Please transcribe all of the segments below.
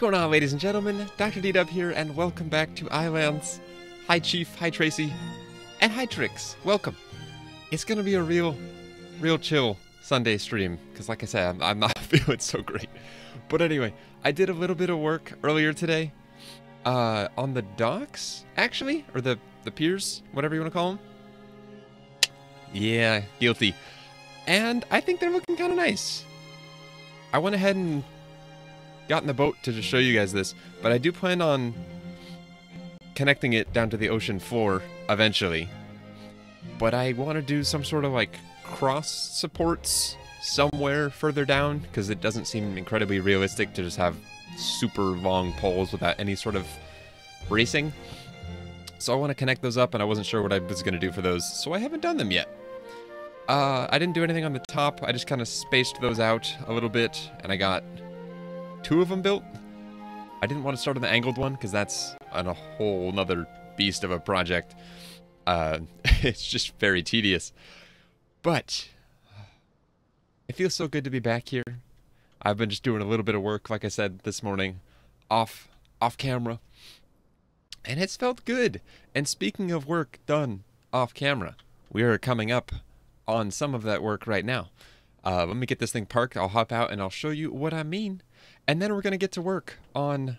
going on, ladies and gentlemen? DoctorDDub here, and welcome back to YLANDS. Hi Chief, hi Tracy, and hi Trix. Welcome. It's gonna be a real chill Sunday stream, because like I said, I'm not feeling so great. But anyway, I did a little bit of work earlier today, on the docks, actually, or the piers, whatever you want to call them. Yeah, guilty. And I think they're looking kind of nice. I went ahead and got in the boat to just show you guys this, but I do plan on connecting it down to the ocean floor eventually. But I want to do some sort of like cross supports somewhere further down, because it doesn't seem incredibly realistic to just have super long poles without any sort of bracing. So I want to connect those up, and I wasn't sure what I was going to do for those, so I haven't done them yet. I didn't do anything on the top. I just kind of spaced those out a little bit, and I got 2 of them built. I didn't want to start on the angled one, because that's on a whole nother beast of a project. It's just very tedious. But it feels so good to be back here. I've been just doing a little bit of work, like I said, this morning, off camera. And it's felt good. And speaking of work done off camera, we are coming up on some of that work right now. Let me get this thing parked. I'll hop out and I'll show you what I mean. And then we're going to get to work on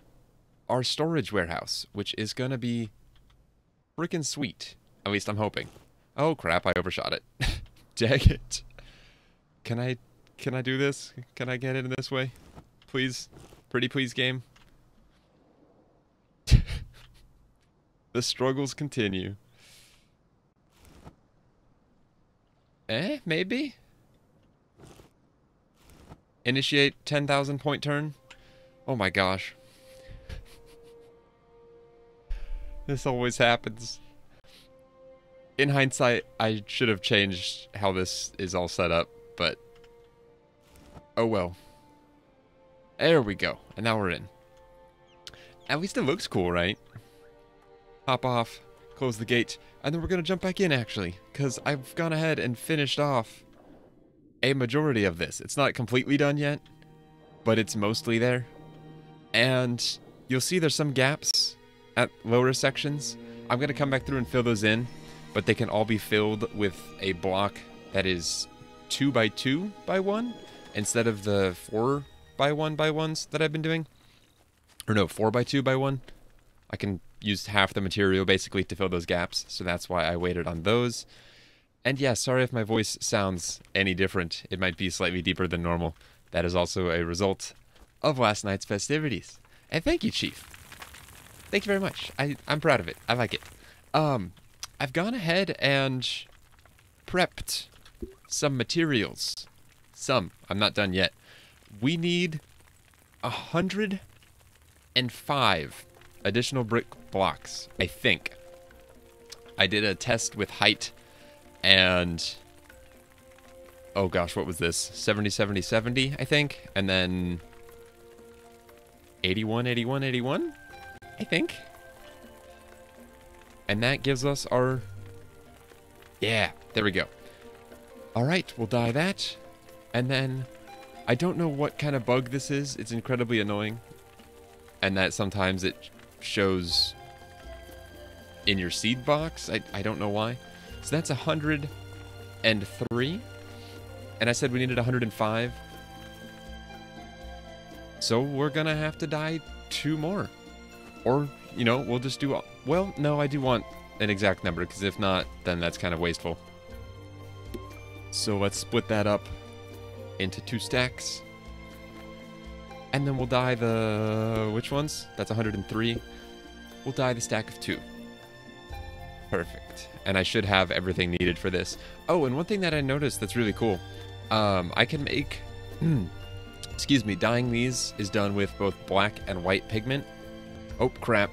our storage warehouse, which is going to be freaking sweet. At least I'm hoping. Oh crap, I overshot it. Dang it. Can I do this? Can I get it in this way? Please? Pretty please, game? The struggles continue. Maybe? Initiate 10,000 point turn? Oh my gosh. This always happens. In hindsight, I should have changed how this is all set up, but oh well. There we go. And now we're in. At least it looks cool, right? Hop off, close the gate, and then we're going to jump back in, actually, because I've gone ahead and finished off a majority of this. It's not completely done yet, but it's mostly there. And you'll see there's some gaps at lower sections. I'm going to come back through and fill those in, but they can all be filled with a block that is 2 by 2 by 1 instead of the 4 by 1 by 1s that I've been doing. Or no, 4 by 2 by 1. I can use half the material basically to fill those gaps, so that's why I waited on those. And yeah, sorry if my voice sounds any different. It might be slightly deeper than normal. That is also a result of last night's festivities. And thank you, Chief. Thank you very much. I'm proud of it. I like it. I've gone ahead and prepped some materials. I'm not done yet. We need 105 additional brick blocks, I think. I did a test with height and oh gosh, what was this? 70, 70, 70, I think, and then 81, 81, 81, I think. And that gives us our, yeah, there we go. All right, we'll dye that. And then I don't know what kind of bug this is. It's incredibly annoying. And that sometimes it shows in your seed box. I don't know why. So that's 103. And I said we needed 105. So we're going to have to dye 2 more. Or, you know, we'll just do... Well, no, I do want an exact number, because if not, then that's kind of wasteful. So let's split that up into 2 stacks. And then we'll dye the... Which ones? That's 103. We'll dye the stack of 2. Perfect. And I should have everything needed for this. Oh, and one thing that I noticed that's really cool. I can make... excuse me, dyeing these is done with both black and white pigment. Oh, crap.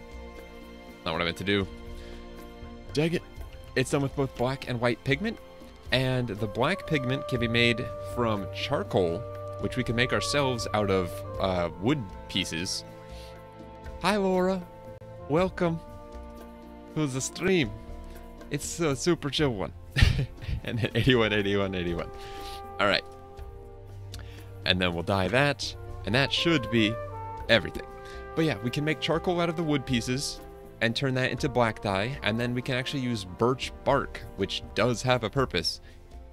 Not what I meant to do. Dang it. It's done with both black and white pigment. And the black pigment can be made from charcoal, which we can make ourselves out of wood pieces. Hi, Laura. Welcome to the stream. It's a super chill one. And then 81, 81, 81. All right. And then we'll dye that, and that should be everything. But yeah, we can make charcoal out of the wood pieces and turn that into black dye, and then we can actually use birch bark, which does have a purpose,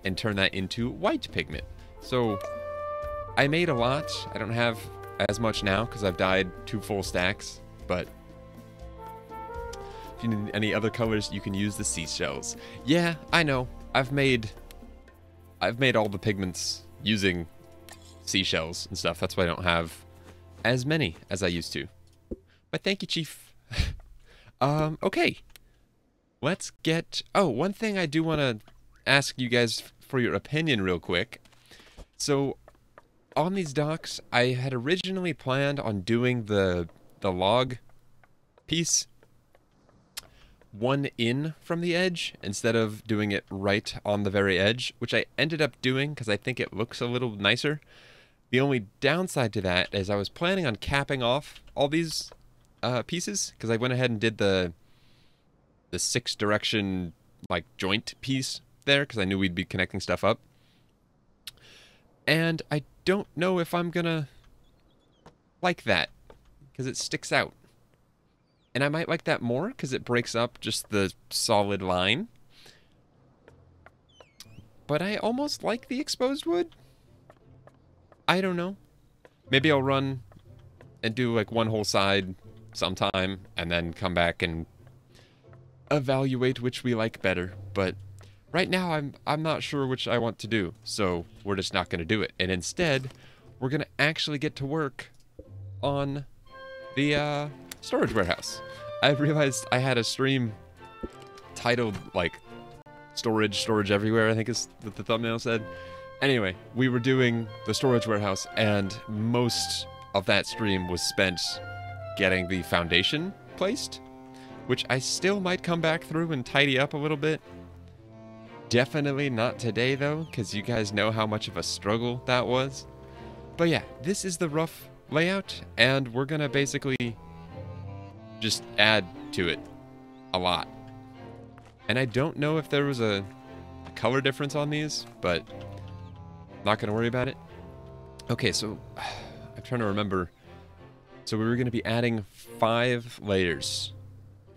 and turn that into white pigment. So I made a lot. I don't have as much now because I've dyed 2 full stacks, but if you need any other colors, you can use the seashells. Yeah, I know. I've made all the pigments using seashells and stuff. That's why I don't have as many as I used to. But thank you, Chief. Okay. Let's get... Oh, one thing I do want to ask you guys for your opinion real quick. So, on these docks, I had originally planned on doing the log piece one in from the edge instead of doing it right on the very edge, which I ended up doing because I think it looks a little nicer. The only downside to that is I was planning on capping off all these pieces because I went ahead and did the 6 direction like joint piece there because I knew we'd be connecting stuff up. And I don't know if I'm gonna like that because it sticks out. And I might like that more because it breaks up just the solid line. But I almost like the exposed wood. I don't know. Maybe I'll run and do like one whole side sometime and then come back and evaluate which we like better. But right now I'm not sure which I want to do. So we're just not going to do it. And instead, we're going to actually get to work on the storage warehouse. I realized I had a stream titled like storage everywhere, I think is what the thumbnail said. Anyway, we were doing the storage warehouse and most of that stream was spent getting the foundation placed, which I still might come back through and tidy up a little bit. Definitely not today though, because you guys know how much of a struggle that was. But yeah, this is the rough layout and we're gonna basically just add to it a lot. And I don't know if there was a color difference on these, but not gonna worry about it. Okay, so I'm trying to remember. So we were gonna be adding 5 layers,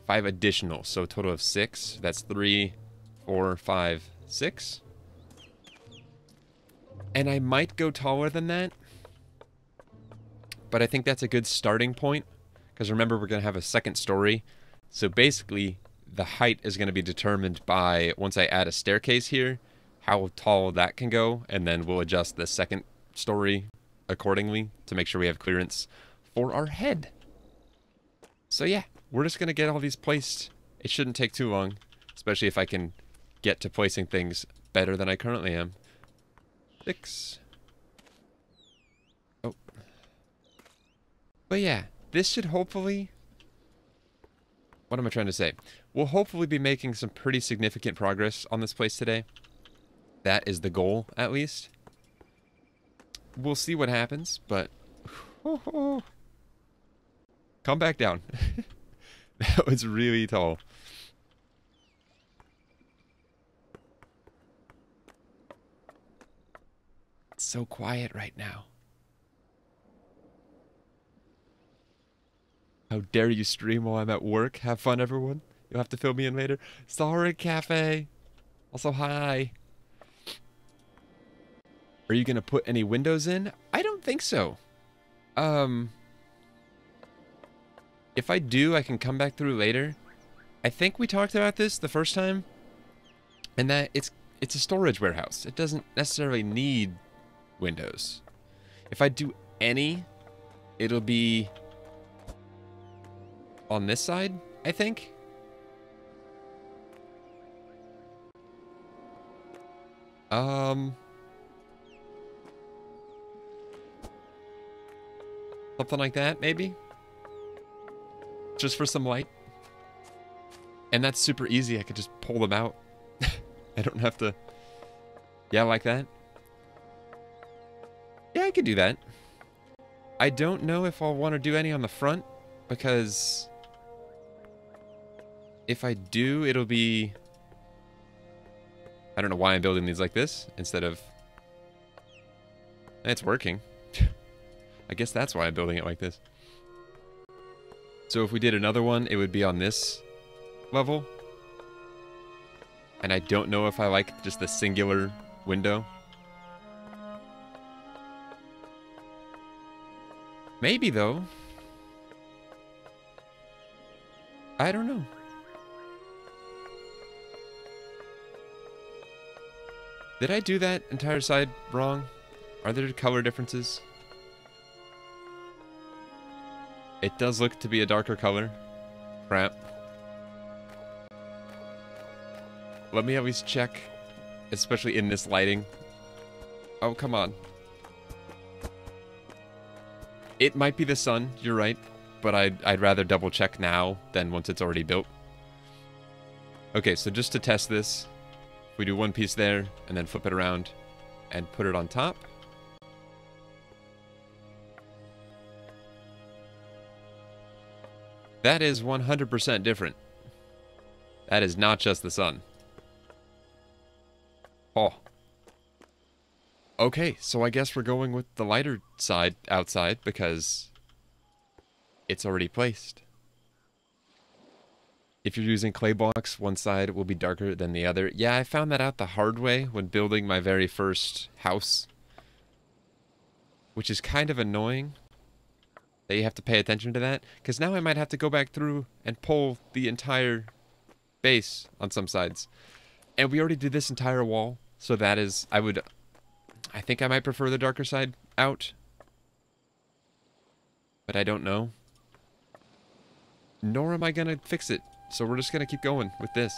5 additional, so a total of 6. That's 3, 4, 5, 6. And I might go taller than that, but I think that's a good starting point. Because remember, we're going to have a second story. So basically, the height is going to be determined by, once I add a staircase here, how tall that can go. And then we'll adjust the second story accordingly to make sure we have clearance for our head. So yeah, we're just going to get all these placed. It shouldn't take too long, especially if I can get to placing things better than I currently am. 6. Oh. But yeah. This should hopefully... What am I trying to say? We'll hopefully be making some pretty significant progress on this place today. That is the goal, at least. We'll see what happens, but... Come back down. That was really tall. It's so quiet right now. How dare you stream while I'm at work? Have fun, everyone. You'll have to fill me in later. Sorry, Cafe. Also, hi. Are you going to put any windows in? I don't think so. If I do, I can come back through later. I think we talked about this the first time. And that it's a storage warehouse. It doesn't necessarily need windows. If I do any, it'll be... on this side, I think. Something like that, maybe? Just for some light. And that's super easy. I could just pull them out. I don't have to... Yeah, like that. Yeah, I could do that. I don't know if I'll want to do any on the front, because... if I do, it'll be... I don't know why I'm building these like this, instead of... It's working. I guess that's why I'm building it like this. So if we did another one, it would be on this level. And I don't know if I like just the singular window. Maybe, though. I don't know. Did I do that entire side wrong? Are there color differences? It does look to be a darker color. Crap. Let me at least check, especially in this lighting. Oh, come on. It might be the sun, you're right, but I'd rather double check now than once it's already built. Okay, so just to test this, we do one piece there, and then flip it around, and put it on top. That is 100% different. That is not just the sun. Oh. Okay, so I guess we're going with the lighter side outside because it's already placed. If you're using clay blocks, one side will be darker than the other. Yeah, I found that out the hard way when building my very first house, which is kind of annoying that you have to pay attention to that, because now I might have to go back through and pull the entire base on some sides. And we already did this entire wall, so that is, I think I might prefer the darker side out, but I don't know. Nor am I gonna fix it, so we're just gonna keep going with this.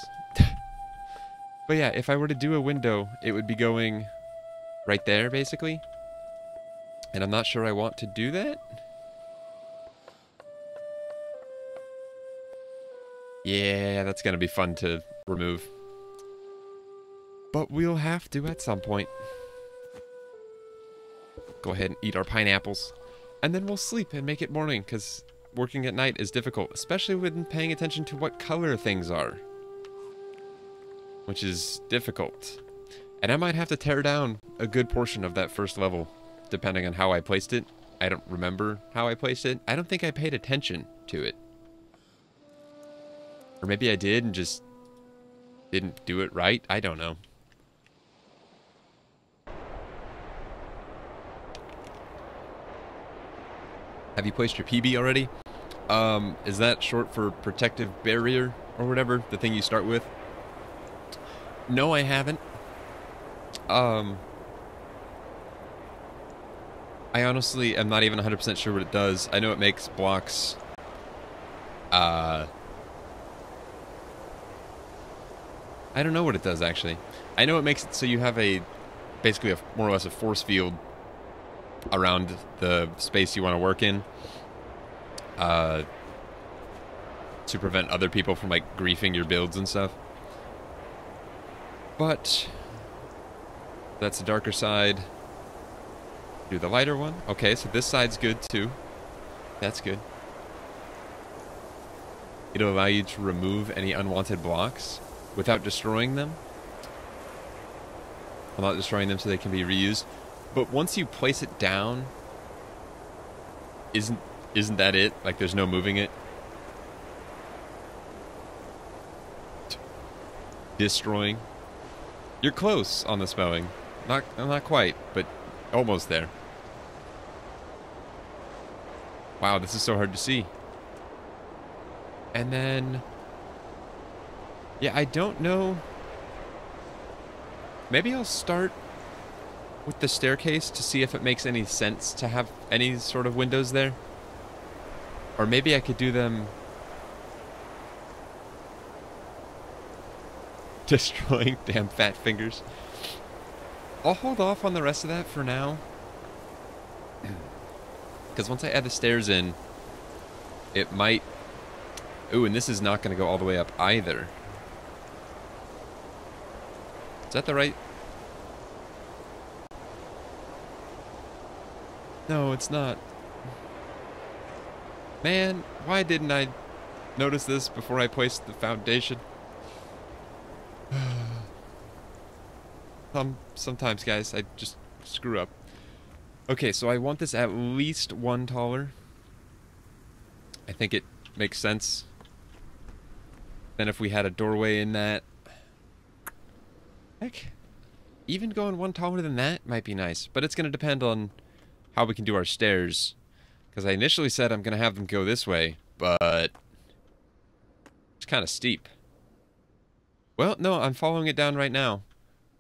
But yeah, if I were to do a window, it would be going right there, basically. And I'm not sure I want to do that. Yeah, that's gonna be fun to remove. But we'll have to at some point. Go ahead and eat our pineapples. And then we'll sleep and make it morning, because working at night is difficult, especially when paying attention to what color things are. Which is difficult. And I might have to tear down a good portion of that first level, depending on how I placed it. I don't remember how I placed it. I don't think I paid attention to it. Or maybe I did and just didn't do it right. I don't know. Have you placed your PB already? Is that short for protective barrier or whatever? The thing you start with? No, I haven't. I honestly am not even 100% sure what it does. I know it makes blocks, I don't know what it does, actually. I know it makes it so you have basically more or less a force field around the space you want to work in, to prevent other people from, like, griefing your builds and stuff. But that's the darker side. Do the lighter one. Okay, so this side's good, too. That's good. It'll allow you to remove any unwanted blocks without destroying them. I'm not destroying them so they can be reused. But once you place it down, isn't that it? Like, there's no moving it? Destroying. You're close on the spelling. Not quite, but almost there. Wow, this is so hard to see. And then, yeah, I don't know. Maybe I'll start with the staircase to see if it makes any sense to have any sort of windows there. Or maybe I could do them destroying damn fat fingers. I'll hold off on the rest of that for now. Because once I add the stairs in, it might... Ooh, and this is not going to go all the way up either. Is that the right... No, it's not. Man, why didn't I notice this before I placed the foundation? Sometimes, guys, I just screw up. Okay, so I want this at least one taller. I think it makes sense. Then if we had a doorway in that... Heck, even going one taller than that might be nice. But it's going to depend on how we can do our stairs. Because I initially said I'm going to have them go this way, but... it's kind of steep. Well, no, I'm following it down right now.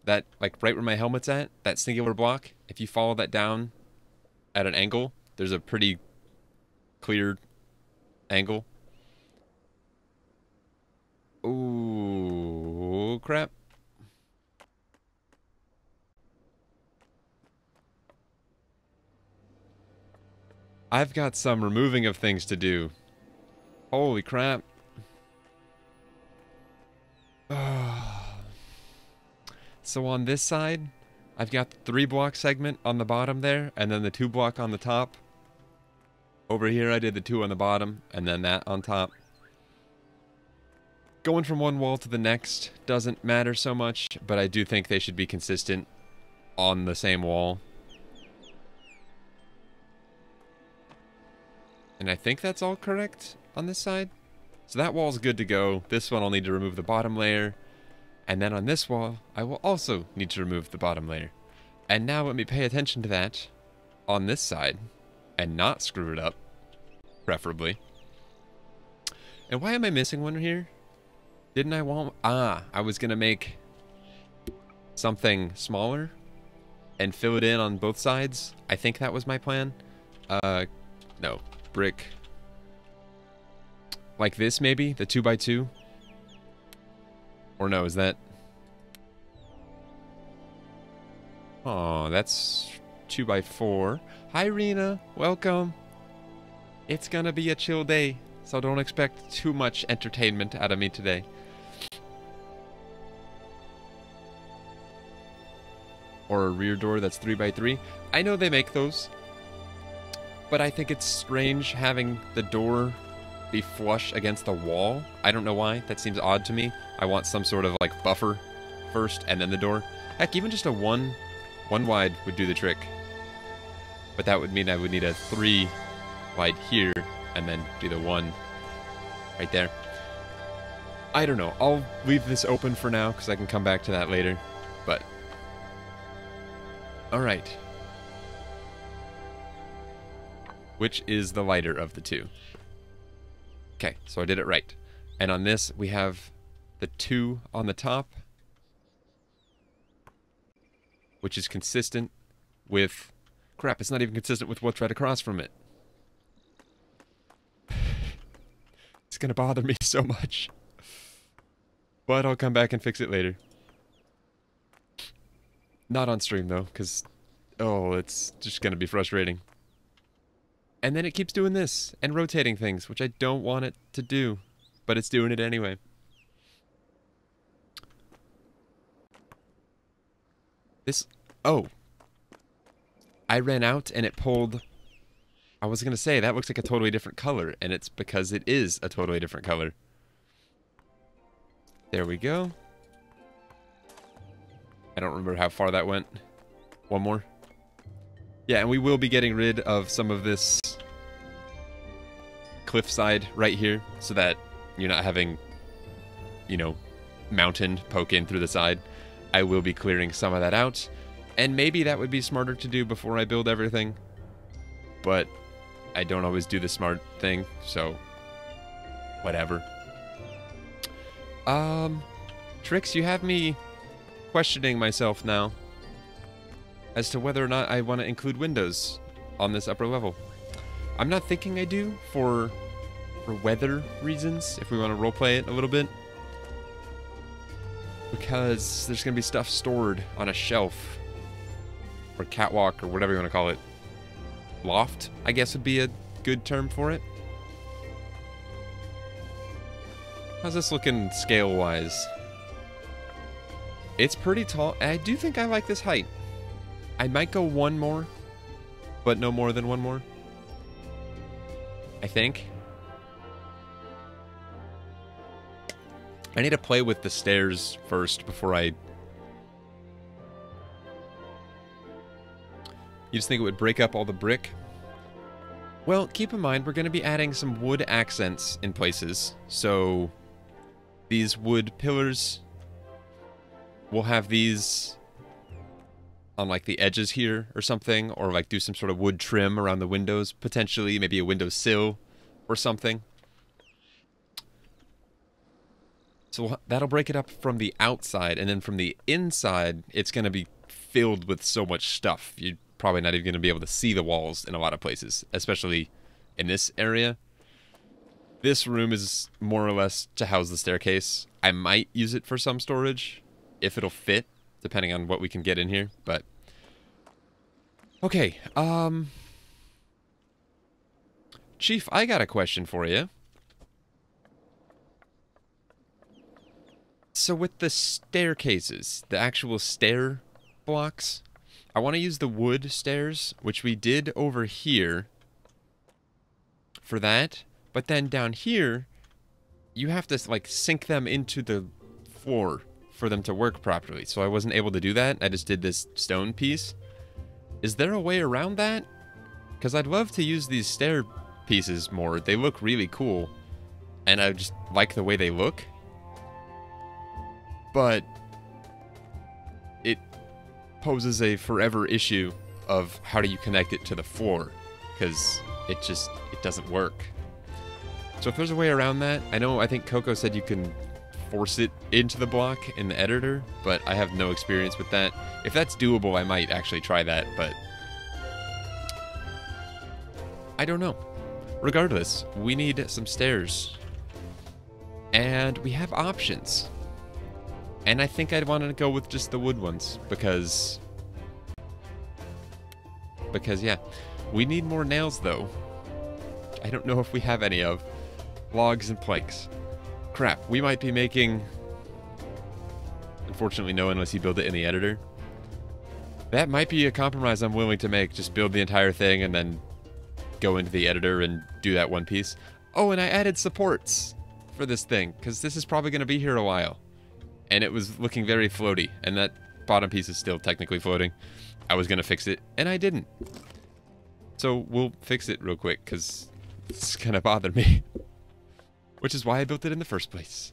That, like, right where my helmet's at, that singular block, if you follow that down at an angle, there's a pretty clear angle. Ooh, crap. I've got some removing of things to do. Holy crap. So on this side, I've got the 3-block segment on the bottom there, and then the 2-block on the top. Over here I did the 2 on the bottom, and then that on top. Going from one wall to the next doesn't matter so much, but I do think they should be consistent on the same wall. And I think that's all correct on this side. So that wall's good to go. This one I'll need to remove the bottom layer. And then on this wall, I will also need to remove the bottom layer. And now let me pay attention to that on this side and not screw it up, preferably. And why am I missing one here? Didn't I want... I was going to make something smaller and fill it in on both sides. I think that was my plan. No. Brick. Like this, maybe? The 2x2? Or no, is that... Oh, that's 2x4. Hi, Rena. Welcome. It's gonna be a chill day, so don't expect too much entertainment out of me today. Or a rear door that's 3x3. I know they make those, but I think it's strange having the door be flush against the wall. I don't know why. That seems odd to me. I want some sort of like buffer first and then the door. Heck, even just a one wide would do the trick. But that would mean I would need a 3 wide here and then do the 1 right there. I don't know. I'll leave this open for now because I can come back to that later. But alright. Which is the lighter of the two? Okay, so I did it right. And on this, we have the 2 on the top, which is consistent with... Crap, it's not even consistent with what's right across from it. It's gonna bother me so much. But I'll come back and fix it later. Not on stream, though, because... oh, it's just gonna be frustrating. And then it keeps doing this, and rotating things, which I don't want it to do. But it's doing it anyway. This... oh. I ran out and it pulled... I was going to say, that looks like a totally different color, and it's because it is a totally different color. There we go. I don't remember how far that went. One more. Yeah, and we will be getting rid of some of this cliffside right here, so that you're not having, you know, mountain poke in through the side. I will be clearing some of that out, and maybe that would be smarter to do before I build everything, but I don't always do the smart thing, so whatever. Trix, you have me questioning myself now as to whether or not I want to include windows on this upper level. I'm not thinking I do for weather reasons, if we want to roleplay it a little bit. Because there's going to be stuff stored on a shelf. Or catwalk, or whatever you want to call it. Loft, I guess would be a good term for it. How's this looking scale-wise? It's pretty tall. I do think I like this height. I might go one more, but no more than one more. I think. I need to play with the stairs first before I... You just think it would break up all the brick? Well, keep in mind, we're going to be adding some wood accents in places. So these wood pillars, we'll have these on like the edges here or something, or like do some sort of wood trim around the windows, potentially, maybe a windowsill or something. So that'll break it up from the outside, and then from the inside, it's going to be filled with so much stuff. You're probably not even going to be able to see the walls in a lot of places, especially in this area. This room is more or less to house the staircase. I might use it for some storage, if it'll fit, depending on what we can get in here, but... Okay, Chief, I got a question for you. So with the staircases, the actual stair blocks, I want to use the wood stairs, which we did over here for that, but then down here, you have to like sink them into the floor for them to work properly. So I wasn't able to do that. I just did this stone piece. Is there a way around that? Because I'd love to use these stair pieces more. They look really cool, and I just like the way they look. But it poses a forever issue of how do you connect it to the floor, because it doesn't work. So if there's a way around that, I think Coco said you can force it into the block in the editor, but I have no experience with that. If that's doable, I might actually try that, but I don't know. Regardless, we need some stairs, and we have options. And I think I'd want to go with just the wood ones, because yeah. We need more nails, though. I don't know if we have any of. Logs and planks. Crap, we might be making... Unfortunately, no, unless you build it in the editor. That might be a compromise I'm willing to make. Just build the entire thing and then go into the editor and do that one piece. Oh, and I added supports for this thing, because this is probably going to be here a while. And it was looking very floaty, and that bottom piece is still technically floating. I was going to fix it, and I didn't. So we'll fix it real quick, because it's going to bother me. Which is why I built it in the first place.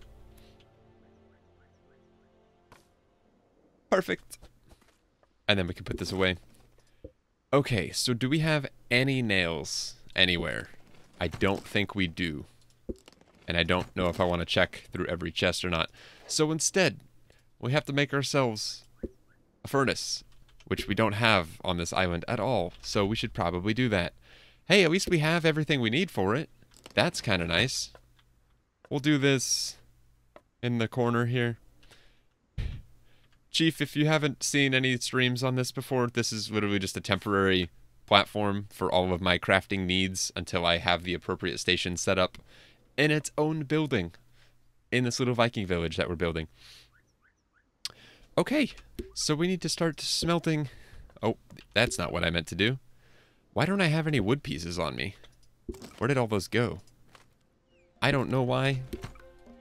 Perfect. And then we can put this away. Okay, so do we have any nails anywhere? I don't think we do. And I don't know if I want to check through every chest or not. So instead, we have to make ourselves a furnace, which we don't have on this island at all, so we should probably do that. Hey, at least we have everything we need for it. That's kind of nice. We'll do this in the corner here. Chief, if you haven't seen any streams on this before, this is literally just a temporary platform for all of my crafting needs until I have the appropriate station set up in its own building in this little Viking village that we're building. Okay, so we need to start smelting... Oh, that's not what I meant to do. Why don't I have any wood pieces on me? Where did all those go? I don't know why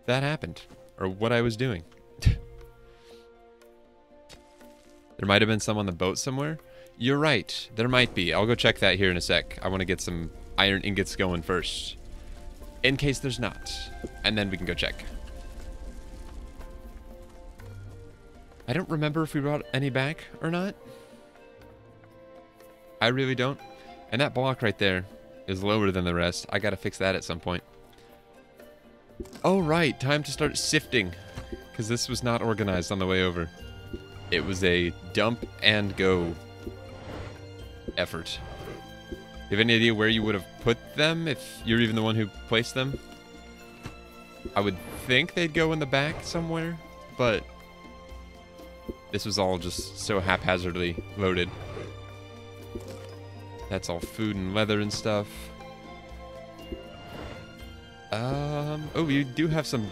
that happened, or what I was doing. There might have been some on the boat somewhere. You're right, there might be. I'll go check that here in a sec. I want to get some iron ingots going first, in case there's not, and then we can go check. I don't remember if we brought any back or not. I really don't. And that block right there is lower than the rest. I gotta fix that at some point. Oh right, time to start sifting, because this was not organized on the way over. It was a dump and go effort. Do you have any idea where you would have put them if you're even the one who placed them? I would think they'd go in the back somewhere, but this was all just so haphazardly loaded. That's all food and leather and stuff. Oh, you do have some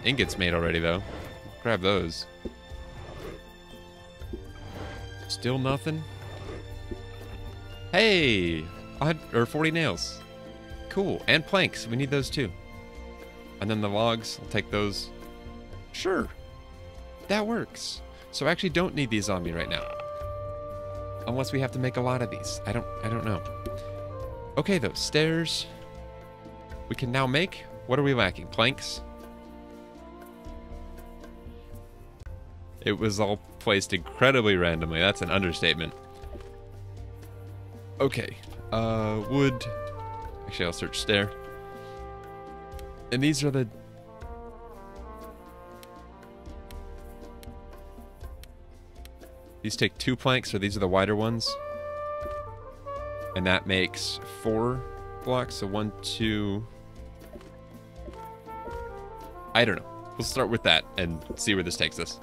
ingots made already, though. Grab those. Still nothing? Hey! 40 nails. Cool. And planks. We need those, too. And then the logs. I'll take those. Sure. That works. So I actually don't need these on me right now. Unless we have to make a lot of these. I don't know. Okay, those stairs we can now make. What are we lacking? Planks? It was all placed incredibly randomly. That's an understatement. Okay. Wood. Actually, I'll search stair. And these are the... These take 2 planks, so these are the wider ones. And that makes 4 blocks, so 1, 2... I don't know. We'll start with that and see where this takes us.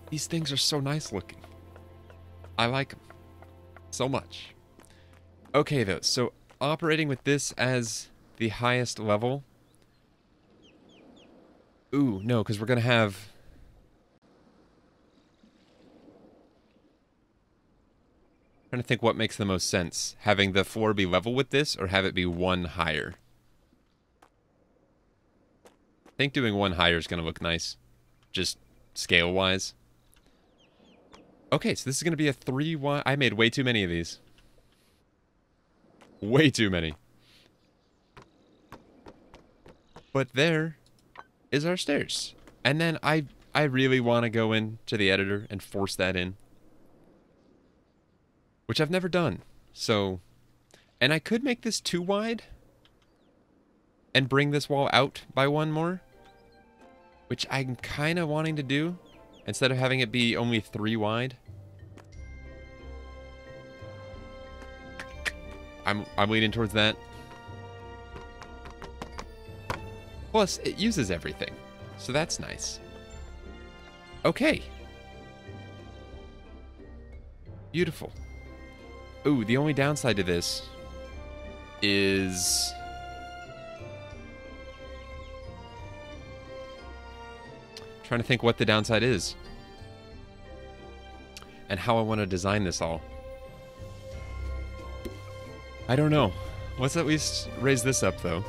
These things are so nice looking. I like them so much. Okay, though, so operating with this as the highest level... Ooh, no, because we're going to have... Trying to think what makes the most sense. Having the floor be level with this, or have it be 1 higher? I think doing 1 higher is going to look nice. Just scale-wise. Okay, so this is going to be a 3 wide... I made way too many of these. Way too many. But there is our stairs. And then I really want to go into the editor and force that in. Which I've never done. So... And I could make this 2 wide. And bring this wall out by 1 more. Which I'm kind of wanting to do. Instead of having it be only 3 wide. I'm leaning towards that. Plus, it uses everything. So that's nice. Okay. Beautiful. Ooh, the only downside to this is... Trying to think what the downside is. And how I want to design this all. I don't know. Let's at least raise this up, though.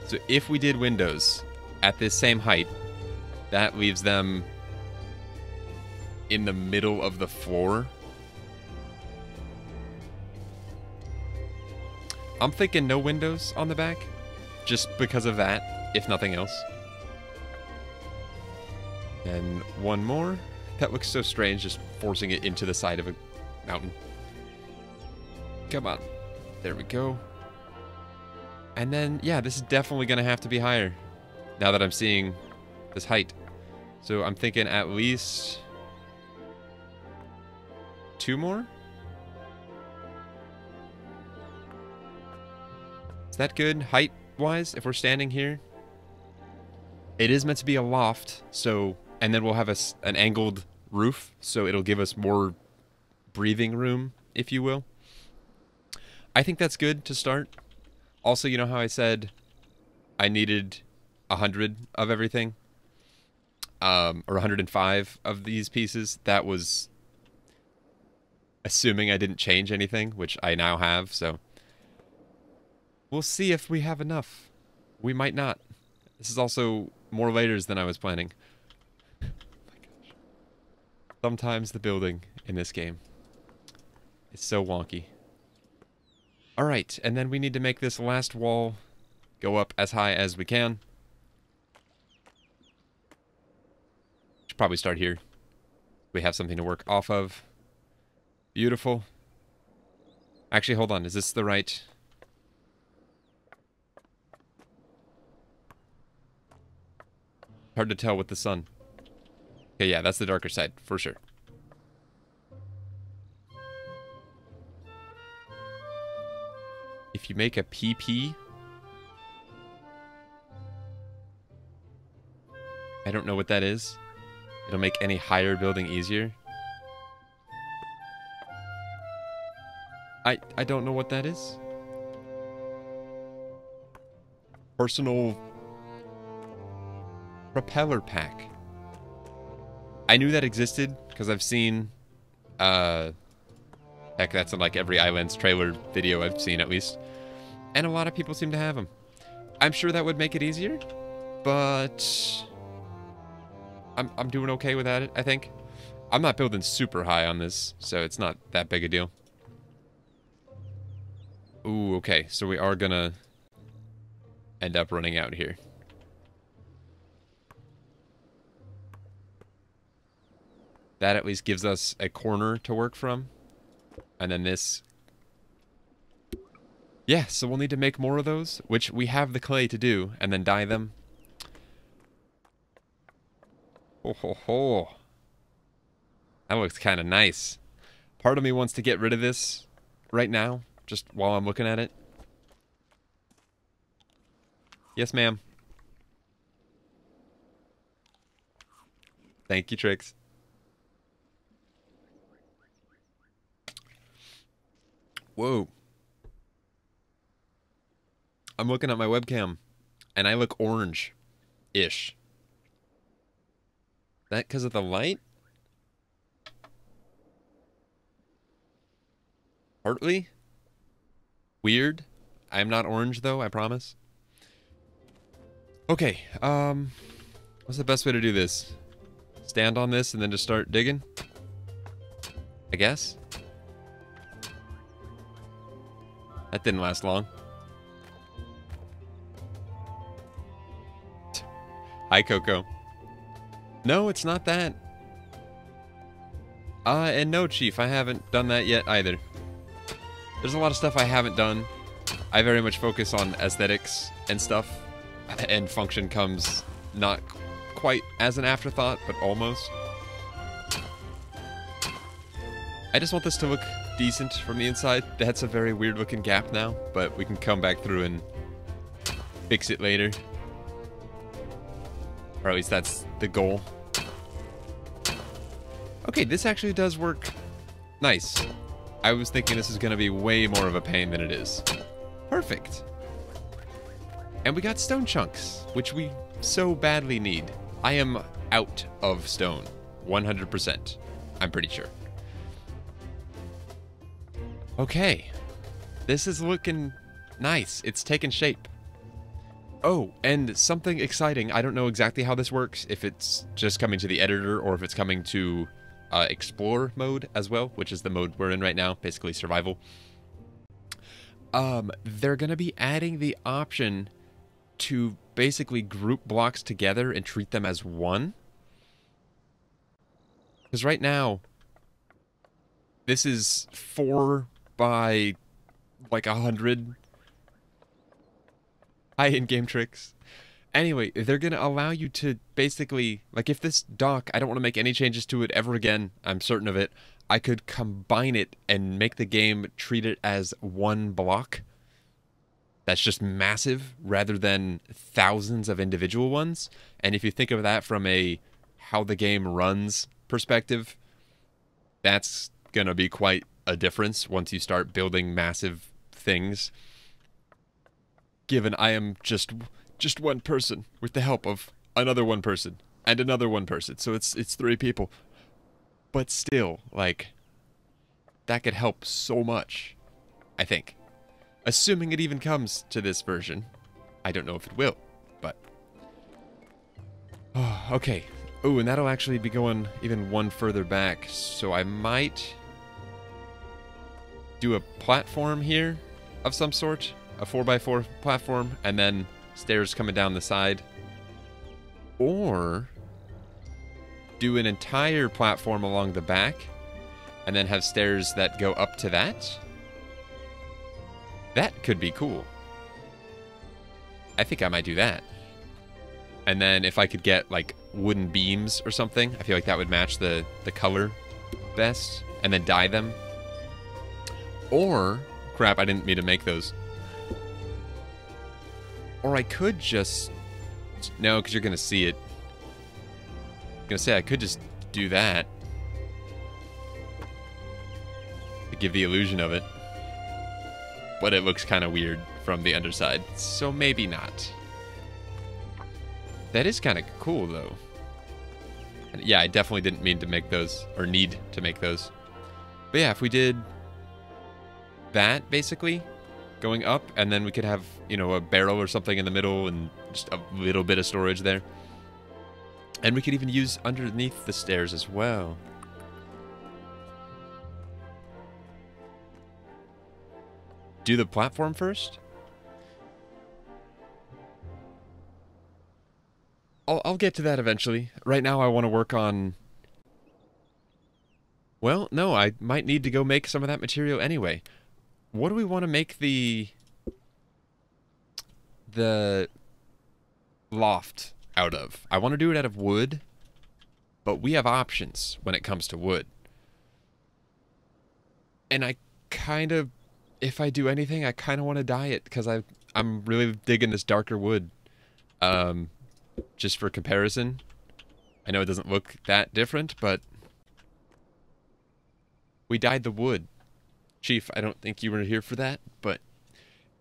So if we did windows at this same height, that leaves them in the middle of the floor. I'm thinking no windows on the back, just because of that, if nothing else. And 1 more. That looks so strange, just forcing it into the side of a mountain. Come on. There we go. And then, yeah, this is definitely going to have to be higher. Now that I'm seeing this height. So I'm thinking at least 2 more? Is that good height-wise, if we're standing here? It is meant to be a loft, so... And then we'll have an angled roof, so it'll give us more breathing room, if you will. I think that's good to start. Also, you know how I said I needed 100 of everything? Or 105 of these pieces? That was assuming I didn't change anything, which I now have, so... We'll see if we have enough. We might not. This is also more layers than I was planning. Sometimes the building in this game is so wonky. Alright, and then we need to make this last wall go up as high as we can. Should probably start here. We have something to work off of. Beautiful. Actually, hold on. Is this the right... Hard to tell with the sun. Okay, yeah, that's the darker side, for sure. If you make a PP... I don't know what that is. It'll make any higher building easier. I don't know what that is. Personal... propeller pack. I knew that existed because I've seen, heck, that's in like every YLANDS trailer video I've seen at least, and a lot of people seem to have them. I'm sure that would make it easier, but I'm doing okay with that. I think I'm not building super high on this, so it's not that big a deal. Ooh, okay. So we are gonna end up running out here. That at least gives us a corner to work from. And then this. Yeah, so we'll need to make more of those, which we have the clay to do, and then dye them. Ho ho ho. That looks kind of nice. Part of me wants to get rid of this right now, just while I'm looking at it. Yes, ma'am. Thank you, Trix. Whoa. I'm looking at my webcam, and I look orange-ish. That because of the light? Partly? Weird. I'm not orange, though, I promise. Okay, what's the best way to do this? Stand on this and then just start digging? I guess? That didn't last long. Hi, Coco. No, it's not that. And no, Chief, I haven't done that yet either. There's a lot of stuff I haven't done. I very much focus on aesthetics and stuff, and function comes not quite as an afterthought, but almost. I just want this to look decent from the inside. That's a very weird looking gap now, but we can come back through and fix it later. Or at least that's the goal. Okay, this actually does work nice. I was thinking this is going to be way more of a pain than it is. Perfect. And we got stone chunks, which we so badly need. I am out of stone. 100%. I'm pretty sure. Okay. This is looking nice. It's taken shape. Oh, and something exciting. I don't know exactly how this works, if it's just coming to the editor or if it's coming to explore mode as well, which is the mode we're in right now, basically survival. They're going to be adding the option to basically group blocks together and treat them as one. Because right now, this is 4 by like 100. Hi, in-game tricks. Anyway, they're going to allow you to basically, like if this dock, I don't want to make any changes to it ever again, I'm certain of it, I could combine it and make the game treat it as one block. That's just massive, rather than thousands of individual ones. And if you think of that from a how the game runs perspective, that's going to be quite a difference once you start building massive things. Given I am just one person with the help of another one person and another one person. So it's 3 people. But still, like, that could help so much, I think. Assuming it even comes to this version. I don't know if it will, but... Oh, okay. Oh, and that'll actually be going even one further back. So I might do a platform here of some sort. A 4x4 platform, and then stairs coming down the side. Or do an entire platform along the back, and then have stairs that go up to that. That could be cool. I think I might do that. And then if I could get, like, wooden beams or something, I feel like that would match the color best, and then dye them. Or, crap, I didn't mean to make those. Or I could just... No, because you're going to see it. I'm going to say I could just do that. To give the illusion of it. But it looks kind of weird from the underside. So maybe not. That is kind of cool, though. And yeah, I definitely didn't mean to make those. Or need to make those. But yeah, if we did... that, basically... going up, and then we could have, you know, a barrel or something in the middle and just a little bit of storage there. And we could even use underneath the stairs as well. do the platform first? I'll get to that eventually. Right now I want to work on... Well, no, I might need to go make some of that material anyway. What do we want to make the loft out of? I want to do it out of wood, but we have options when it comes to wood. And I kind of, if I do anything, I kind of want to dye it because I'm really digging this darker wood. Just for comparison. I know it doesn't look that different, but we dyed the wood. Chief, I don't think you were here for that, but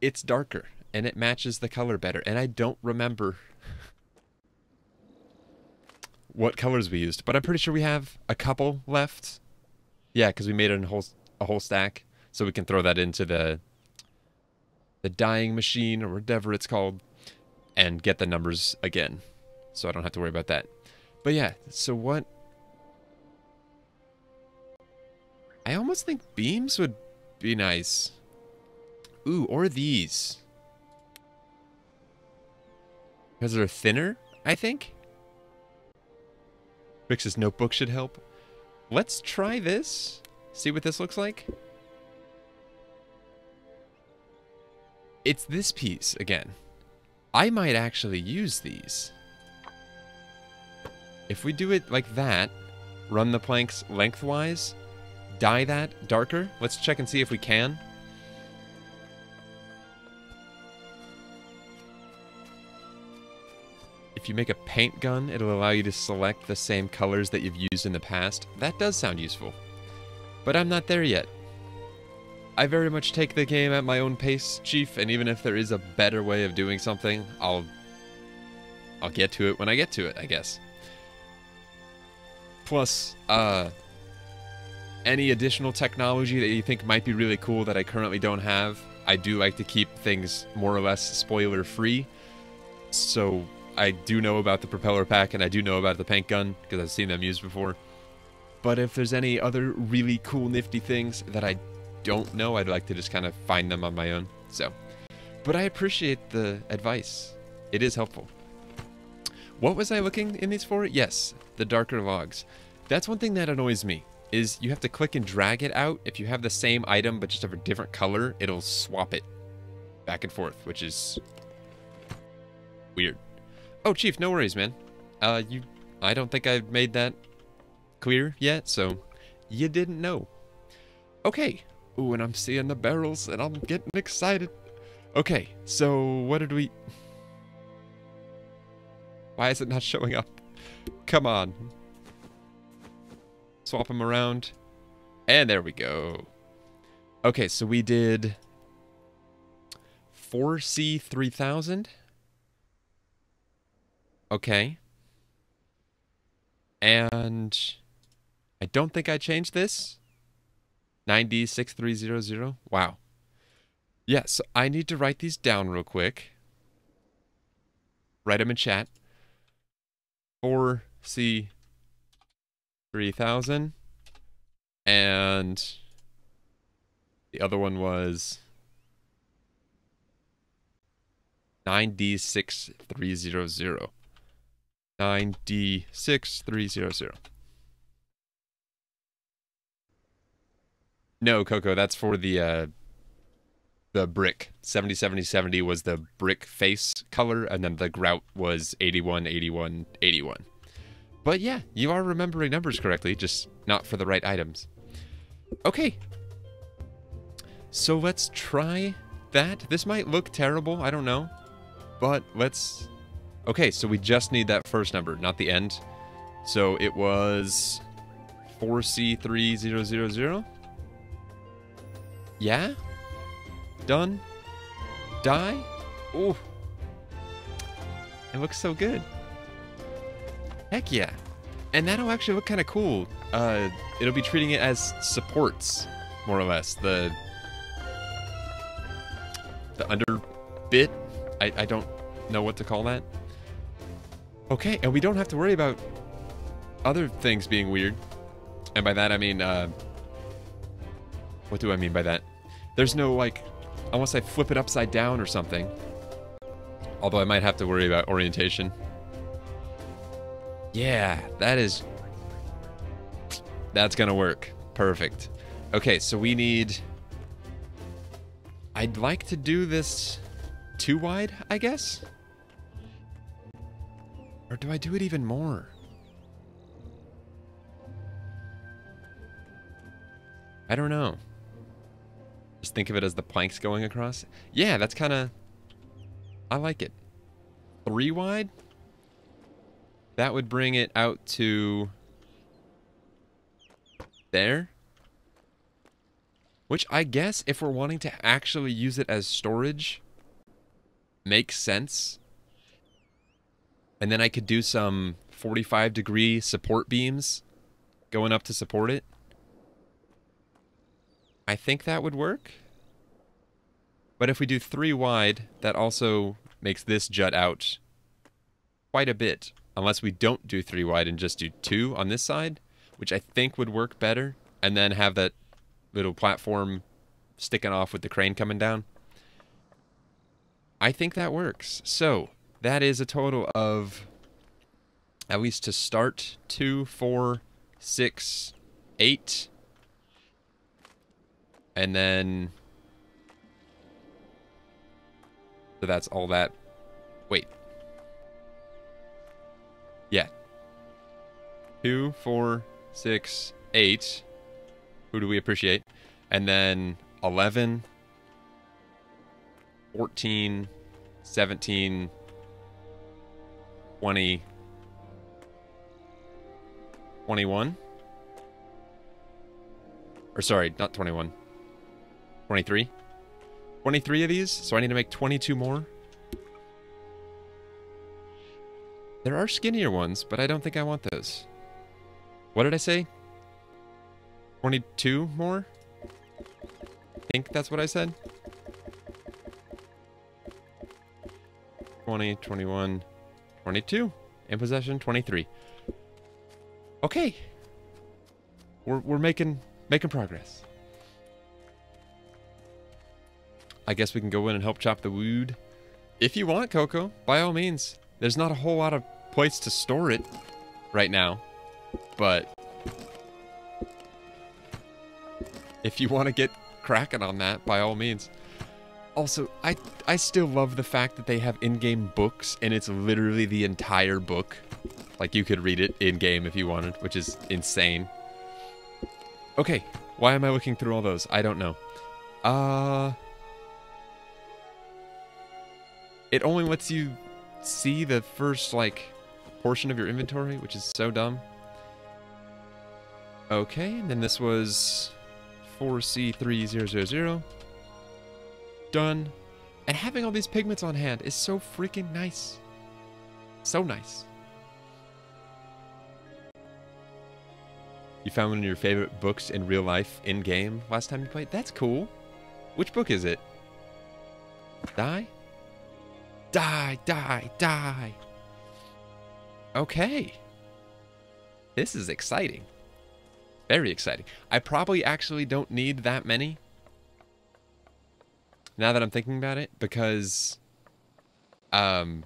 it's darker and it matches the color better. And I don't remember what colors we used, but I'm pretty sure we have a couple left. Yeah, because we made it a whole stack, so we can throw that into the dyeing machine or whatever it's called and get the numbers again, so I don't have to worry about that. But yeah, so what... I almost think beams would be nice. Ooh, or these. Because they're thinner, I think? Rick's notebook should help. Let's try this. See what this looks like. It's this piece again. I might actually use these. If we do it like that, run the planks lengthwise, dye that darker. Let's check and see if we can. If you make a paint gun, it'll allow you to select the same colors that you've used in the past. That does sound useful. But I'm not there yet. I very much take the game at my own pace, Chief, and even if there is a better way of doing something, I'll get to it when I get to it, I guess. Plus, any additional technology that you think might be really cool that I currently don't have, I do like to keep things more or less spoiler-free. So I do know about the propeller pack and I do know about the paint gun because I've seen them used before. But if there's any other really cool nifty things that I don't know, I'd like to just kind of find them on my own. So, but I appreciate the advice. It is helpful. What was I looking in these for? Yes, the darker logs. That's one thing that annoys me, is you have to click and drag it out. If you have the same item but just have a different color, it'll swap it back and forth, which is weird. Oh, Chief, no worries, man. I don't think I've made that clear yet, so you didn't know. Okay. Ooh, and I'm seeing the barrels, and I'm getting excited. Okay, so what did we... Why is it not showing up? Come on. Swap them around. And there we go. Okay, so we did 4C3000. Okay. And I don't think I changed this. 9D6300. Wow. Yeah, so I need to write these down real quick. Write them in chat. 4C3000. And the other one was 9D6300. 9D6300. No, Coco, that's for the brick. 70, 70, 70 was the brick face color, and then the grout was 81, 81, 81. But yeah, you are remembering numbers correctly, just not for the right items. Okay. So let's try that. This might look terrible, I don't know. But let's... Okay, so we just need that first number, not the end. So it was 4C3000. Yeah? Done? Die? Ooh. It looks so good. Heck yeah. And that'll actually look kind of cool. It'll be treating it as supports, more or less. The under bit. I don't know what to call that. Okay, and we don't have to worry about other things being weird. And by that I mean, what do I mean by that? There's no, like, Unless I flip it upside down or something. Although I might have to worry about orientation. Yeah, that's gonna work. Perfect. Okay, so we need... I'd like to do this 2 wide, I guess? Or do I do it even more? I don't know. Just think of it as the planks going across. Yeah, that's kind of... I like it. 3 wide? That would bring it out to... there? Which I guess if we're wanting to actually use it as storage, makes sense. And then I could do some 45-degree support beams going up to support it. I think that would work. But if we do 3 wide, that also makes this jut out quite a bit. Unless we don't do 3 wide and just do 2 on this side, which I think would work better. And then have that little platform sticking off with the crane coming down. I think that works. So, that is a total of, at least to start, 2, 4, 6, 8. And then... so that's all that... wait. Yeah. 2, 4, 6, 8. Who do we appreciate? And then 11, 14, 17, 20, 21. Or sorry, not 21. 23. 23 of these, so I need to make 22 more. There are skinnier ones, but I don't think I want those. What did I say? 22 more? I think that's what I said. 20, 21, 22. In possession, 23. Okay. We're making progress. I guess we can go in and help chop the wood. If you want, Coco, by all means. There's not a whole lot of place to store it right now. But if you want to get cracking on that, by all means. Also, I still love the fact that they have in-game books, and it's literally the entire book. Like, you could read it in-game if you wanted, which is insane. Okay, why am I looking through all those? I don't know. It only lets you see the first, like, portion of your inventory, which is so dumb. Okay, and then this was 4C3000. Done. And having all these pigments on hand is so freaking nice. So nice. You found one of your favorite books in real life, in-game, last time you played? That's cool. Which book is it? Die? Die, die, die. Okay. This is exciting. Very exciting. I probably actually don't need that many. Now that I'm thinking about it, because... I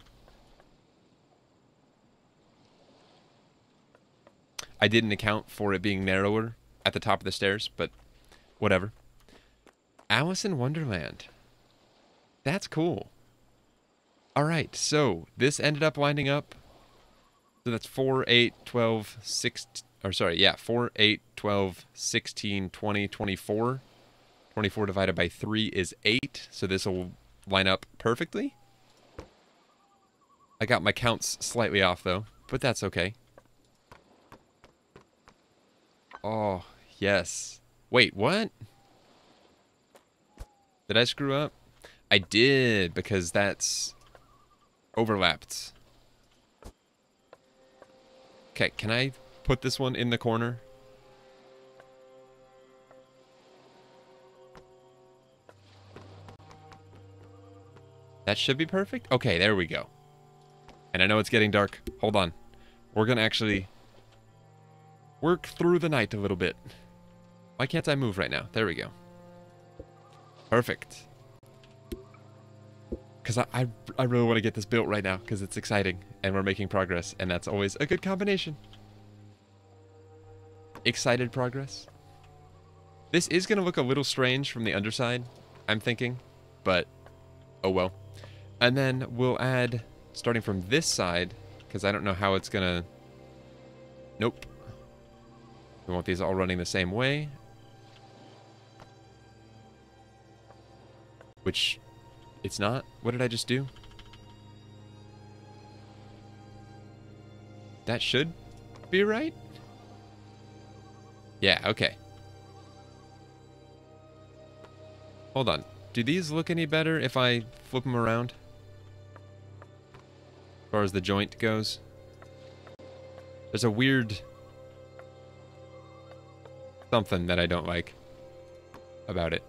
didn't account for it being narrower at the top of the stairs, but whatever. Alice in Wonderland. That's cool. Alright, so this ended up winding up. So that's 4, 8, 12, 6... or sorry, yeah, 4, 8, 12, 16, 20, 24. 24 divided by 3 is 8, so this will line up perfectly. I got my counts slightly off, though, but that's okay. Oh, yes. Wait, what? Did I screw up? I did, because that's overlapped. Okay, can I put this one in the corner? That should be perfect? Okay, there we go. And I know it's getting dark. Hold on. We're gonna actually work through the night a little bit. Why can't I move right now? There we go. Perfect. Because I really want to get this built right now, because it's exciting, and we're making progress, and that's always a good combination. Excited progress. This is going to look a little strange from the underside, I'm thinking, but oh well. And then we'll add, starting from this side, because I don't know how it's going to... Nope. We want these all running the same way. Which... It's not? What did I just do? That should be right? Yeah, okay. Hold on. Do these look any better if I flip them around? As far as the joint goes? There's a weird... something that I don't like about it.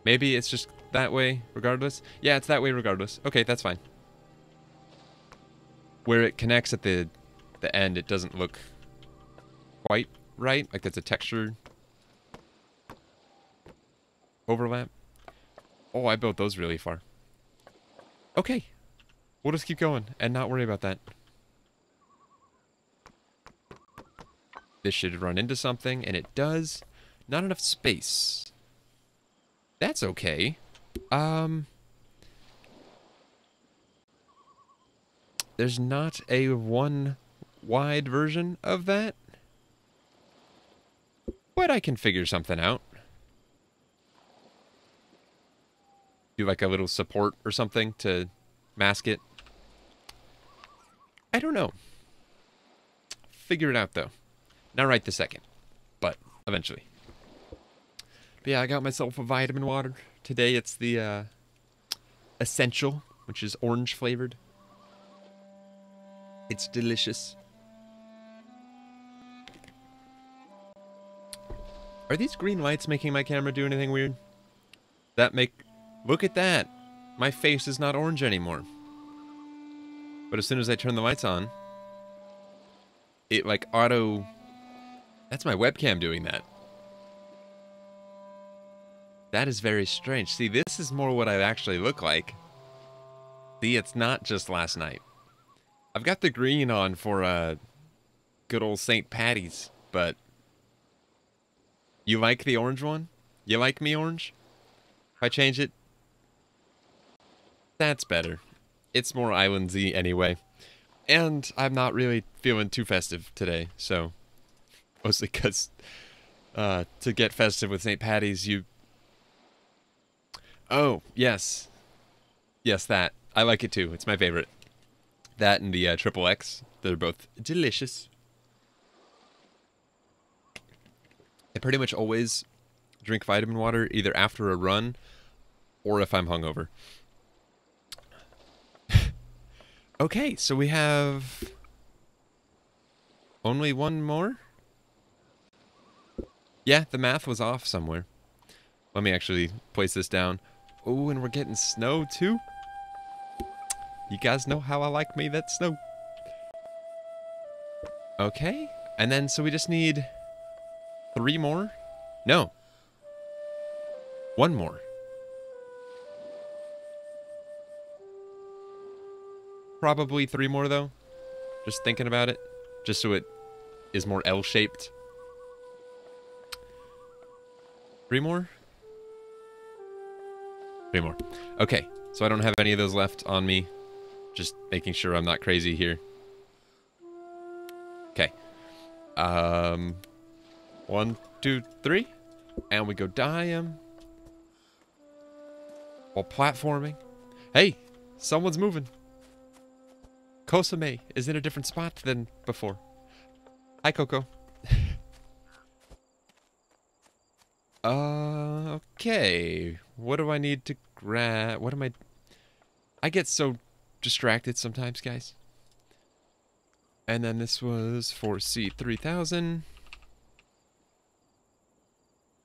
Maybe it's just that way regardless? Yeah, it's that way regardless. Okay, that's fine. Where it connects at the end, it doesn't look quite right. Like there's a texture overlap. Oh, I built those really far. Okay. We'll just keep going and not worry about that. This should run into something, and it does. Not enough space. That's okay. There's not a one wide version of that. But I can figure something out. Do like a little support or something to mask it. I don't know. Figure it out though. Not right this second, but eventually. But yeah, I got myself a vitamin water. Today it's the Essential, which is orange flavored. It's delicious. Are these green lights making my camera do anything weird? Look at that! My face is not orange anymore. But as soon as I turn the lights on, it like auto... That's my webcam doing that. That is very strange. See, this is more what I actually look like. See, it's not just last night. I've got the green on for good old St. Patty's, but... You like the orange one? You like me orange? If I change it? That's better. It's more islandsy anyway. And I'm not really feeling too festive today, so... Mostly because to get festive with St. Patty's, you... Oh, yes. Yes, that. I like it too. It's my favorite. That and the Triple X. They're both delicious. I pretty much always drink vitamin water either after a run or if I'm hungover. Okay, so we have only one more? Yeah, the math was off somewhere. Let me actually place this down. Oh, and we're getting snow too? You guys know how I like me that snow. Okay, and then so we just need 3 more? No. 1 more. Probably 3 more though. Just thinking about it. Just so it is more L-shaped. 3 more? 3 more. Okay, so I don't have any of those left on me. Just making sure I'm not crazy here. Okay. 1, 2, 3. And we go dye him. While platforming. Hey, someone's moving. Kosame is in a different spot than before. Hi, Coco. Okay. What do I need to grab? What am I get so distracted sometimes, guys. And then this was for C3000.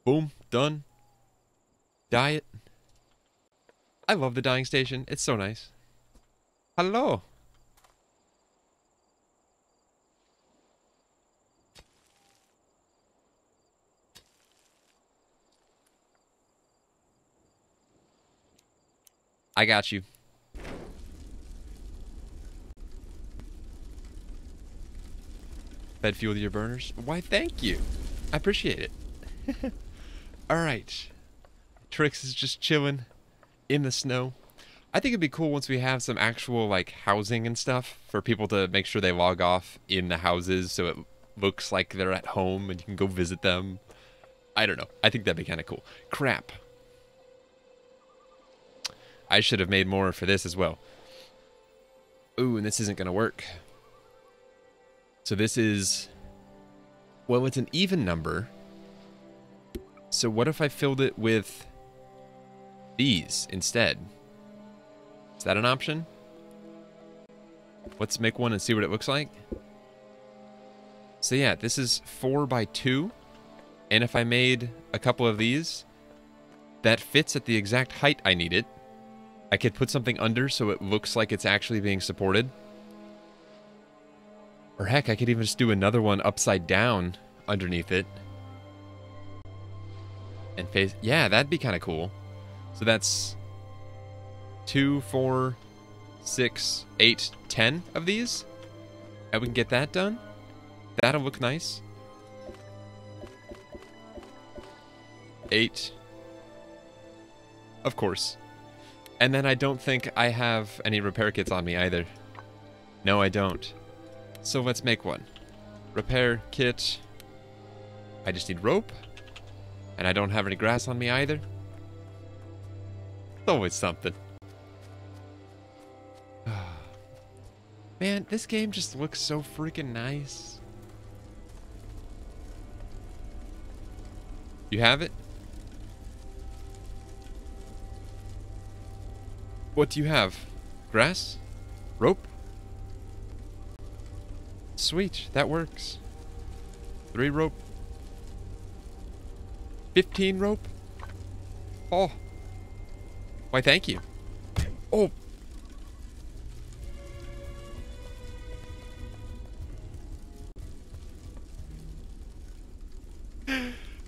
Boom. Done. Dye it. I love the dyeing station. It's so nice. Hello. I got you. Fed fuel to your burners? Why, thank you. I appreciate it. Alright. Trix is just chilling in the snow. I think it'd be cool once we have some actual, like, housing and stuff for people to make sure they log off in the houses so it looks like they're at home and you can go visit them. I don't know. I think that'd be kind of cool. Crap. I should have made more for this as well. Ooh, and this isn't going to work. So this is... Well, it's an even number. So what if I filled it with these instead? Is that an option? Let's make one and see what it looks like. So yeah, this is 4 by 2. And if I made a couple of these, that fits at the exact height I need it. I could put something under so it looks like it's actually being supported. Or heck, I could even just do another one upside down underneath it. And face... Yeah, that'd be kind of cool. So that's 2, 4, 6, 8, 10 of these. And we can get that done. That'll look nice. 8. Of course. And then I don't think I have any repair kits on me either. No, I don't. So let's make one. Repair kit. I just need rope. And I don't have any grass on me either. It's always something. Man, this game just looks so freaking nice. You have it? What do you have? Grass? Rope? Sweet, that works. 3 rope. 15 rope? Oh. Why, thank you. Oh.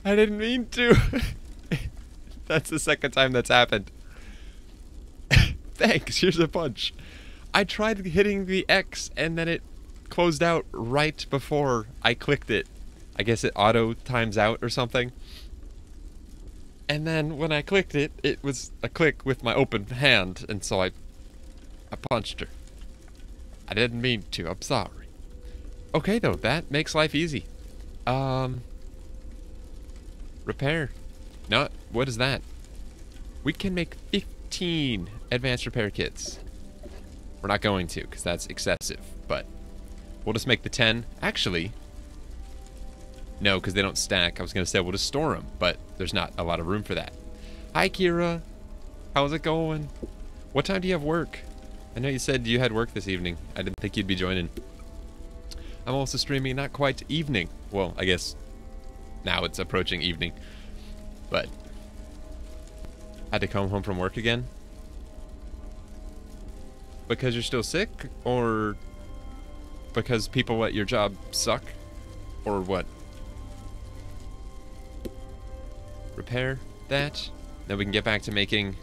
I didn't mean to. That's the second time that's happened. Thanks, here's a punch. I tried hitting the X and then it closed out right before I clicked it. I guess it auto times out or something. And then when I clicked it, it was a click with my open hand, and so I punched her. I didn't mean to, I'm sorry. Okay though, that makes life easy. Repair. No, what is that? We can make 15 advanced repair kits. We're not going to, because that's excessive, but we'll just make the 10. Actually, no, because they don't stack. I was going to say we'll just store them, but there's not a lot of room for that. Hi, Kira. How's it going? What time do you have work? I know you said you had work this evening. I didn't think you'd be joining. I'm also streaming not quite evening. Well, I guess now it's approaching evening. But had to come home from work again? Because you're still sick? Or because people at your job suck? Or what? Repair that. Then we can get back to making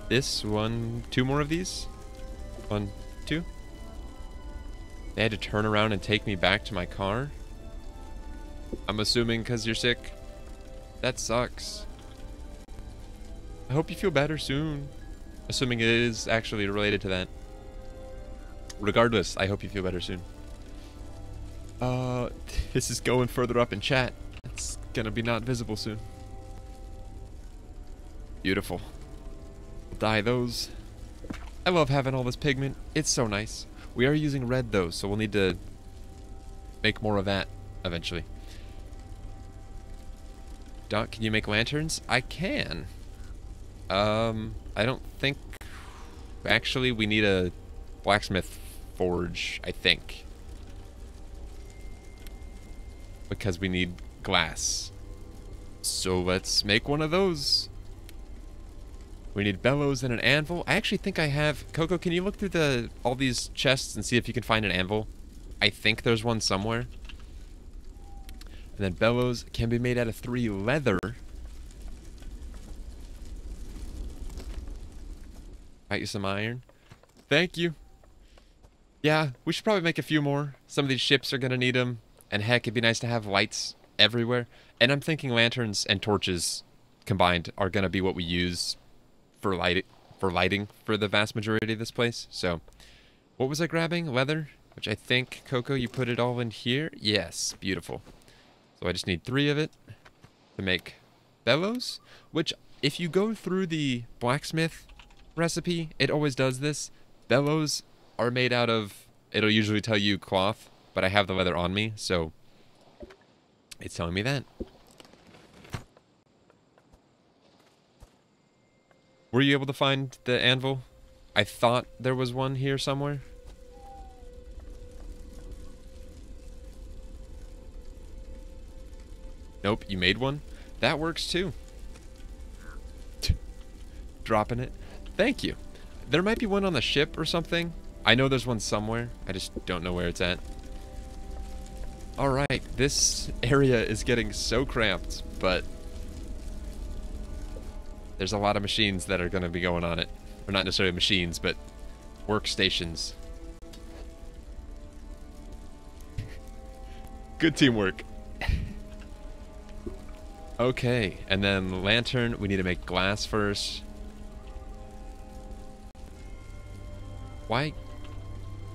this. 1, 2 more of these. 1, 2. They had to turn around and take me back to my car. I'm assuming because you're sick. That sucks. I hope you feel better soon. Assuming it is actually related to that. Regardless, I hope you feel better soon. This is going further up in chat. It's gonna be not visible soon. Beautiful. We'll dye those. I love having all this pigment. It's so nice. We are using red though, so we'll need to make more of that eventually. Doc, can you make lanterns? I can. I don't think... Actually, we need a blacksmith forge, I think. Because we need glass. So let's make one of those. We need bellows and an anvil. I actually think I have... Coco, can you look through all these chests and see if you can find an anvil? I think there's one somewhere. And then bellows can be made out of 3 leather. Got you some iron. Thank you. Yeah, we should probably make a few more. Some of these ships are gonna need them. And heck, it'd be nice to have lights everywhere. And I'm thinking lanterns and torches combined are gonna be what we use for lighting for the vast majority of this place. So, what was I grabbing? Leather? Which I think, Coco, you put it all in here? Yes, beautiful. So I just need 3 of it to make bellows. Which, if you go through the blacksmith recipe, it always does this. Bellows are made out of, it'll usually tell you cloth, but I have the leather on me, so it's telling me that. Were you able to find the anvil? I thought there was one here somewhere. Nope, you made one? That works too. Dropping it. Thank you. There might be one on the ship or something. I know there's one somewhere. I just don't know where it's at. Alright, this area is getting so cramped, but there's a lot of machines that are going to be going on it. Or not necessarily machines, but workstations. Good teamwork. Okay, and then lantern, we need to make glass first. Why?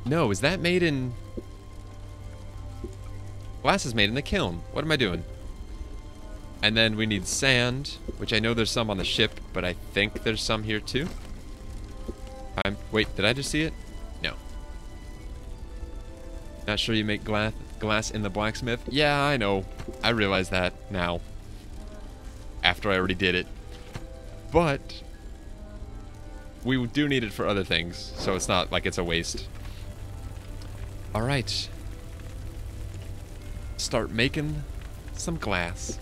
No, is that made in... Glass is made in the kiln. What am I doing? And then we need sand, which I know there's some on the ship, but I think there's some here too. Wait, did I just see it? No. Not sure you make glass in the blacksmith? Yeah, I know. I realize that now. After I already did it. But we do need it for other things, so it's not like it's a waste. Alright. Start making some glass.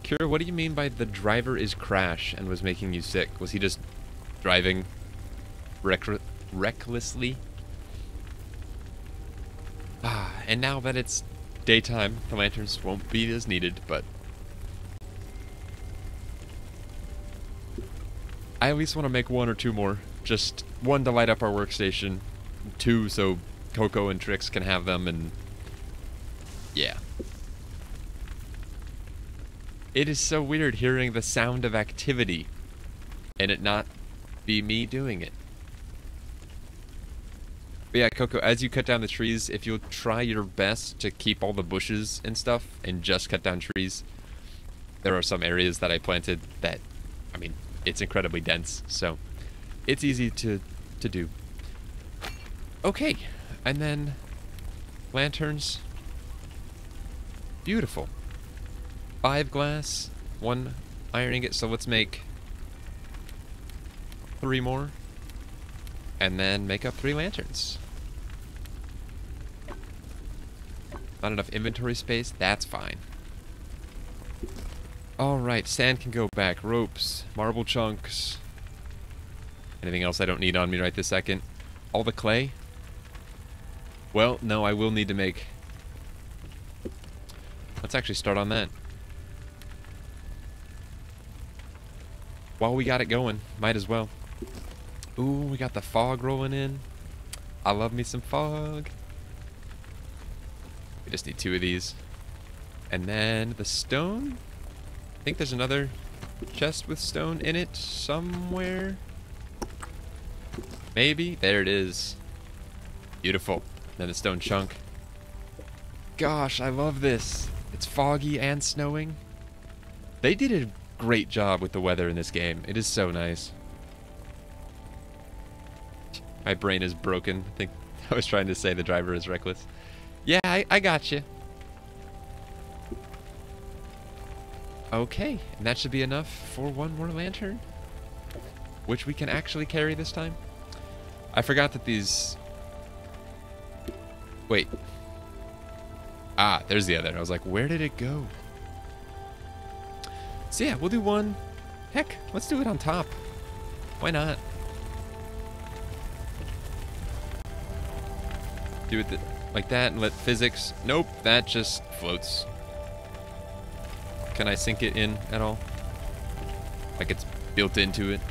Kira, what do you mean by the driver is crash and was making you sick? Was he just driving recklessly? And now that it's daytime, the lanterns won't be as needed, but I at least want to make 1 or 2 more. Just 1 to light up our workstation, 2 so Coco and Trix can have them, and yeah. It is so weird hearing the sound of activity and it not be me doing it. But yeah, Coco, as you cut down the trees, if you'll try your best to keep all the bushes and stuff and just cut down trees, there are some areas that I planted that, I mean, it's incredibly dense, so it's easy to do. Okay, and then lanterns. Beautiful. 5 glass, 1 iron ingot, so let's make 3 more. And then make up 3 lanterns. Not enough inventory space? That's fine. Alright, sand can go back. Ropes, marble chunks. Anything else I don't need on me right this second? All the clay? Well, no, I will need to make... Let's actually start on that. While we got it going, might as well. Ooh, we got the fog rolling in. I love me some fog. We just need 2 of these. And then the stone. I think there's another chest with stone in it somewhere. Maybe. There it is. Beautiful. Then the stone chunk. Gosh, I love this. It's foggy and snowing. They did a great job with the weather in this game. It is so nice. My brain is broken. I think I was trying to say the driver is reckless. Yeah, I got you. Okay, and that should be enough for 1 more lantern, which we can actually carry this time. I forgot that these... Wait. Ah, there's the other. I was like, where did it go? So yeah, we'll do 1. Heck, let's do it on top. Why not? Do it like that and let physics... Nope, that just floats. Can I sink it in at all? Like it's built into it.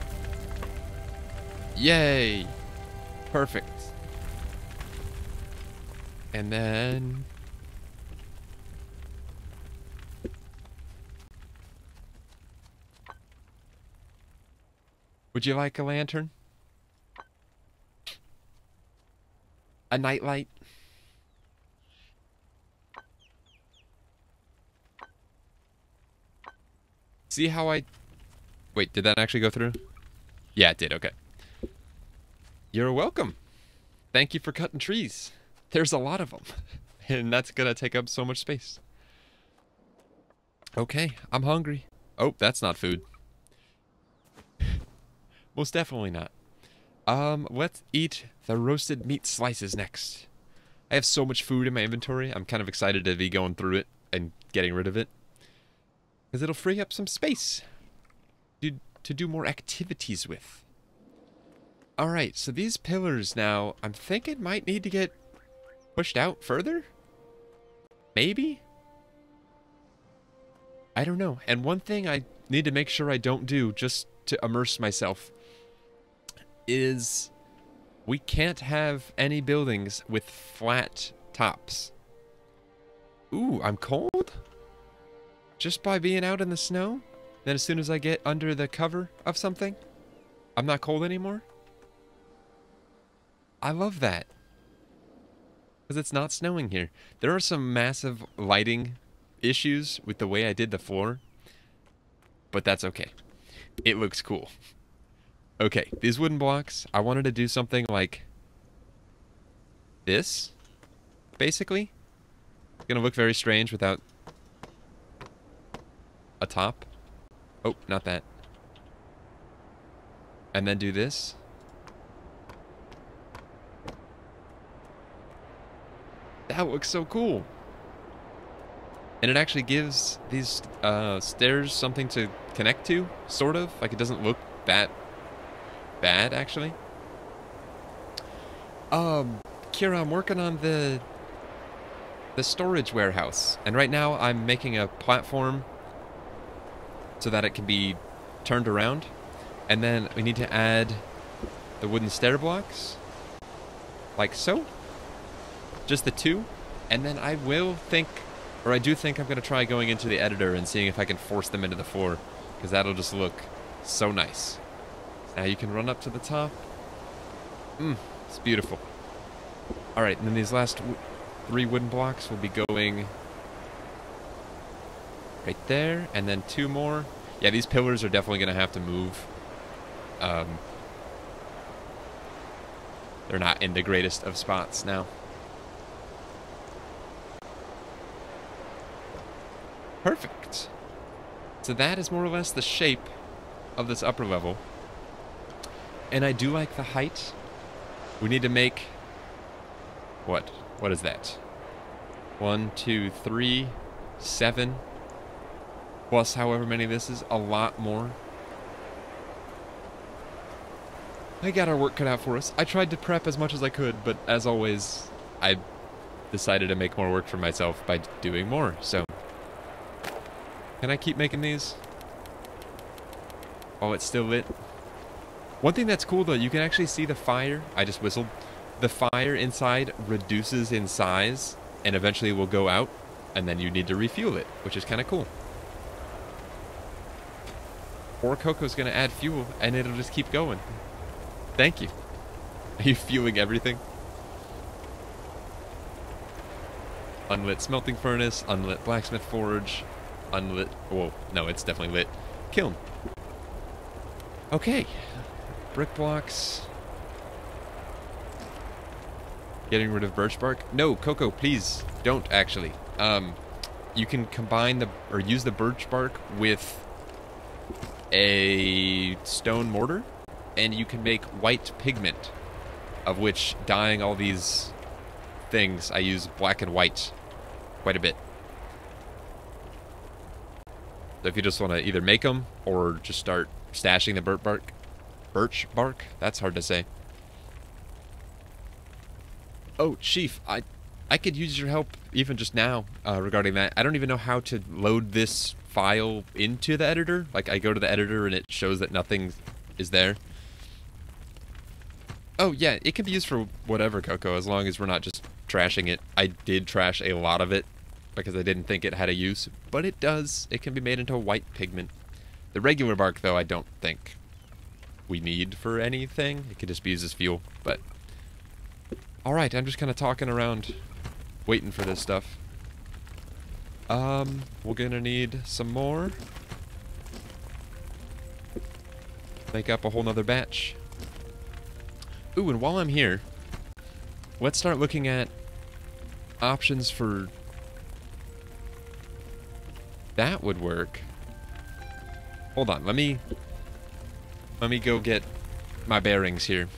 Yay! Perfect. And then... Would you like a lantern? A nightlight? See how I... Wait, did that actually go through? Yeah, it did, okay. You're welcome. Thank you for cutting trees. There's a lot of them. And that's gonna take up so much space. Okay, I'm hungry. Oh, that's not food. Most definitely not. Let's eat the roasted meat slices next. I have so much food in my inventory. I'm kind of excited to be going through it and getting rid of it. Because it'll free up some space to do more activities with. Alright, so these pillars now, I'm thinking might need to get pushed out further? Maybe? I don't know. And one thing I need to make sure I don't do, just to immerse myself, is we can't have any buildings with flat tops. Ooh, I'm cold? Just by being out in the snow? Then as soon as I get under the cover of something, I'm not cold anymore? I love that. Because it's not snowing here. There are some massive lighting issues with the way I did the floor. But that's okay. It looks cool. Okay, these wooden blocks, I wanted to do something like this, basically. It's gonna look very strange without a top. Oh, not that. And then do this. That looks so cool. And it actually gives these stairs something to connect to, sort of. Like it doesn't look that bad, actually. Kira, I'm working on the storage warehouse. And right now I'm making a platform so that it can be turned around. And then we need to add the wooden stair blocks. Like so. Just the two. And then I will think, or I do think I'm going to try going into the editor and seeing if I can force them into the floor. Because that'll just look so nice. Now you can run up to the top. It's beautiful. Alright, and then these last 3 wooden blocks will be going right there, and then 2 more. Yeah, these pillars are definitely going to have to move. They're not in the greatest of spots now. Perfect. So that is more or less the shape of this upper level. And I do like the height. We need to make... What? What is that? 1, 2, 3, 7. Plus however many this is. A lot more. I got our work cut out for us. I tried to prep as much as I could, but as always, I decided to make more work for myself by doing more, so... Can I keep making these? Oh, it's still lit. One thing that's cool, though, you can actually see the fire. I just whistled. The fire inside reduces in size and eventually will go out, and then you need to refuel it, which is kind of cool. Or Coco's going to add fuel, and it'll just keep going. Thank you. Are you fueling everything? Unlit smelting furnace, unlit blacksmith forge, unlit... Whoa, no, it's definitely lit. Kiln. Okay. Brick blocks. Getting rid of birch bark? No, Coco, please don't actually. You can combine or use the birch bark with a stone mortar, and you can make white pigment, of which dyeing all these things, I use black and white quite a bit. So if you just want to either make them or just start stashing the birch bark, that's hard to say. Oh, Chief, I could use your help even just now regarding that. I don't even know how to load this file into the editor. Like, I go to the editor and it shows that nothing is there. Oh, yeah, it can be used for whatever, Coco, as long as we're not just trashing it. I did trash a lot of it because I didn't think it had a use, but it does. It can be made into white pigment. The regular bark, though, I don't think we need for anything. It could just be used as fuel, but... Alright, I'm just kind of talking around, waiting for this stuff. We're gonna need some more. Make up a whole nother batch. Ooh, and while I'm here, let's start looking at options for... That would work. Hold on, let me go get my bearings here.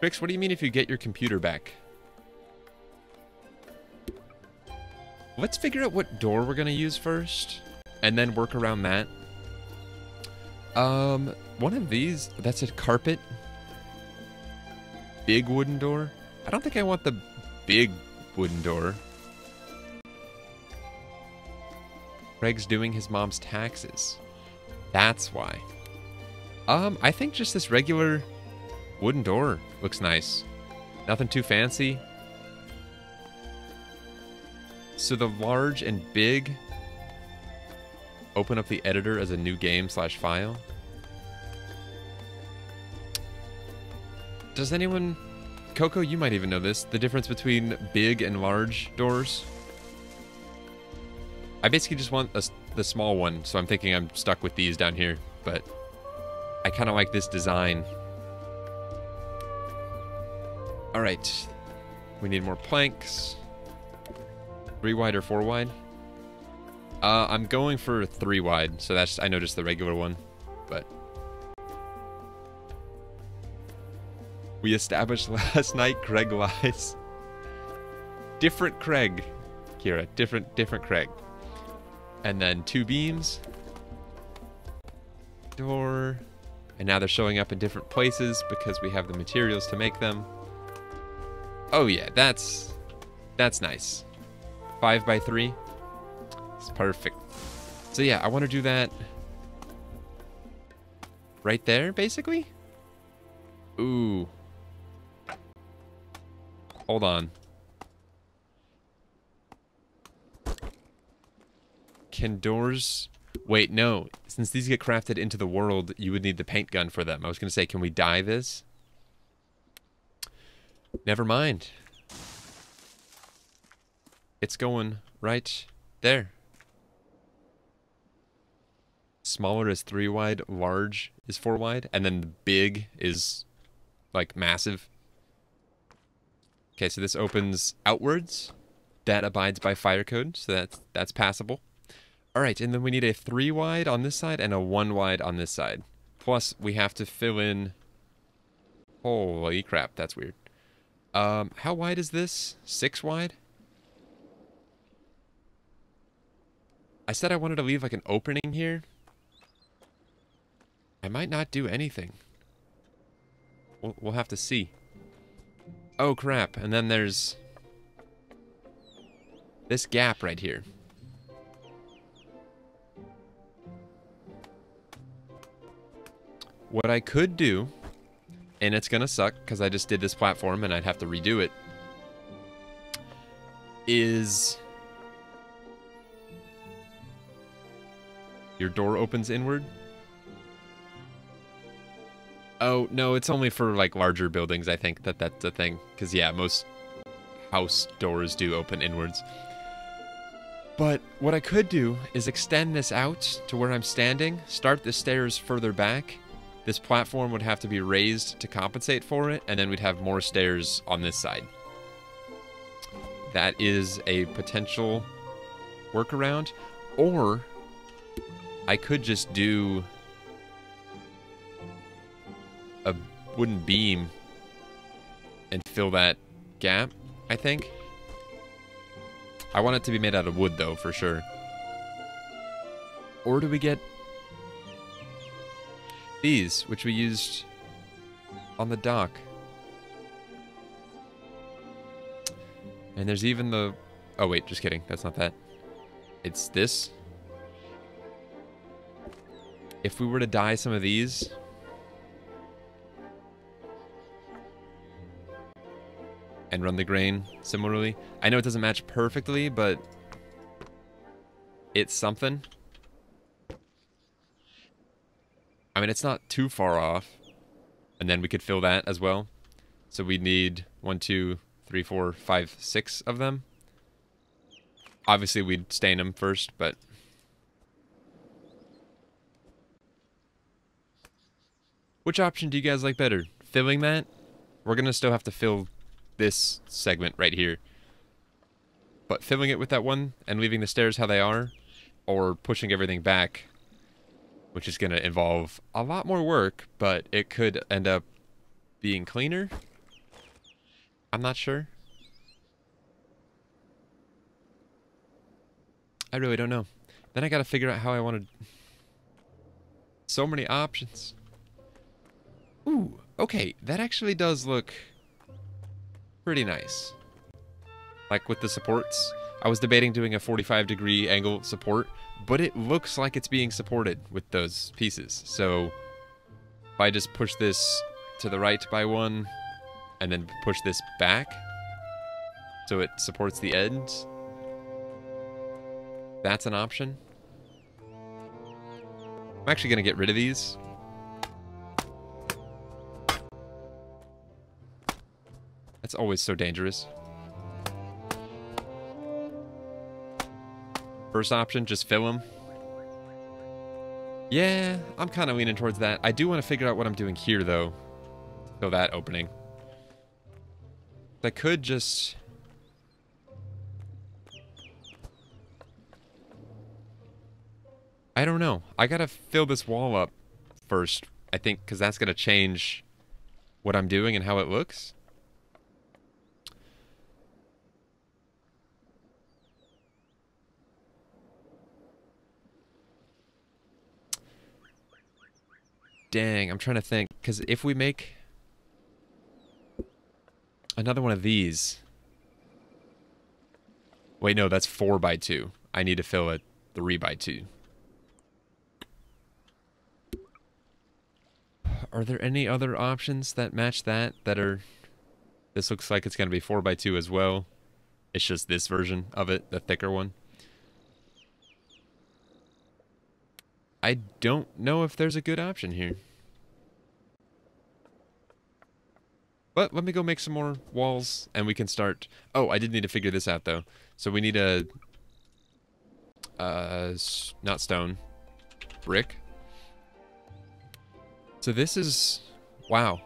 Trix, what do you mean if you get your computer back? Let's figure out what door we're gonna use first, and then work around that. One of these, that's a carpet. Big wooden door. I don't think I want the big wooden door. Craig's doing his mom's taxes. That's why. I think just this regular wooden door looks nice. Nothing too fancy. So the large and big open up the editor as a new game/file. Does anyone... Coco, you might even know this. The difference between big and large doors. I basically just want the small one, so I'm thinking I'm stuck with these down here. But I kind of like this design. Alright. We need more planks. 3 wide or 4 wide? I'm going for 3 wide, so that's, I know, just the regular one, but... We established last night, Craig lies. Different Craig, Kira, different Craig. And then 2 beams. Door. And now they're showing up in different places because we have the materials to make them. Oh yeah, that's nice. 5 by 3. It's perfect. So yeah, I want to do that right there, basically. Ooh. Hold on. Can doors... Wait, no. Since these get crafted into the world, you would need the paint gun for them. I was going to say, can we dye this? Never mind. It's going right there. Smaller is 3 wide, large is 4 wide, and then the big is, like, massive. Okay, so this opens outwards. That abides by fire code, so that's passable. Alright, and then we need a 3 wide on this side and a 1 wide on this side. Plus, we have to fill in... Holy crap, that's weird. How wide is this? 6 wide? I said I wanted to leave, like, an opening here. I might not do anything. We'll have to see. Oh, crap. And then there's this gap right here. What I could do, and it's gonna suck because I just did this platform and I'd have to redo it, is your door opens inward. Oh, no, it's only for, like, larger buildings, I think, that's a thing. Because, yeah, most house doors do open inwards. But what I could do is extend this out to where I'm standing, start the stairs further back. This platform would have to be raised to compensate for it, and then we'd have more stairs on this side. That is a potential workaround. Or I could just do a wooden beam and fill that gap, I think. I want it to be made out of wood, though, for sure. Or do we get these, which we used on the dock. And there's even the... Oh, wait, just kidding. That's not that. It's this. If we were to dye some of these... and run the grain similarly. I know it doesn't match perfectly, but... it's something. I mean, it's not too far off. And then we could fill that as well. So we'd need 1, 2, 3, 4, 5, 6 of them. Obviously, we'd stain them first, but... which option do you guys like better? Filling that? We're going to still have to fill this segment right here. But filling it with that one and leaving the stairs how they are, or pushing everything back, which is going to involve a lot more work, but it could end up being cleaner. I'm not sure. I really don't know. Then I got to figure out how I want to... so many options. Ooh, okay, that actually does look pretty nice. Like with the supports, I was debating doing a 45-degree angle support, but it looks like it's being supported with those pieces. So if I just push this to the right by 1, and then push this back, so it supports the ends, that's an option. I'm actually going to get rid of these. That's always so dangerous. First option, just fill them. Yeah, I'm kind of leaning towards that. I do want to figure out what I'm doing here, though, to fill that opening. I could just... I don't know. I gotta fill this wall up first, I think, because that's gonna change what I'm doing and how it looks. Dang, I'm trying to think, because if we make another one of these... Wait, no, that's 4 by 2. I need to fill it 3 by 2. Are there any other options that match that are... This looks like it's going to be 4 by 2 as well. It's just this version of it, the thicker one. I don't know if there's a good option here. But let me go make some more walls, and we can start... Oh, I did need to figure this out, though. So we need a... not stone. Brick. So this is... Wow.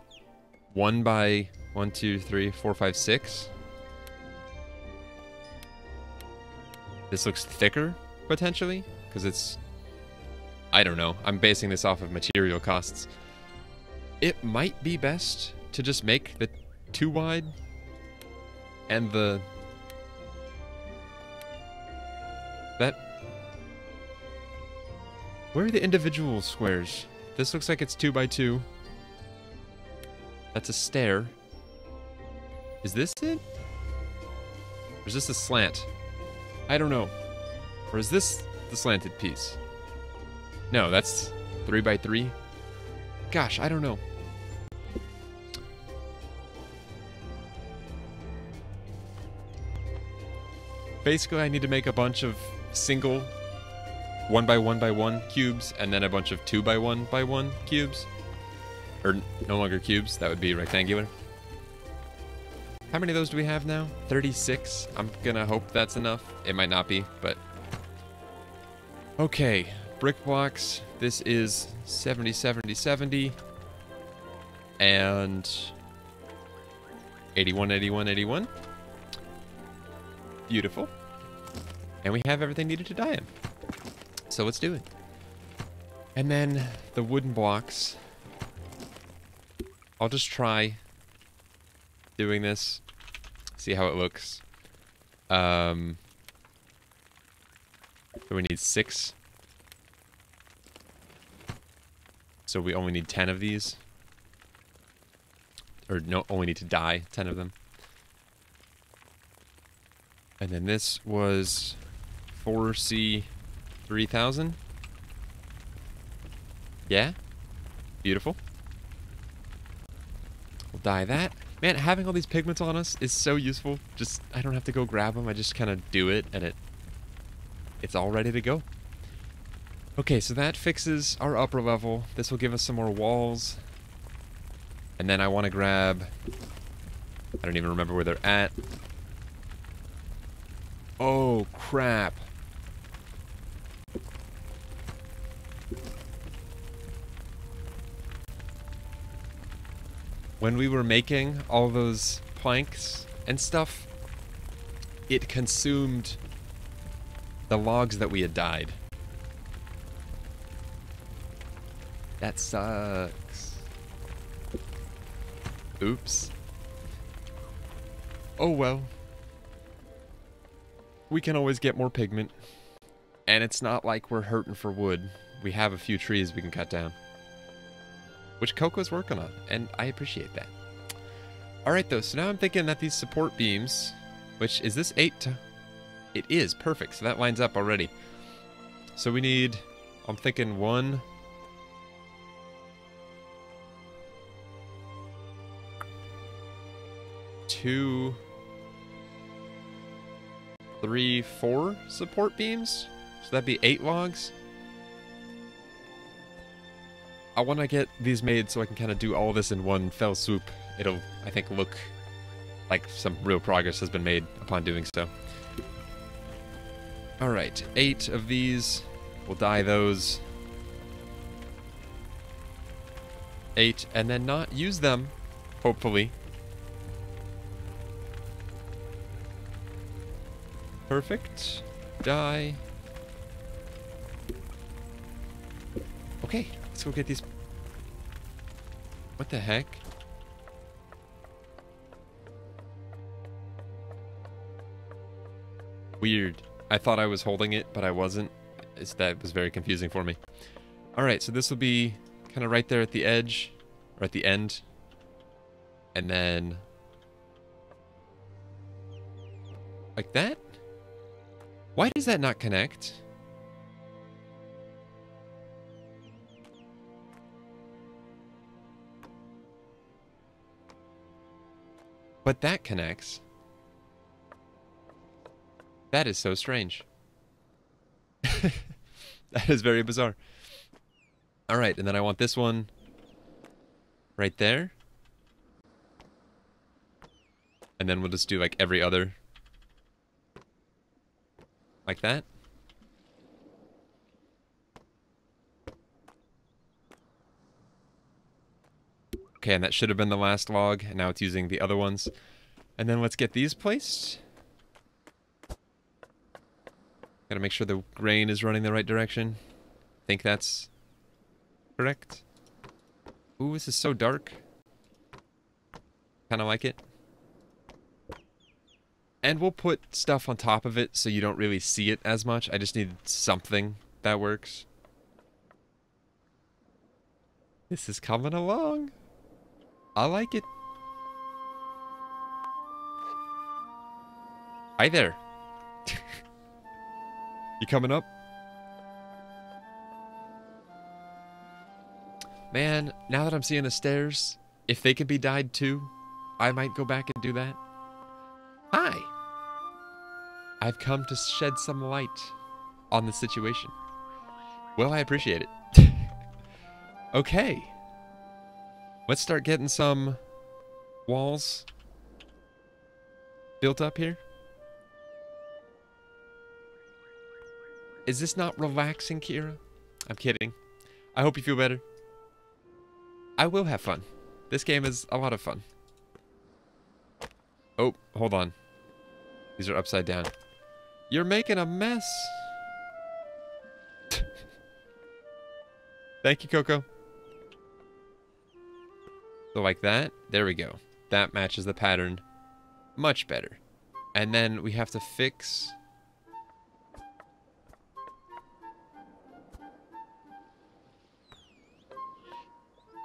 1 by 1, 2, 3, 4, 5, 6. This looks thicker, potentially, because it's... I don't know. I'm basing this off of material costs. It might be best to just make the 2 wide and the... That... Where are the individual squares? This looks like it's 2 by 2. That's a stair. Is this it? Or is this a slant? I don't know. Or is this the slanted piece? No, that's 3 by 3. Gosh, I don't know. Basically, I need to make a bunch of single 1 by 1 by 1 cubes, and then a bunch of 2 by 1 by 1 cubes. Or no longer cubes, that would be rectangular. How many of those do we have now? 36. I'm gonna hope that's enough. It might not be, but... Okay, brick blocks. This is 70, 70, 70. And... 81, 81, 81. Beautiful. And we have everything needed to dye him. So let's do it. And then the wooden blocks. I'll just try doing this. See how it looks. So we need 6. So we only need 10 of these. Or no, only need to dye 10 of them. And then this was 4C 3000. Yeah? Beautiful. We'll dye that. Man, having all these pigments on us is so useful. Just, I don't have to go grab them. I just kind of do it, and it's all ready to go. Okay, so that fixes our upper level. This will give us some more walls. And then I want to grab... I don't even remember where they're at. Oh, crap. When we were making all those planks and stuff, it consumed the logs that we had dyed. That sucks. Oops. Oh well. We can always get more pigment. And it's not like we're hurting for wood. We have a few trees we can cut down. Which Coco's working on, and I appreciate that. Alright though, so now I'm thinking that these support beams, which, is this 8 to... It is, perfect, so that lines up already. So we need, I'm thinking 1... 2... 3, 4 support beams? So that'd be 8 logs? I want to get these made so I can kind of do all this in one fell swoop. It'll, I think, look like some real progress has been made upon doing so. Alright, 8 of these. We'll dye those. 8, and then not use them, hopefully. Perfect. Dye. Okay, let's go get these. What the heck? Weird. I thought I was holding it, but I wasn't. That was very confusing for me. Alright, so this will be kind of right there at the edge, or at the end. And then... like that? Why does that not connect? But that connects. That is so strange. That is very bizarre. Alright, and then I want this one right there. And then we'll just do like every other. Like that. Okay, and that should have been the last log, and now it's using the other ones. And then let's get these placed. Gotta make sure the grain is running the right direction. Think that's correct. Ooh, this is so dark. Kinda like it. And we'll put stuff on top of it so you don't really see it as much. I just need something that works. This is coming along. I like it. Hi there. You coming up? Man, now that I'm seeing the stairs, if they could be dyed too, I might go back and do that. Hi. I've come to shed some light on the situation. Well, I appreciate it. Okay. Let's start getting some walls built up here. Is this not relaxing, Kira? I'm kidding. I hope you feel better. I will have fun. This game is a lot of fun. Oh, hold on. These are upside down. You're making a mess. Thank you, Coco. So like that. There we go. That matches the pattern much better. And then we have to fix...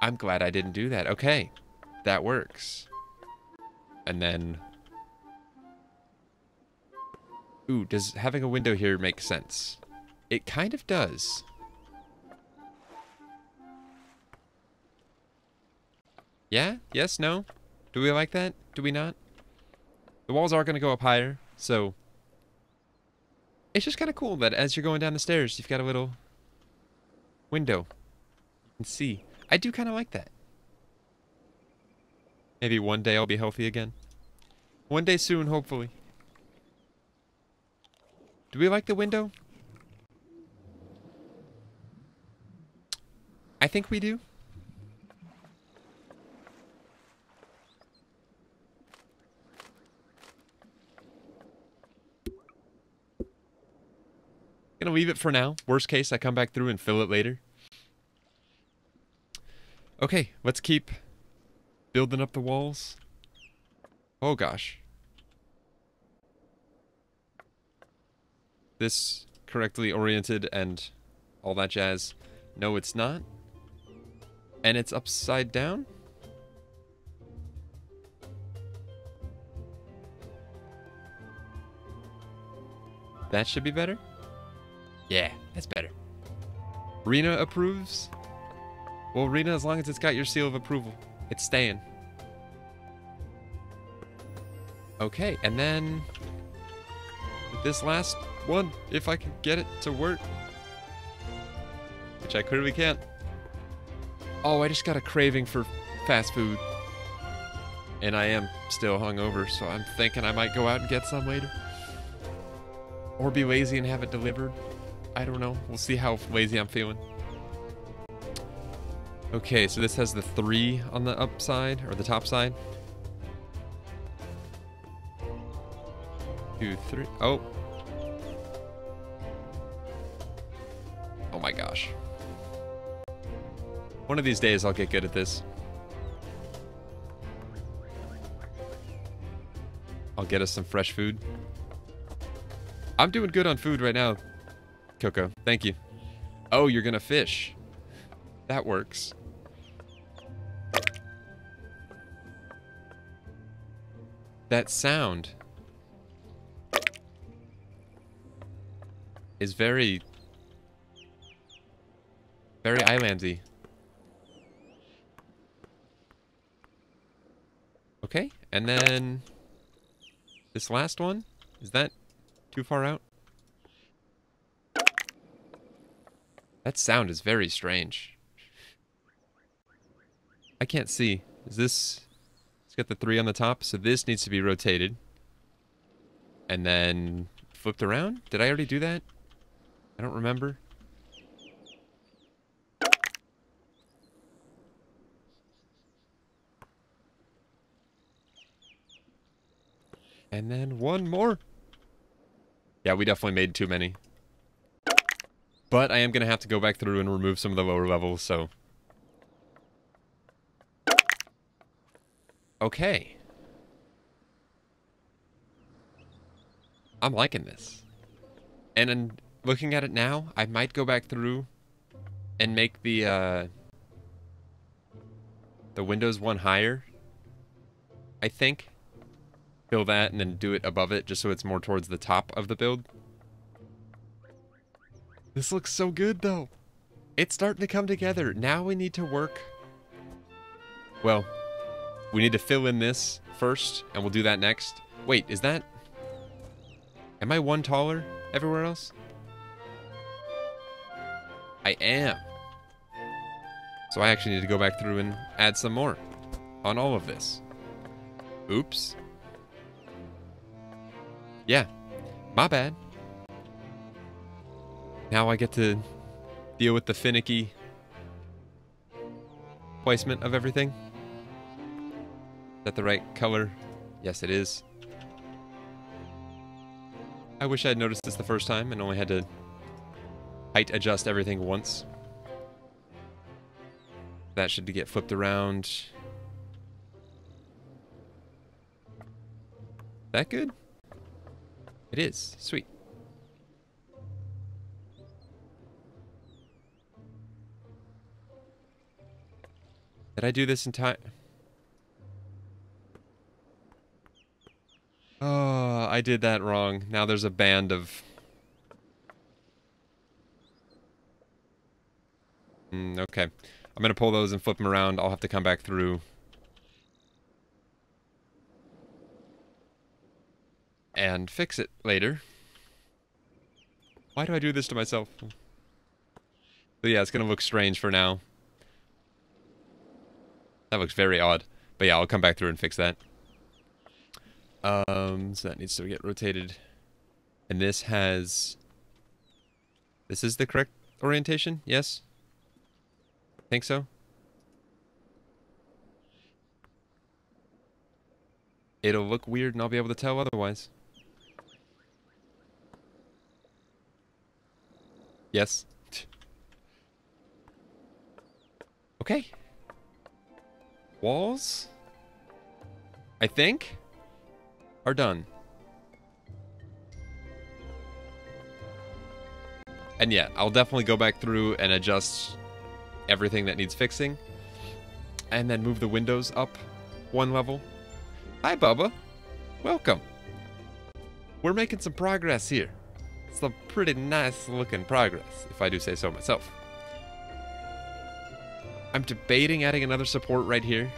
I'm glad I didn't do that. Okay. That works. And then... Ooh, does having a window here make sense? It kind of does. Yeah? Yes? No? Do we like that? Do we not? The walls are going to go up higher, so... It's just kind of cool that as you're going down the stairs, you've got a little window. You can see. I do kind of like that. Maybe one day I'll be healthy again. One day soon, hopefully. Do we like the window? I think we do. Gonna leave it for now. Worst case, I come back through and fill it later. Okay, let's keep building up the walls. Oh gosh. This correctly oriented and all that jazz. No, it's not. And it's upside down? That should be better? Yeah, that's better. Rena approves? Well, Rena, as long as it's got your seal of approval, it's staying. Okay, and then... this last one, if I can get it to work. Which I clearly can't. Oh, I just got a craving for fast food. And I am still hungover, so I'm thinking I might go out and get some later. Or be lazy and have it delivered. I don't know. We'll see how lazy I'm feeling. Okay, so this has the 3 on the upside, or the top side. 2, 3. Oh. Oh my gosh. One of these days I'll get good at this. I'll get us some fresh food. I'm doing good on food right now, Coco. Thank you. Oh, you're gonna fish. That works. That sound is very islandy. Okay, and then this last one, is that too far out? That sound is very strange. I can't see. Is this... It's got the 3 on the top, so this needs to be rotated. And then flipped around? Did I already do that? I don't remember. And then one more. Yeah, we definitely made too many. But I am going to have to go back through and remove some of the lower levels, so... Okay. I'm liking this. And in looking at it now, I might go back through and make the Windows one higher. I think. Fill that and then do it above it just so it's more towards the top of the build. This looks so good though. It's starting to come together. Now we need to work. Well, we need to fill in this first and we'll do that next. Wait, is that... Am I 1 taller everywhere else? I am. So I actually need to go back through and add some more on all of this. Oops. Yeah, my bad. Now I get to deal with the finicky placement of everything. Is that the right color? Yes, it is. I wish I had noticed this the first time and only had to height adjust everything once. That should get flipped around. That good? It is. Sweet. Did I do this in time? Oh, I did that wrong. Now there's a band of... okay. I'm gonna pull those and flip them around. I'll have to come back through. And fix it later. Why do I do this to myself? So yeah, it's gonna look strange for now. That looks very odd. But yeah, I'll come back through and fix that. So that needs to get rotated. And this has... This is the correct orientation? Yes? Think so? It'll look weird and I'll be able to tell otherwise. Yes. Okay. Walls, I think, are done. And yeah, I'll definitely go back through and adjust everything that needs fixing. And then move the windows up one level. Hi, Bubba. Welcome. We're making some progress here. Some pretty nice looking progress, if I do say so myself. I'm debating adding another support right here.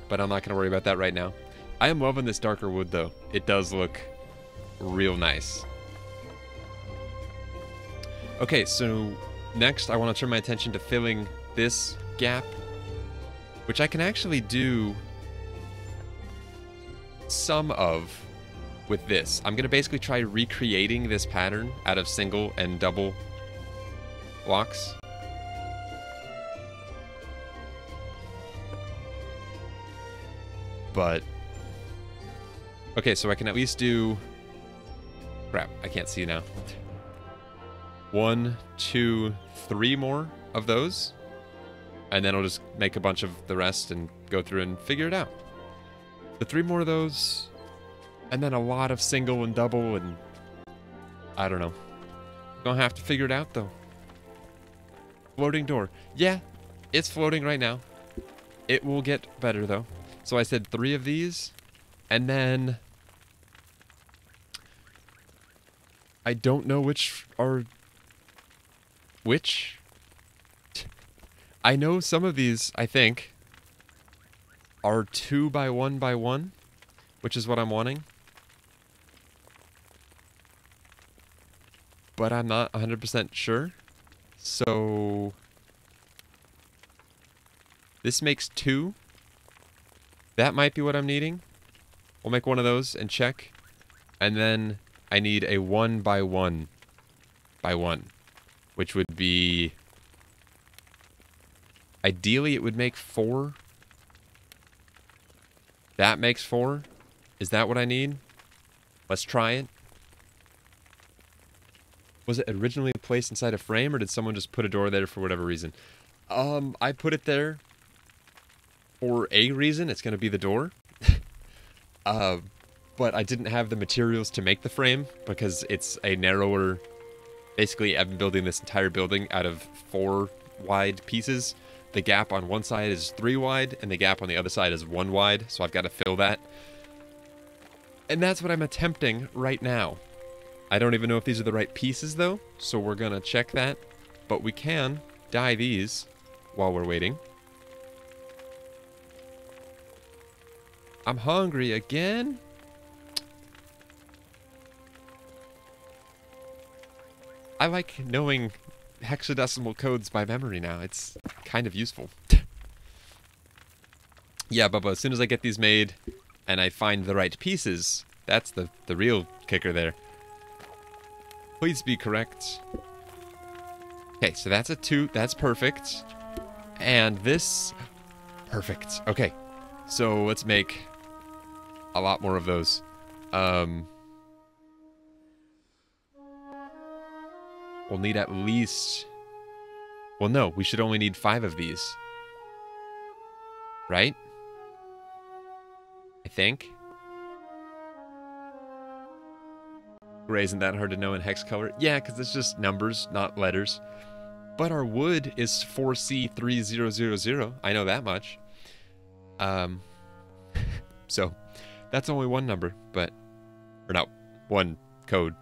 But I'm not going to worry about that right now. I am loving this darker wood, though. It does look real nice. Okay, so next I want to turn my attention to filling this gap, which I can actually do some of with this. I'm going to basically try recreating this pattern out of single and double blocks. But okay, so I can at least do... Crap, I can't see now. 1, 2, 3 more of those. And then I'll just make a bunch of the rest and go through and figure it out. The 3 more of those, and then a lot of single and double, and I don't know. Gonna have to figure it out, though. Floating door. Yeah, it's floating right now. It will get better, though. So I said 3 of these, and then... I don't know which are... Which? I know some of these, I think, are 2 by 1 by 1, which is what I'm wanting. But I'm not 100% sure. So this makes 2. That might be what I'm needing. We'll make one of those and check. And then I need a 1 by 1 by 1, which would be... Ideally, it would make 4. That makes 4. Is that what I need? Let's try it. Was it originally placed inside a frame, or did someone just put a door there for whatever reason? I put it there for a reason. It's going to be the door. But I didn't have the materials to make the frame because it's a narrower... Basically, I've been building this entire building out of 4 wide pieces. The gap on one side is 3 wide, and the gap on the other side is 1 wide, so I've got to fill that. And that's what I'm attempting right now. I don't even know if these are the right pieces, though, so we're going to check that. But we can dye these while we're waiting. I'm hungry again. I like knowing hexadecimal codes by memory now. It's kind of useful. Yeah, Bubba, as soon as I get these made and I find the right pieces, that's the real kicker there. Please be correct. Okay, so that's a 2. That's perfect. And this... Perfect. Okay, so let's make a lot more of those. We'll need at least... Well, no, we should only need 5 of these. Right? I think. Gray isn't that hard to know in hex color. Yeah, because it's just numbers, not letters. But our wood is 4C3000. I know that much. So that's only one number, but, or not, one code.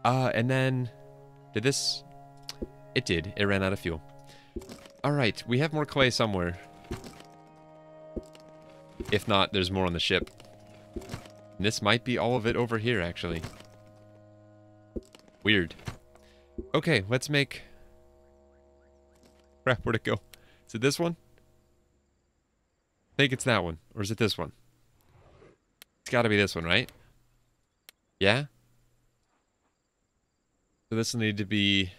And then, did this? It did. It ran out of fuel. All right, we have more clay somewhere. If not, there's more on the ship. And this might be all of it over here, actually. Weird. Okay, let's make... Crap, where'd it go? Is it this one? I think it's that one. Or is it this one? It's gotta be this one, right? Yeah? So this will need to be...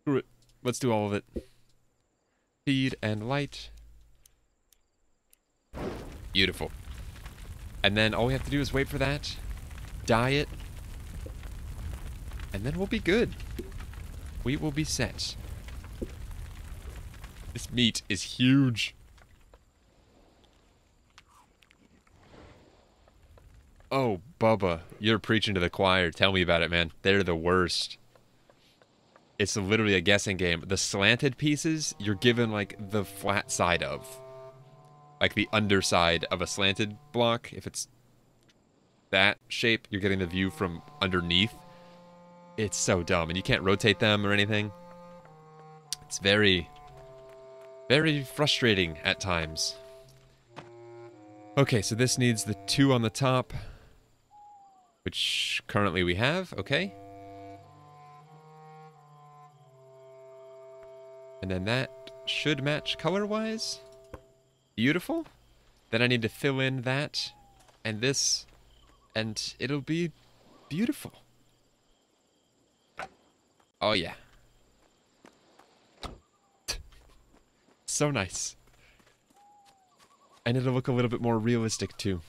Screw it. Let's do all of it. Feed and light. Beautiful. And then all we have to do is wait for that, dye it, and then we'll be good. We will be set. This meat is huge. Oh, Bubba, you're preaching to the choir. Tell me about it, man. They're the worst. It's literally a guessing game. The slanted pieces, you're given, like, the flat side of. Like the underside of a slanted block. If it's that shape, you're getting the view from underneath. It's so dumb, and you can't rotate them or anything. It's very, very frustrating at times. Okay, so this needs the 2 on the top, which currently we have. Okay. And then that should match color-wise. Beautiful. Then I need to fill in that and this, and it'll be beautiful. Oh yeah. So nice. And it'll look a little bit more realistic too.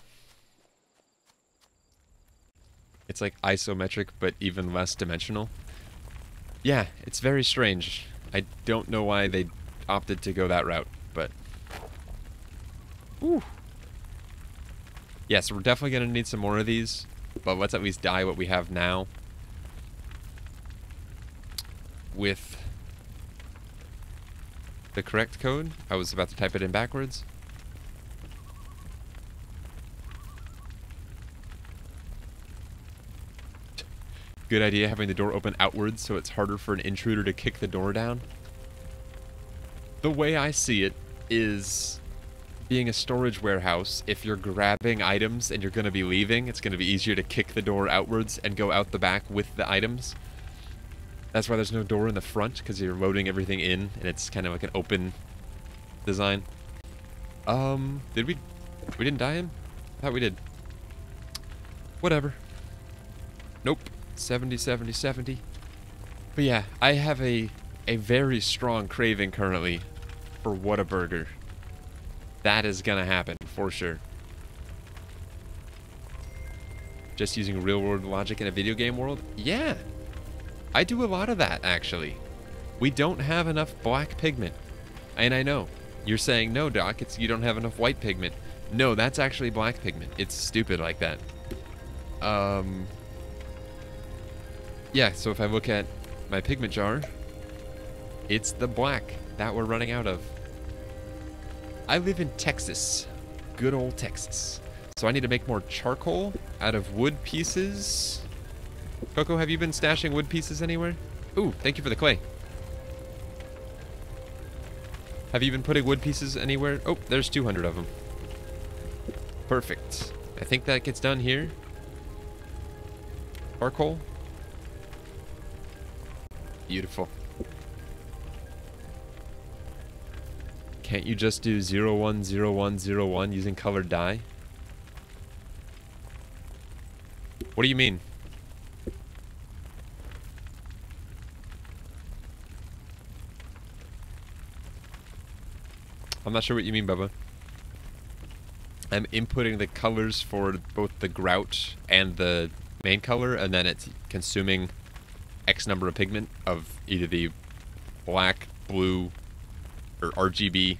It's like isometric, but even less dimensional. Yeah, it's very strange. I don't know why they opted to go that route, but... Ooh. Yeah, so we're definitely going to need some more of these, but let's at least dye what we have now with the correct code. I was about to type it in backwards. Good idea having the door open outwards so it's harder for an intruder to kick the door down. The way I see it is... being a storage warehouse, if you're grabbing items and you're going to be leaving, it's going to be easier to kick the door outwards and go out the back with the items. That's why there's no door in the front, because you're loading everything in, and it's kind of like an open design. Did we didn't dye him? I thought we did. Whatever. Nope. 70, 70, 70. But yeah, I have a very strong craving currently for Whataburger. That is gonna happen, for sure. Just using real-world logic in a video game world? Yeah! I do a lot of that, actually. We don't have enough black pigment. And I know. You're saying, no, Doc, you don't have enough white pigment. No, that's actually black pigment. It's stupid like that. Yeah, so if I look at my pigment jar, it's the black that we're running out of. I live in Texas. Good old Texas. So I need to make more charcoal out of wood pieces. Coco, have you been stashing wood pieces anywhere? Ooh, thank you for the clay. Have you been putting wood pieces anywhere? Oh, there's 200 of them. Perfect. I think that gets done here. Charcoal. Beautiful. Can't you just do 010101 using colored dye? What do you mean? I'm not sure what you mean, Bubba. I'm inputting the colors for both the grout and the main color, and then it's consuming X number of pigment of either the black, blue, or RGB,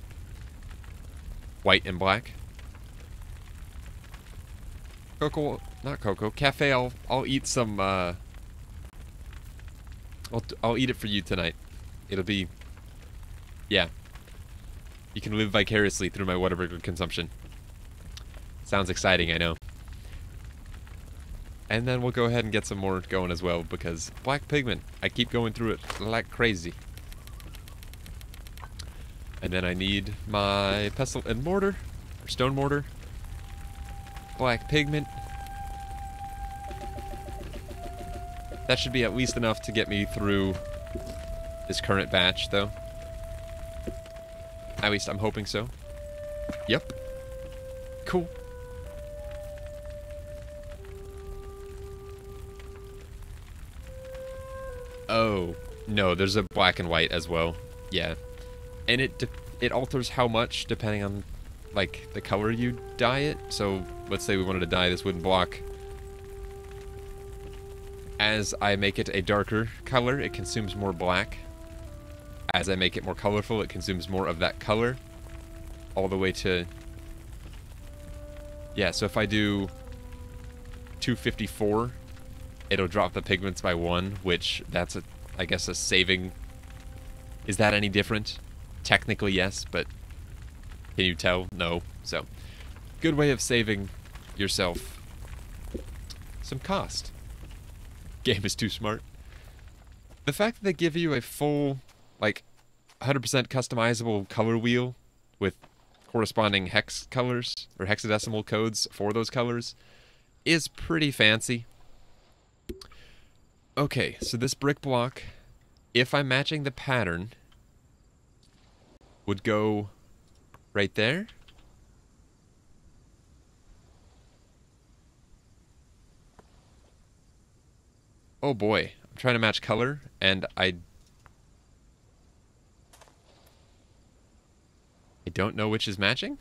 white and black. Coco, not Coco, Cafe, I'll eat some, I'll eat it for you tonight. It'll be, yeah. You can live vicariously through my water consumption. Sounds exciting, I know. And then we'll go ahead and get some more going as well, because black pigment, I keep going through it like crazy. And then I need my pestle and mortar, or stone mortar, black pigment. That should be at least enough to get me through this current batch, though. At least I'm hoping so. Yep. Cool. Oh, no, there's a black and white as well. Yeah. And it alters how much depending on, like, the color you dye it. So, let's say we wanted to dye this wooden block. As I make it a darker color, it consumes more black. As I make it more colorful, it consumes more of that color. All the way to... Yeah, so if I do 254, it'll drop the pigments by 1, which that's, I guess, a saving. Is that any different? Technically, yes, but can you tell? No. So, good way of saving yourself some cost. Game is too smart. The fact that they give you a full, like, 100% customizable color wheel with corresponding hex colors, or hexadecimal codes for those colors, is pretty fancy. Okay, so this brick block, if I'm matching the pattern, would go right there. Oh boy, I'm trying to match color, and I don't know which is matching.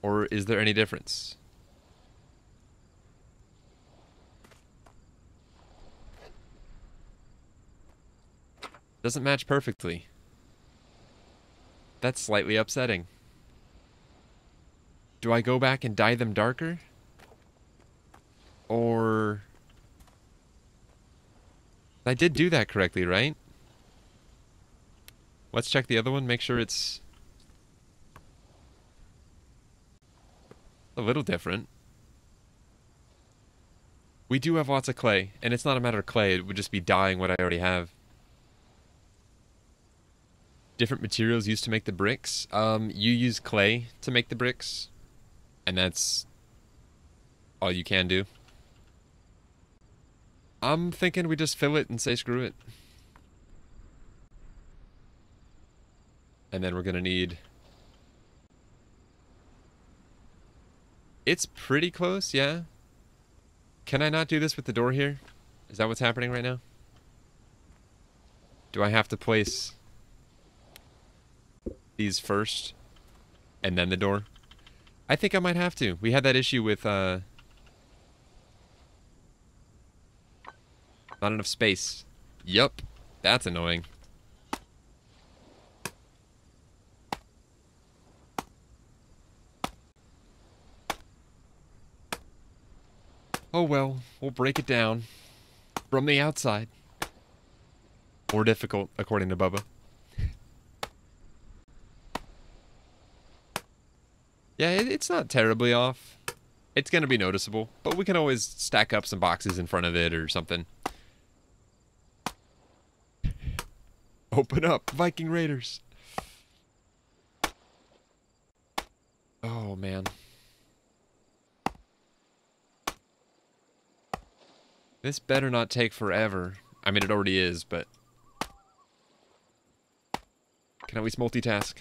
Or is there any difference? Doesn't match perfectly. That's slightly upsetting. Do I go back and dye them darker? Or... I did do that correctly, right? Let's check the other one, make sure it's a little different. We do have lots of clay, and it's not a matter of clay, it would just be dyeing what I already have. Different materials used to make the bricks. You use clay to make the bricks, and that's all you can do. I'm thinking we just fill it and say screw it. And then we're gonna need... It's pretty close, yeah. Can I not do this with the door here? Is that what's happening right now? Do I have to place these first and then the door? I think I might have to. We had that issue with not enough space. Yup, that's annoying. Oh well, we'll break it down from the outside. More difficult, according to Bubba. Yeah, it's not terribly off. It's gonna be noticeable, but we can always stack up some boxes in front of it or something. Open up, Viking Raiders. Oh, man. This better not take forever. I mean, it already is, but... Can I at least multitask?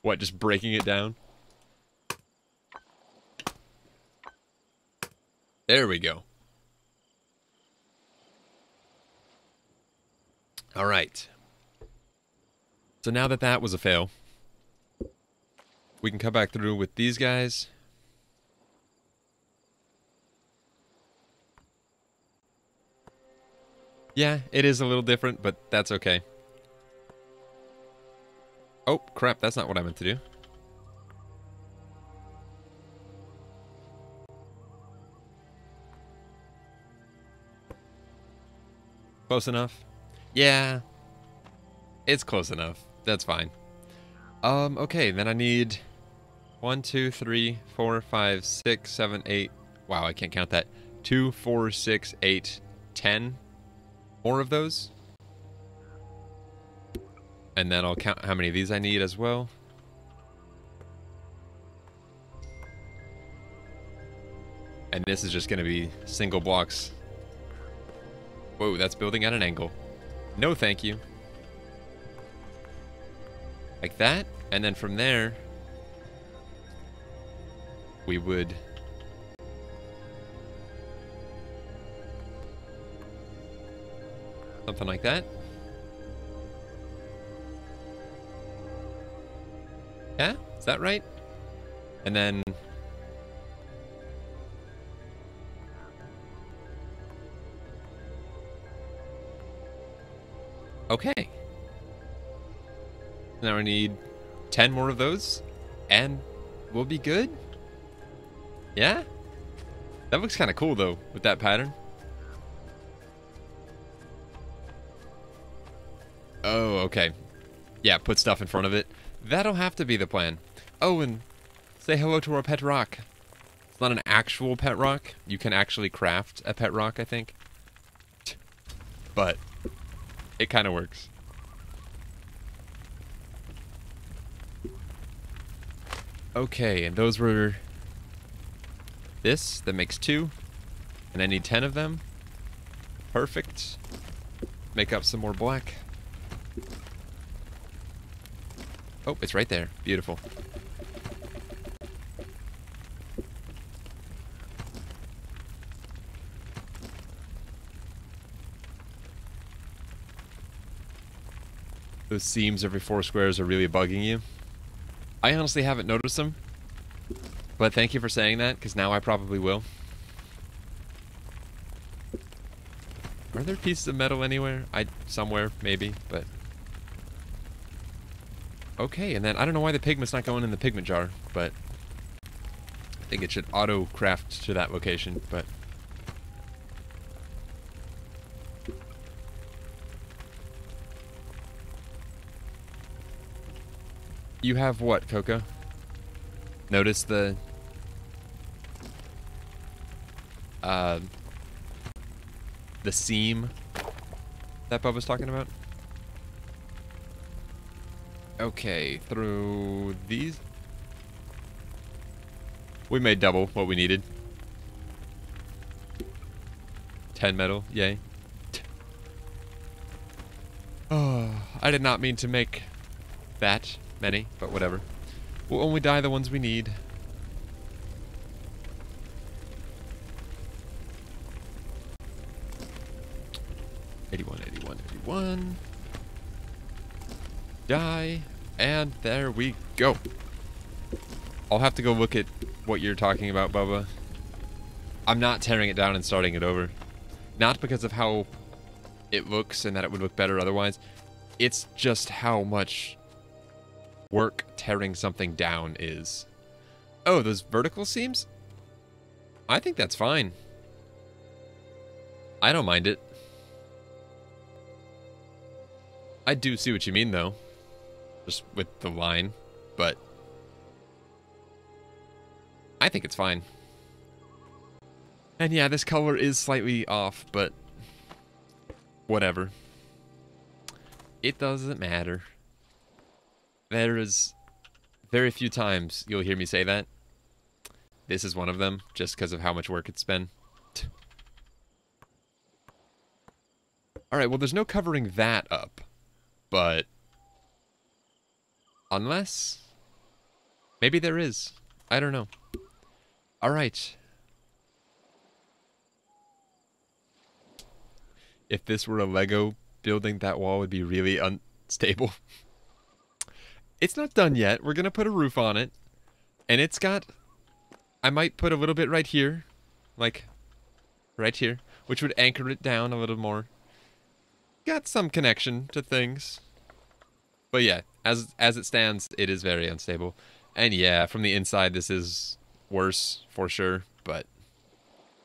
What, just breaking it down? There we go. Alright. So now that that was a fail, we can come back through with these guys. Yeah, it is a little different, but that's okay. Oh, crap, that's not what I meant to do. Close enough? Yeah. It's close enough. That's fine. Okay, then I need 1, 2, 3, 4, 5, 6, 7, 8. Wow, I can't count that. 2, 4, 6, 8, 10 more of those. And then I'll count how many of these I need as well. And this is just going to be single blocks. Whoa, that's building at an angle. No, thank you. Like that. And then from there, we would... something like that. Yeah? Is that right? And then... okay. Now I need 10 more of those, and we'll be good? Yeah? That looks kind of cool, though, with that pattern. Oh, okay. Yeah, put stuff in front of it. That'll have to be the plan. Oh, and say hello to our pet rock. It's not an actual pet rock. You can actually craft a pet rock, I think. But it kind of works. Okay, and those were this. That makes 2. And I need 10 of them. Perfect. Make up some more black. Oh, it's right there. Beautiful. Those seams every 4 squares are really bugging you. I honestly haven't noticed them. But thank you for saying that, because now I probably will. Are there pieces of metal anywhere? Somewhere, maybe, but... okay, and then I don't know why the pigment's not going in the pigment jar, but... I think it should auto-craft to that location, but... you have what, Coco? Notice the... the seam that Bubba's talking about? Okay, through these... we made double what we needed. 10 metal, yay. Oh, I did not mean to make that many, but whatever. We'll only dye the ones we need. Dye, and there we go. I'll have to go look at what you're talking about, Bubba. I'm not tearing it down and starting it over. Not because of how it looks and that it would look better otherwise. It's just how much work tearing something down is. Oh, those vertical seams? I think that's fine. I don't mind it. I do see what you mean, though. Just with the line, but... I think it's fine. And yeah, this color is slightly off, but... whatever. It doesn't matter. There is very few times you'll hear me say that. This is one of them, just because of how much work it's been. Alright, well there's no covering that up. But... unless... maybe there is. I don't know. Alright. If this were a Lego building, that wall would be really unstable. It's not done yet. We're gonna put a roof on it. And it's got... I might put a little bit right here. Like, right here. Which would anchor it down a little more. Got some connection to things. But yeah, as it stands, it is very unstable. And yeah, from the inside, this is worse, for sure. But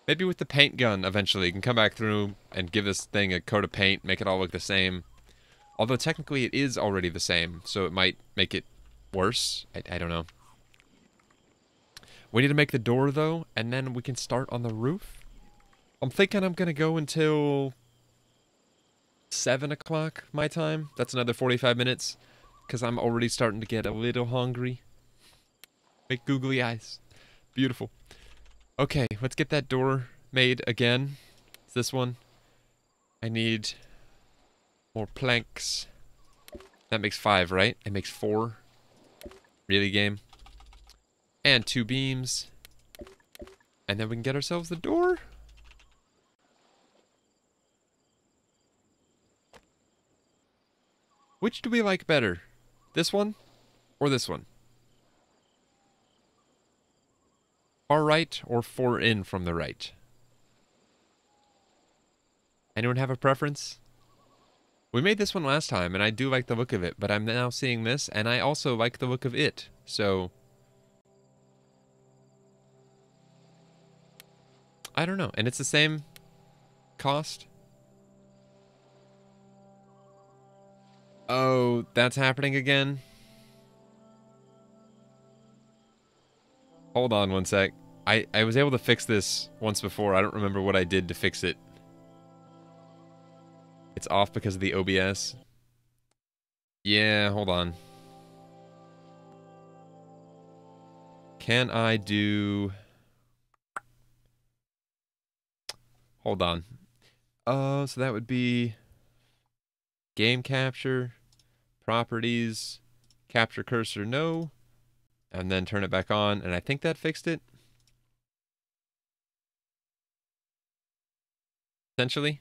Maybe with the paint gun eventually, you can come back through and give this thing a coat of paint, make it all look the same. Although technically it is already the same, so it might make it worse. I don't know. We need to make the door, though, and then we can start on the roof. I'm thinking I'm going to go until 7 o'clock my time. That's another 45 minutes, because I'm already starting to get a little hungry. Make googly eyes. Beautiful. Okay, let's get that door made again. It's this one. I need more planks. That makes 5, right? It makes 4. Really, game? And 2 beams. And then we can get ourselves the door. Which do we like better? This one or this one? Far right or 4 in from the right? Anyone have a preference? We made this one last time, and I do like the look of it, but I'm now seeing this, and I also like the look of it, so... I don't know, and it's the same cost? Oh, that's happening again? Hold on one sec. I was able to fix this once before. I don't remember what I did to fix it. It's off because of the OBS. Yeah, hold on. Can I do... Hold on. So that would be... Game capture, properties, capture cursor, no. And then turn it back on, and I think that fixed it. Essentially.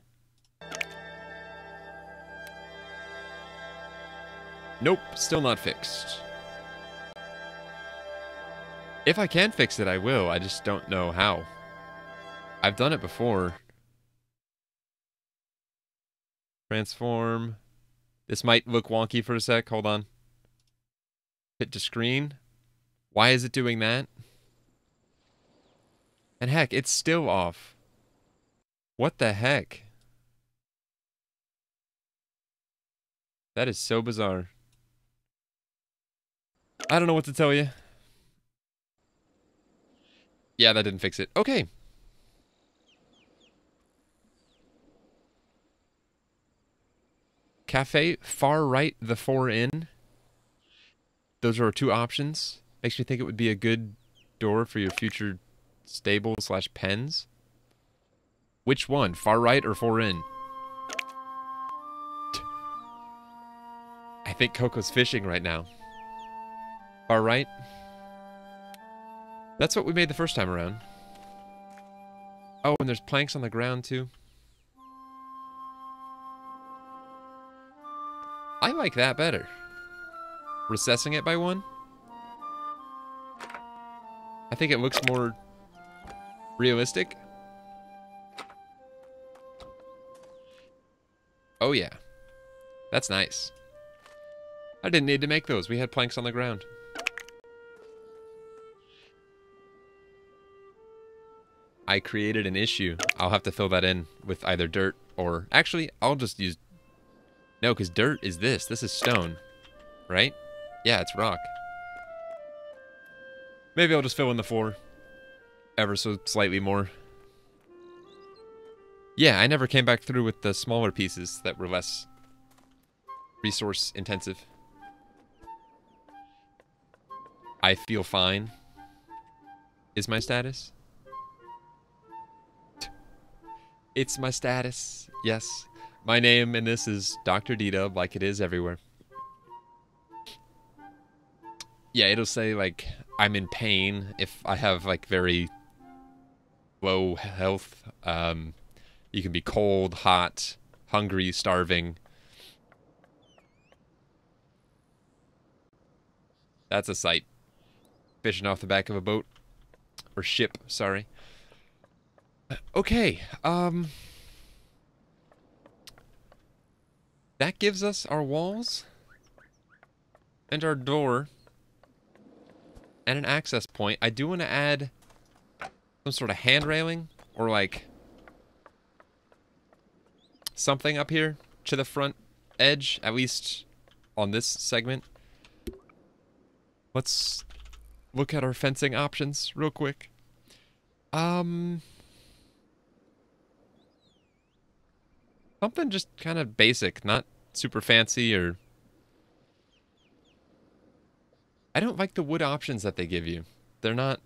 Nope, still not fixed. If I can fix it, I will. I just don't know how. I've done it before. Transform. This might look wonky for a sec. Hold on. Hit to screen. Why is it doing that? And heck, it's still off. What the heck? That is so bizarre. I don't know what to tell you. Yeah, that didn't fix it. Okay. Cafe, far right, the 4 in. Those are our 2 options. Makes me think it would be a good door for your future stable / pens. Which one? Far right or 4 in? I think Coco's fishing right now. Far right? That's what we made the first time around. Oh, and there's planks on the ground too. I like that better. Recessing it by 1. I think it looks more realistic. Oh yeah. That's nice. I didn't need to make those. We had planks on the ground. I created an issue. I'll have to fill that in with either dirt or... Actually, I'll just use... No, because dirt is this. This is stone. Right? Yeah, it's rock. Maybe I'll just fill in the floor. Ever so slightly more. Yeah, I never came back through with the smaller pieces that were less resource intensive. I feel fine. Is my status? It's my status. Yes. My name in this is DoctorDDub, like it is everywhere. Yeah, it'll say, like, I'm in pain if I have, like, very low health. You can be cold, hot, hungry, starving. That's a sight. Fishing off the back of a boat. Or ship, sorry. Okay, that gives us our walls. And our door. And an access point. I do want to add some sort of hand railing or like something up here to the front edge, at least on this segment. Let's look at our fencing options real quick. Something just kind of basic, not super fancy or... I don't like the wood options that they give you. They're not...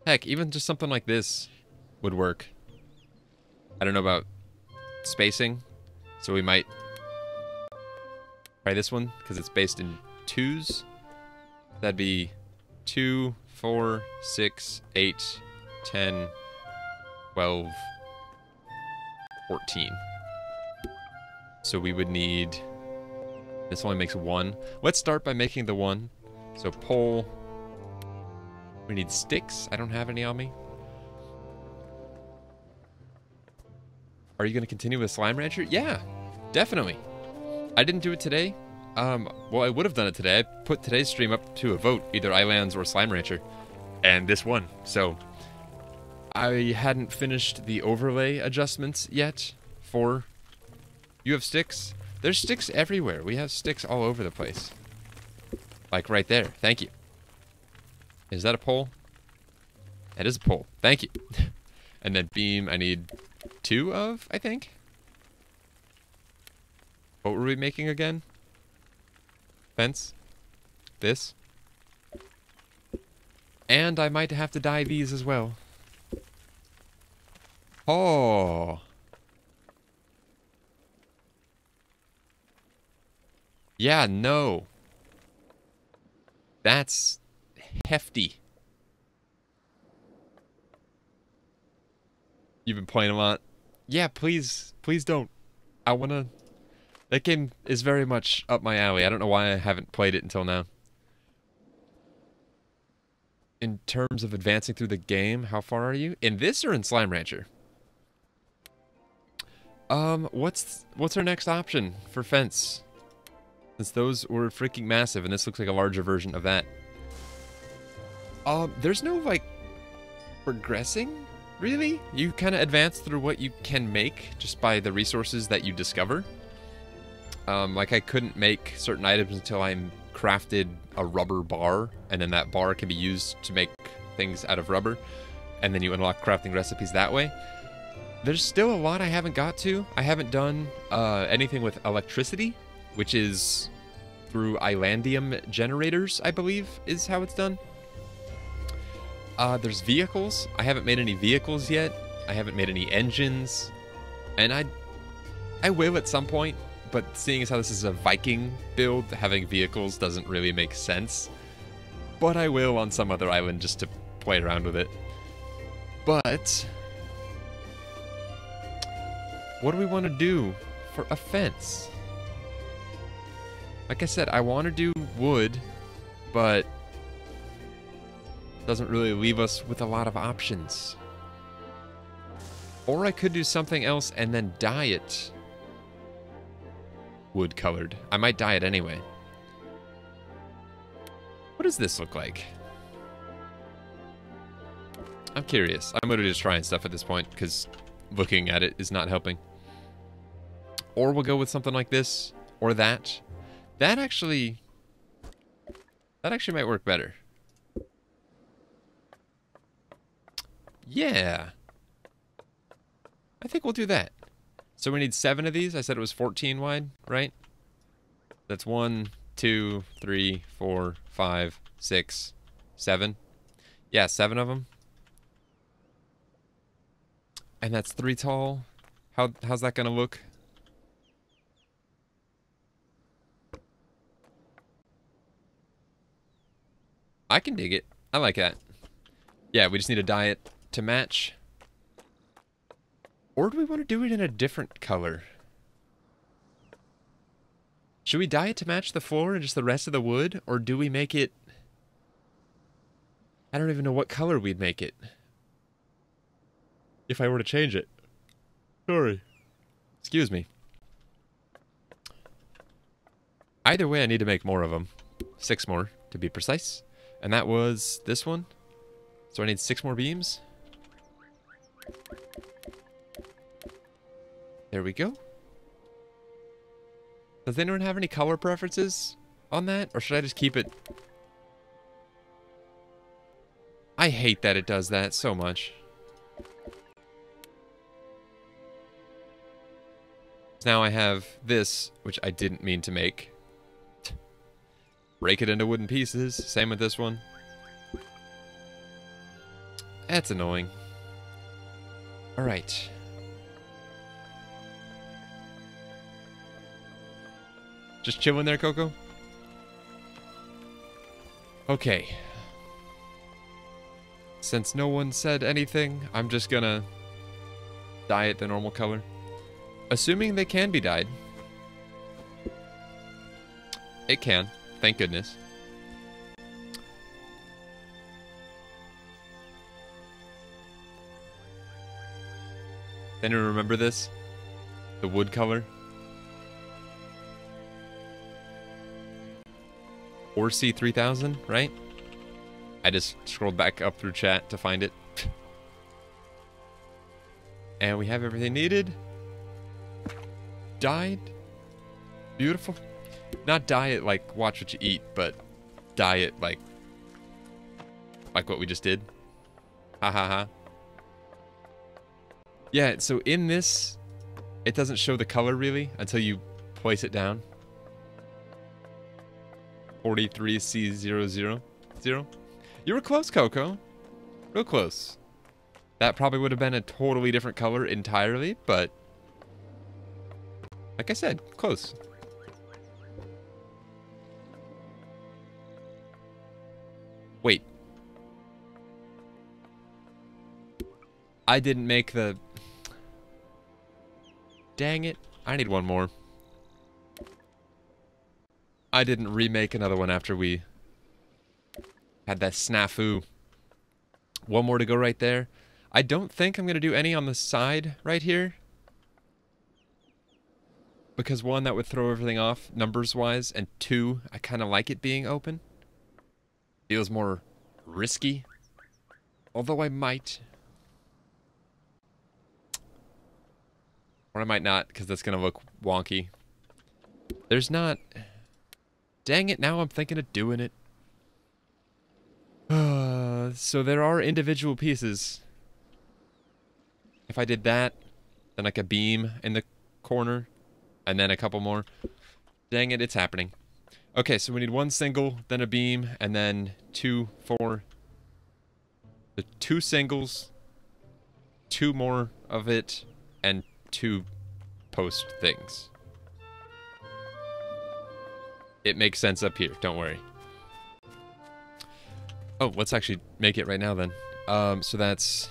Heck, even just something like this would work. I don't know about spacing, so we might try this one, because it's based in 2s. That'd be 2, 4, 6, 8, 10, 12, 14. So we would need... This only makes 1. Let's start by making the 1. So pole... We need sticks. I don't have any on me. Are you going to continue with Slime Rancher? Yeah, definitely. I didn't do it today. Well, I would have done it today. I put today's stream up to a vote, either YLANDS or Slime Rancher, and this won. So I hadn't finished the overlay adjustments yet for... You have sticks? There's sticks everywhere. We have sticks all over the place. Like right there. Thank you. Is that a pole? It is a pole. Thank you. And then beam, I need 2 of, I think. What were we making again? Fence. This. And I might have to dye these as well. Oh. Yeah, no. That's hefty. You've been playing a lot. Yeah, please don't. I wanna... That game is very much up my alley. I don't know why I haven't played it until now. In terms of advancing through the game, how far are you? In this or in Slime Rancher? What's our next option for fence? Since those were freaking massive, and this looks like a larger version of that. There's no, like, progressing, really? You kind of advance through what you can make just by the resources that you discover. Like, I couldn't make certain items until I crafted a rubber bar, and then that bar can be used to make things out of rubber, and then you unlock crafting recipes that way. There's still a lot I haven't got to. I haven't done anything with electricity, which is through islandium generators, I believe, is how it's done. There's vehicles. I haven't made any vehicles yet. I haven't made any engines. And I will at some point, but seeing as how this is a Viking build, having vehicles doesn't really make sense. But I will on some other island just to play around with it. But what do we want to do for a fence? Like I said, I want to do wood, but doesn't really leave us with a lot of options. Or I could do something else and then dye it wood colored. I might dye it anyway. What does this look like? I'm curious. I'm literally just trying stuff at this point because looking at it is not helping. Or we'll go with something like this or that. That actually might work better. Yeah. I think we'll do that. So we need 7 of these. I said it was 14 wide, right? That's 1, 2, 3, 4, 5, 6, 7. Yeah, 7 of them. And that's 3 tall. How's that gonna look? I can dig it. I like that. Yeah, we just need to dye it to match. Or do we want to do it in a different color? Should we dye it to match the floor and just the rest of the wood? Or do we make it... I don't even know what color we'd make it. If I were to change it. Sorry. Excuse me. Either way, I need to make more of them. 6 more, to be precise. And that was this one. So I need 6 more beams. There we go. Does anyone have any color preferences on that? Or should I just keep it? I hate that it does that so much. Now I have this, which I didn't mean to make. Break it into wooden pieces. Same with this one. That's annoying. Alright. Just chilling there, Coco? Okay. Since no one said anything, I'm just gonna dye it the normal color. Assuming they can be dyed. It can. Thank goodness. Anyone remember this? The wood color? Or C3000, right? I just scrolled back up through chat to find it. And we have everything needed. Dyed. Beautiful. Not dye it like watch what you eat, but dye it like what we just did. Ha ha ha. Yeah, so in this, it doesn't show the color really until you place it down. 43C000. You were close, Coco. Real close. That probably would have been a totally different color entirely, but like I said, close. Wait. I didn't make the... Dang it. I need one more. I didn't remake another one after we had that snafu. One more to go right there. I don't think I'm going to do any on the side right here. Because one, that would throw everything off numbers-wise, and two, I kind of like it being open. Feels more risky. Although I might. Or I might not, because that's going to look wonky. There's not... Dang it, now I'm thinking of doing it. So there are individual pieces. If I did that, then like a beam in the corner, and then a couple more. Dang it, it's happening. Okay, so we need one single, then a beam, and then 2, 4. The 2 singles, 2 more of it, and 2 post things. It makes sense up here, don't worry. Oh, let's actually make it right now then. So that's...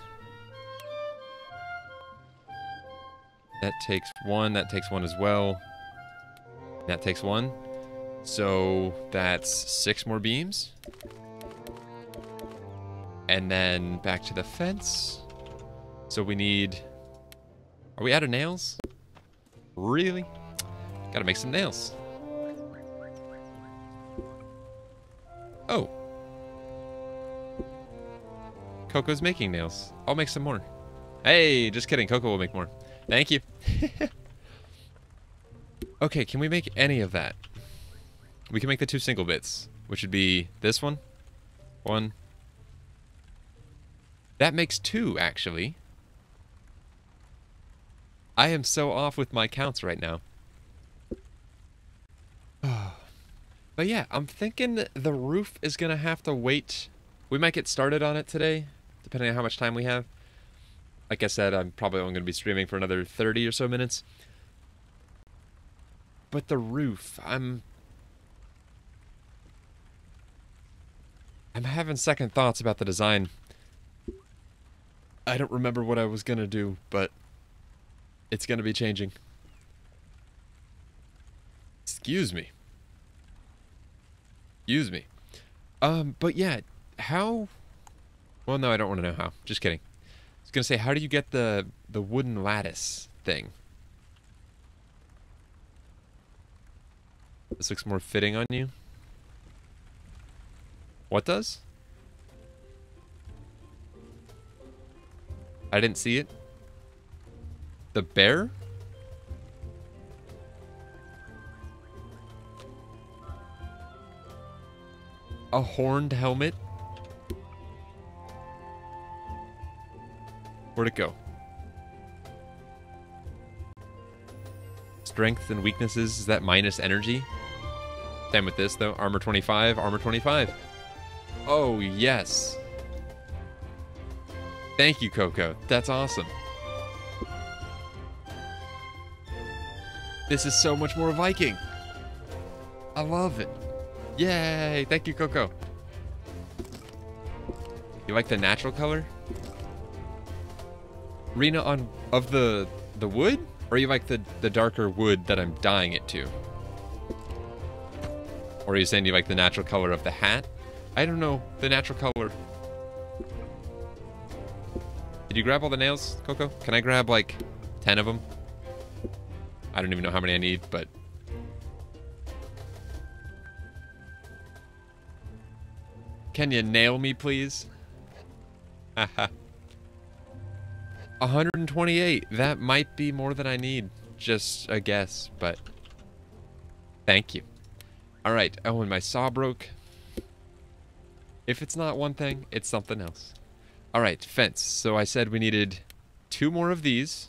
That takes 1, that takes 1 as well. That takes 1. So that's 6 more beams. And then back to the fence. So we need... Are we out of nails? Really? Gotta make some nails. Oh. Coco's making nails. I'll make some more. Hey, just kidding. Coco will make more. Thank you. Okay, can we make any of that? We can make the 2 single bits, which would be this one. 1. That makes 2, actually. I am so off with my counts right now. But yeah, I'm thinking the roof is going to have to wait. We might get started on it today, depending on how much time we have. Like I said, I'm probably only going to be streaming for another 30 or so minutes. But the roof, I'm having second thoughts about the design. I don't remember what I was going to do, but it's going to be changing. Excuse me. Excuse me. But yeah, how... Well, no, I don't want to know how. Just kidding. I was going to say, how do you get the wooden lattice thing? This looks more fitting on you. What does? I didn't see it. The bear? A horned helmet? Where'd it go? Strength and weaknesses, is that minus energy? Same with this though. Armor 25, armor 25. Oh, yes. Thank you, Coco. That's awesome. This is so much more Viking. I love it. Yay! Thank you, Coco. You like the natural color? Rena, of the wood? Or you like the darker wood that I'm dyeing it to? Or are you saying you like the natural color of the hat? I don't know. The natural color. Did you grab all the nails, Coco? Can I grab like 10 of them? I don't even know how many I need, but... Can you nail me, please? Haha. 128. That might be more than I need. Just a guess, but... Thank you. Alright. Oh, and my saw broke. If it's not one thing, it's something else. Alright, fence. So I said we needed 2 more of these.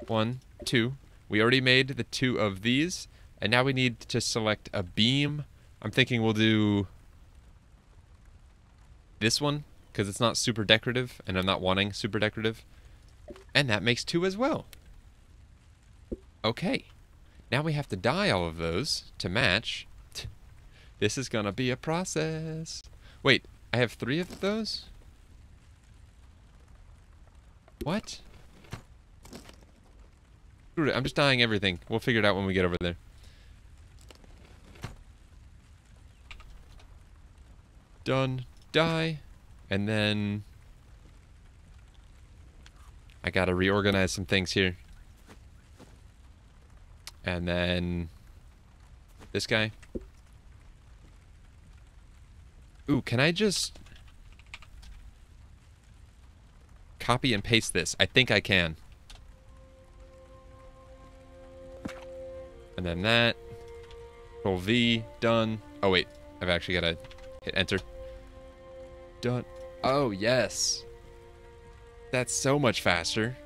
1, 2. We already made the 2 of these. And now we need to select a beam. I'm thinking we'll do... this one, because it's not super decorative, and I'm not wanting super decorative. And that makes 2 as well. Okay. Now we have to dye all of those to match. This is gonna be a process. Wait, I have 3 of those? What? Screw it, I'm just dyeing everything. We'll figure it out when we get over there. Done. Dye. And then... I gotta reorganize some things here. And then... this guy. Ooh, can I just... copy and paste this? I think I can. And then that. Control V. Done. Oh, wait. I've actually gotta hit enter. Done. Oh, yes. That's so much faster.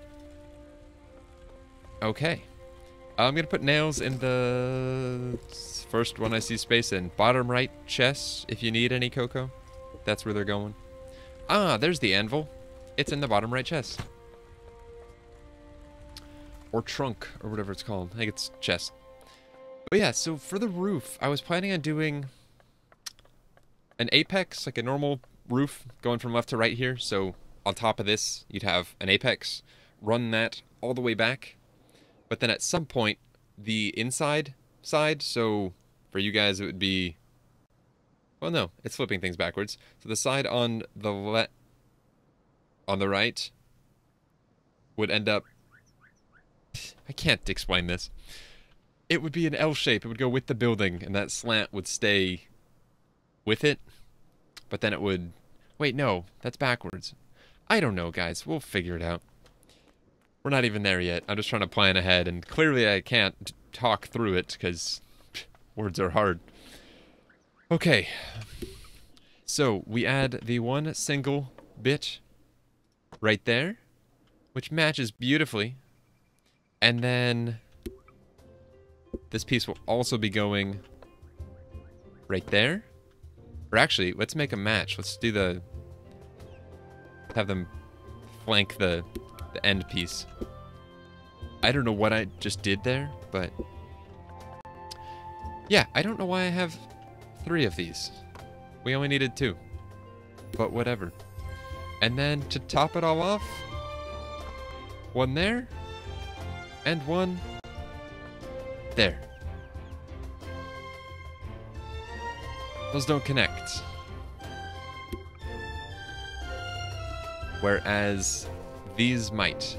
Okay. I'm gonna put nails in the first one I see space in. Bottom right chest, if you need any, Coco. That's where they're going. Ah, there's the anvil. It's in the bottom right chest. Or trunk, or whatever it's called. I think it's chest. But yeah, so for the roof, I was planning on doing an apex, like a normal roof going from left to right here. So on top of this, you'd have an apex. Run that all the way back. But then at some point, the inside side, so for you guys it would be... well, no, it's flipping things backwards. So the side on the right would end up... I can't explain this. It would be an L shape. It would go with the building, and that slant would stay with it. But then it would... wait, no, that's backwards. I don't know, guys. We'll figure it out. We're not even there yet. I'm just trying to plan ahead, and clearly I can't talk through it, because words are hard. Okay. So, we add the one single bit right there, which matches beautifully. And then this piece will also be going right there. Or actually, let's make a match. Let's do the... have them flank the end piece. I don't know what I just did there, but... yeah, I don't know why I have 3 of these. We only needed 2. But whatever. And then to top it all off, 1 there, and 1 there. Those don't connect. Whereas these might.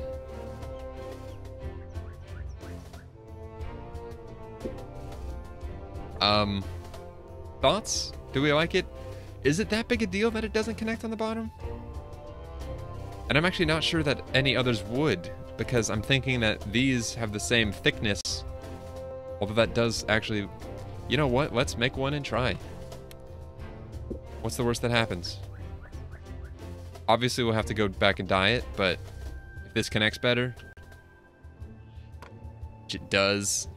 Thoughts? Do we like it? Is it that big a deal that it doesn't connect on the bottom? And I'm actually not sure that any others would, because I'm thinking that these have the same thickness. Although that does actually... You know what? Let's make one and try. What's the worst that happens? Obviously, we'll have to go back and dye it, but if this connects better... Which it does...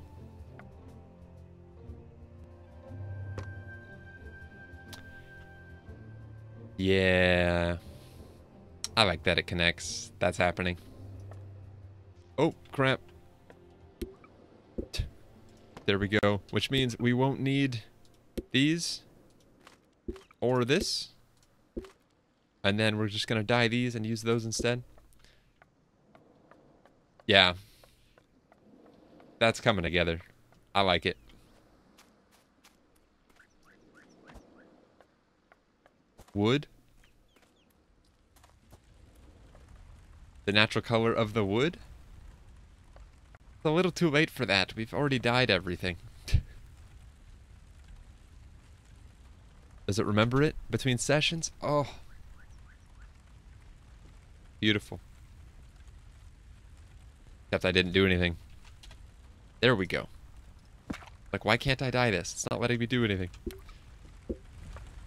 Yeah... I like that it connects. That's happening. Oh, crap. There we go. Which means we won't need these or this. And then we're just going to dye these and use those instead. Yeah. That's coming together. I like it. Wood. The natural color of the wood? It's a little too late for that. We've already dyed everything. Does it remember it between sessions? Oh. Beautiful. Except I didn't do anything. There we go. Like, why can't I dye this? It's not letting me do anything.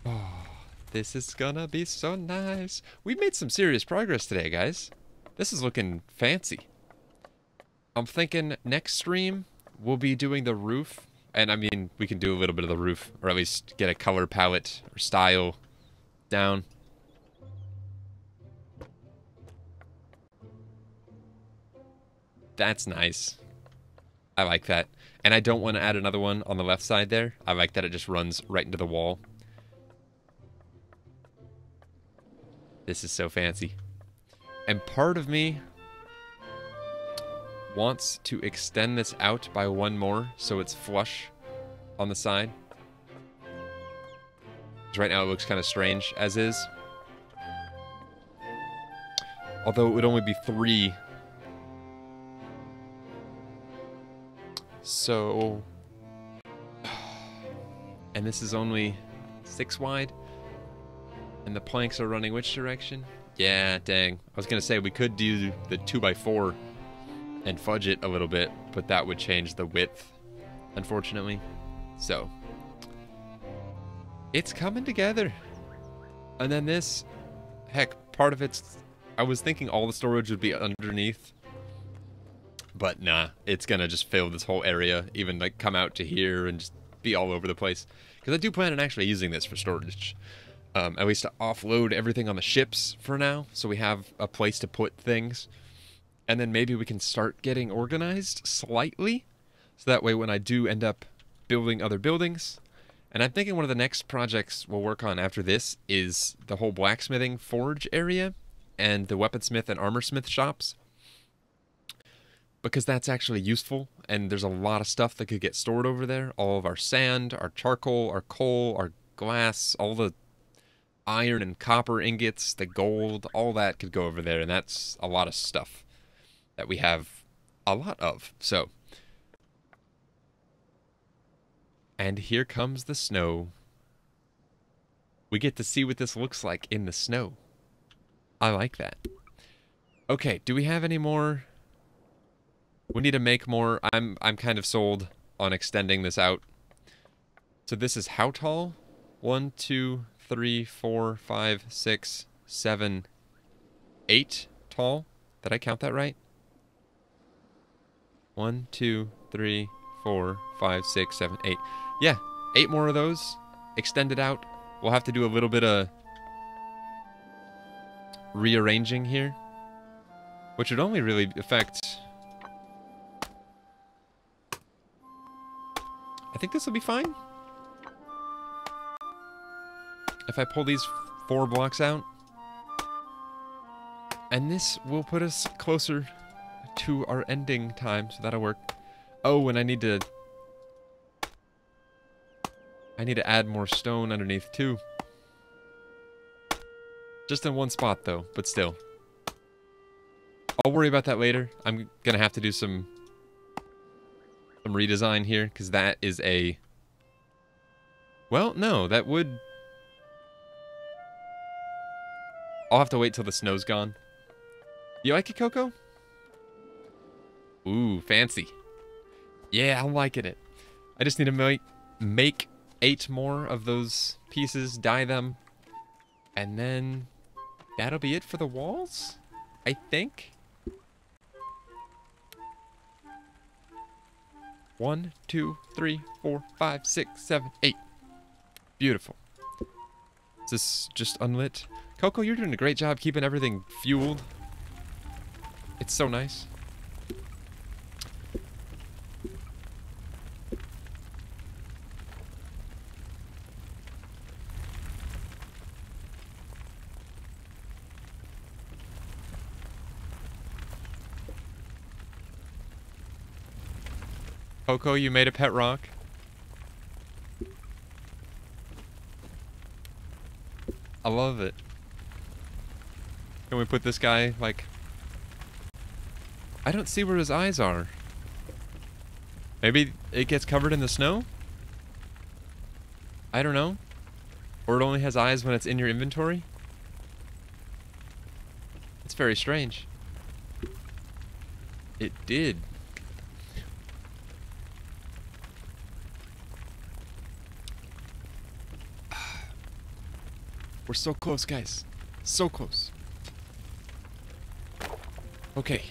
Oh, this is gonna be so nice. We've made some serious progress today, guys. This is looking fancy. I'm thinking next stream we'll be doing the roof. And I mean, we can do a little bit of the roof, or at least get a color palette or style down. That's nice. I like that. And I don't want to add another one on the left side there. I like that it just runs right into the wall. This is so fancy. And part of me wants to extend this out by one more so it's flush on the side. Because right now it looks kind of strange as is. Although it would only be 3. So... And this is only 6 wide. And the planks are running which direction? Yeah, dang. I was gonna say we could do the 2x4 and fudge it a little bit, but that would change the width, unfortunately. So, it's coming together. And then this, heck, part of it's, I was thinking all the storage would be underneath, but nah, it's gonna just fill this whole area, even like come out to here and just be all over the place. Because I do plan on actually using this for storage. At least to offload everything on the ships for now, so we have a place to put things. And then maybe we can start getting organized slightly, so that way when I do end up building other buildings. And I'm thinking one of the next projects we'll work on after this is the whole blacksmithing forge area and the weaponsmith and armorsmith shops. Because that's actually useful, and there's a lot of stuff that could get stored over there. All of our sand, our charcoal, our coal, our glass, all the iron and copper ingots, the gold, all that could go over there, and that's a lot of stuff that we have a lot of. So, and here comes the snow. We get to see what this looks like in the snow. I like that. Okay, do we have any more? We need to make more. I'm kind of sold on extending this out. So this is how tall? 1, 2, 3, 4, 5, 6, 7, 8 tall. Did I count that right? 1, 2, 3, 4, 5, 6, 7, 8. Yeah, 8 more of those. Extended out. We'll have to do a little bit of rearranging here, which would only really affect... I think this will be fine. If I pull these 4 blocks out. And this will put us closer to our ending time, so that'll work. Oh, and I need to add more stone underneath too. Just in one spot though, but still. I'll worry about that later. I'm gonna have to do some redesign here, because that is a... Well, no, that would... I'll have to wait till the snow's gone. You like it, Coco? Ooh, fancy. Yeah, I'm liking it. I just need to make 8 more of those pieces, dye them, and then that'll be it for the walls, I think. 1, 2, 3, 4, 5, 6, 7, 8. Beautiful. Is this just unlit? Coco, you're doing a great job keeping everything fueled. It's so nice. Coco, you made a pet rock. I love it. Can we put this guy, like... I don't see where his eyes are. Maybe it gets covered in the snow? I don't know. Or it only has eyes when it's in your inventory? It's very strange. It did. We're so close, guys. So close. Okay.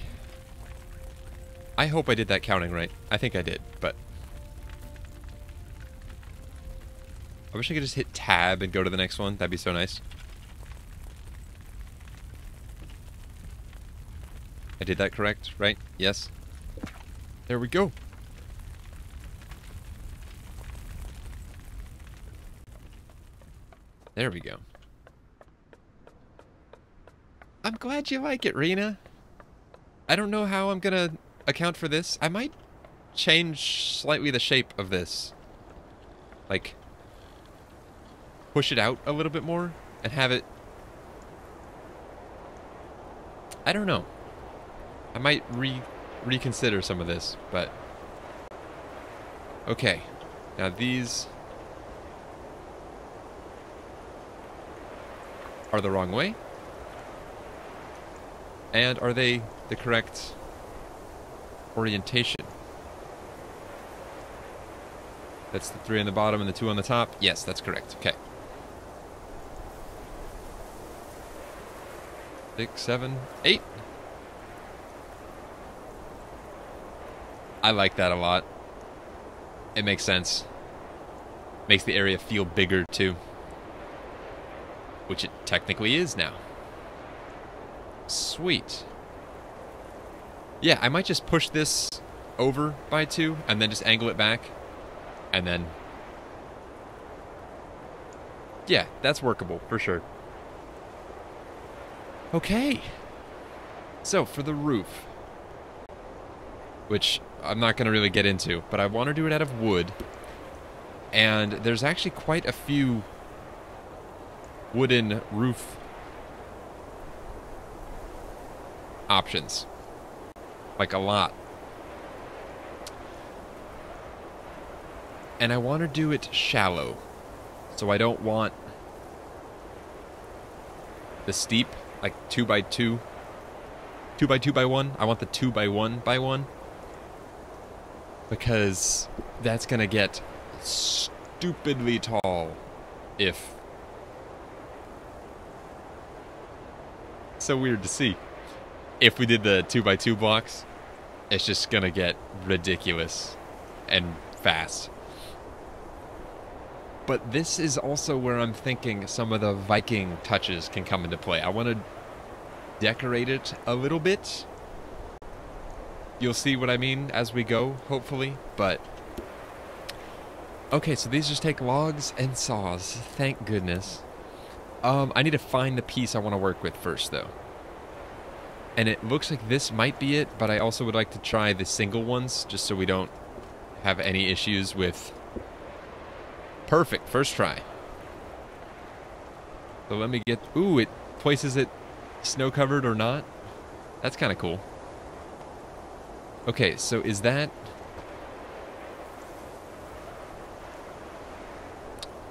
I hope I did that counting right. I think I did, but... I wish I could just hit tab and go to the next one. That'd be so nice. I did that correct, right? Yes. There we go. There we go. I'm glad you like it, Rena. I don't know how I'm gonna account for this. I might change slightly the shape of this. Like, push it out a little bit more and have it... I don't know. I might reconsider some of this, but... Okay. Now these... are the wrong way. And are they the correct orientation? That's the 3 on the bottom and the 2 on the top? Yes, that's correct. Okay. 6, 7, 8. I like that a lot. It makes sense. Makes the area feel bigger too. Which it technically is now. Sweet. Yeah, I might just push this over by 2 and then just angle it back. And then... yeah, that's workable for sure. Okay. So, for the roof. Which I'm not going to really get into, but I want to do it out of wood. And there's actually quite a few wooden roof options. Like a lot. And I want to do it shallow. So I don't want the steep, like 2 by 2. 2 by 2 by 1. I want the 2 by 1 by 1. Because that's going to get stupidly tall if... so weird to see. If we did the 2 by 2 blocks, it's just gonna get ridiculous and fast. But this is also where I'm thinking some of the Viking touches can come into play. I want to decorate it a little bit. You'll see what I mean as we go, hopefully, but... okay, so these just take logs and saws. Thank goodness. I need to find the piece I want to work with first, though. And it looks like this might be it, but I also would like to try the single ones, just so we don't have any issues with... perfect, first try. So let me get... ooh, it places it snow-covered or not. That's kind of cool. Okay, so is that...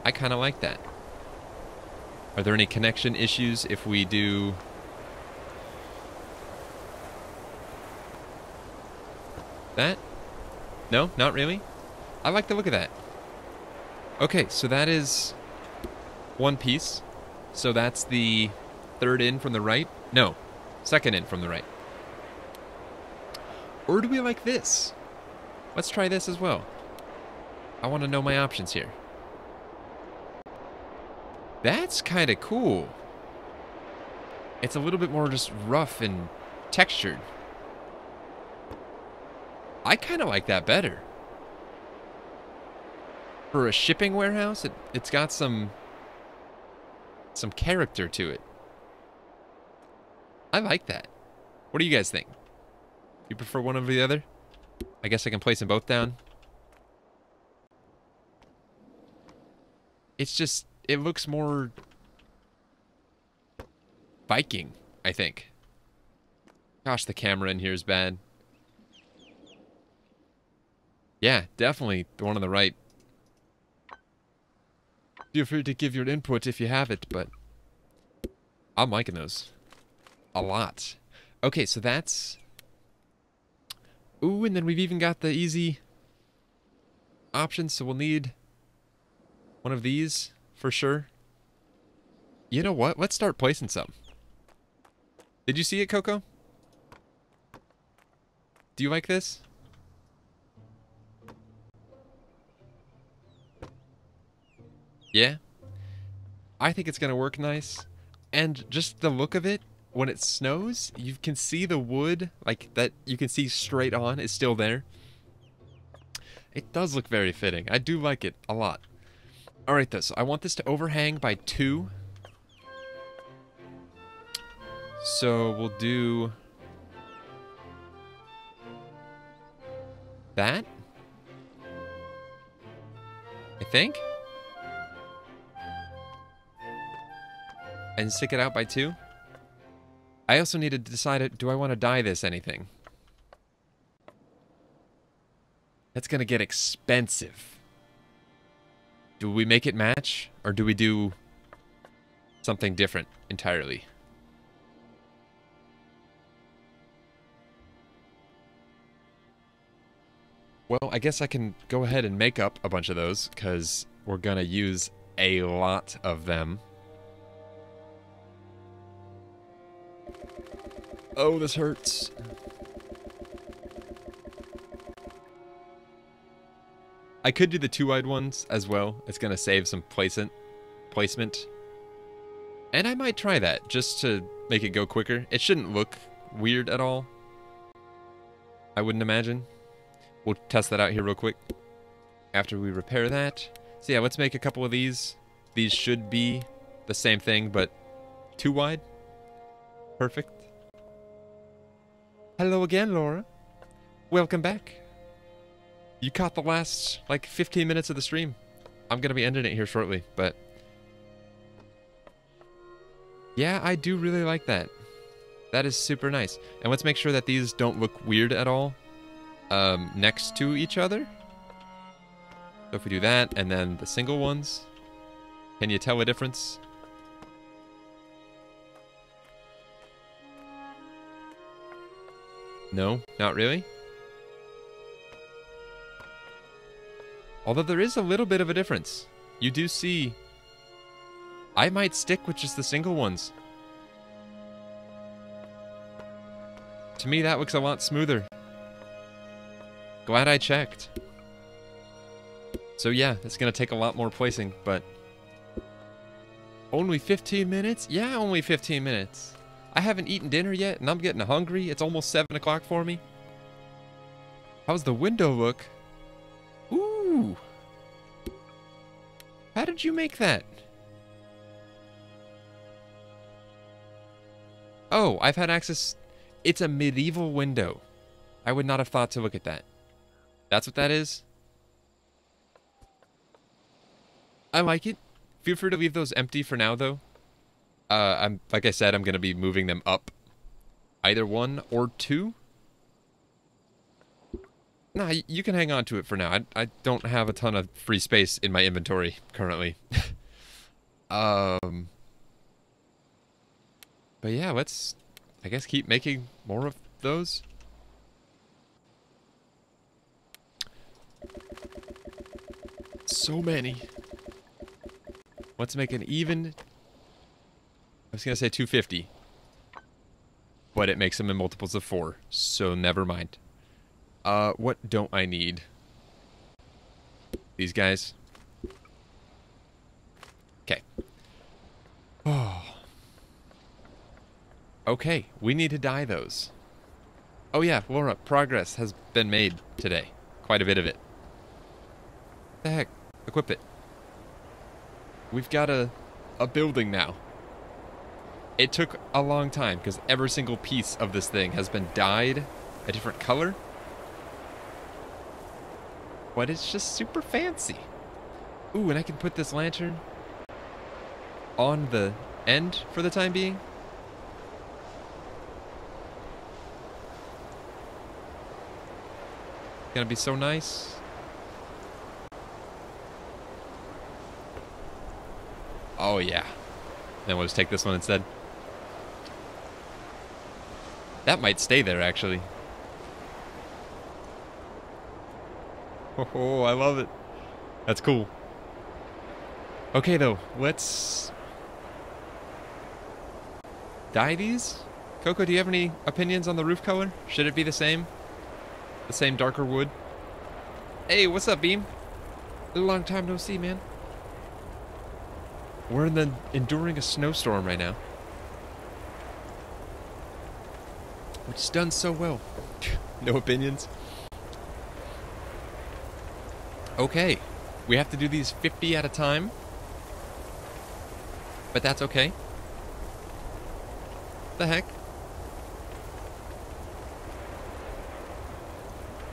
I kind of like that. Are there any connection issues if we do That? No, not really. I like the look of that. Okay, so that is one piece. So that's the third in from the right. No, second in from the right. Or do we like this? Let's try this as well. I want to know my options here. That's kind of cool. It's a little bit more just rough and textured. I kind of like that better. For a shipping warehouse, it's got some character to it. I like that. What do you guys think? You prefer one over the other? I guess I can place them both down. It's just, it looks more Viking, I think. Gosh, the camera in here is bad. Yeah, definitely the one on the right. Feel free to give your input if you have it, but I'm liking those a lot. Okay, so that's... Ooh, and then we've even got the easy options, so we'll need one of these for sure. You know what? Let's start placing some. Did you see it, Coco? Do you like this? Yeah? I think it's gonna work nice. And just the look of it, when it snows, you can see the wood, like that you can see straight on, is still there. It does look very fitting. I do like it a lot. Alright though, so I want this to overhang by 2. So we'll do that, I think. And stick it out by 2. I also need to decide, do I want to dye this anything? That's gonna get expensive. Do we make it match, or do we do something different entirely? Well, I guess I can go ahead and make up a bunch of those, because we're gonna use a lot of them. Oh, this hurts. I could do the 2-eyed ones as well. It's gonna save some placement. And I might try that, just to make it go quicker. It shouldn't look weird at all, I wouldn't imagine. We'll test that out here real quick after we repair that. So yeah, let's make a couple of these. These should be the same thing, but 2 wide. Perfect. Hello again, Laura. Welcome back. You caught the last, like, 15 minutes of the stream. I'm going to be ending it here shortly, but... yeah, I do really like that. That is super nice. And let's make sure that these don't look weird at all next to each other. So if we do that, and then the single ones, can you tell a difference? No, not really. Although there is a little bit of a difference. You do see... I might stick with just the single ones. To me, that looks a lot smoother. Glad I checked. So yeah, it's gonna take a lot more placing, but... only 15 minutes? Yeah, only 15 minutes. I haven't eaten dinner yet, and I'm getting hungry. It's almost 7 o'clock for me. How's the window look? Ooh! How did you make that? Oh, I've had access... It's a medieval window. I would not have thought to look at that. That's what that is? I like it. Feel free to leave those empty for now, though. Like I said, I'm going to be moving them up. Either 1 or 2. Nah, you can hang on to it for now. I don't have a ton of free space in my inventory currently. But yeah, let's, I guess, keep making more of those. So many. Let's make an even... I was going to say 250. But it makes them in multiples of 4. So never mind. What don't I need? These guys. Okay. Oh. Okay, we need to dye those. Oh yeah, Laura, progress has been made today. Quite a bit of it. What the heck? Equip it. We've got a building now. It took a long time because every single piece of this thing has been dyed a different color. But it's just super fancy. Ooh, and I can put this lantern on the end for the time being. Gonna be so nice. Oh yeah. Then we'll just take this one instead. That might stay there actually. Oh, I love it. That's cool. Okay though, let's dye these. Coco, do you have any opinions on the roof color? Should it be the same? The same darker wood? Hey, what's up, Beam? A long time no see, man. We're enduring a snowstorm right now. Which is done so well. No opinions. Okay. We have to do these 50 at a time. But that's okay. The heck?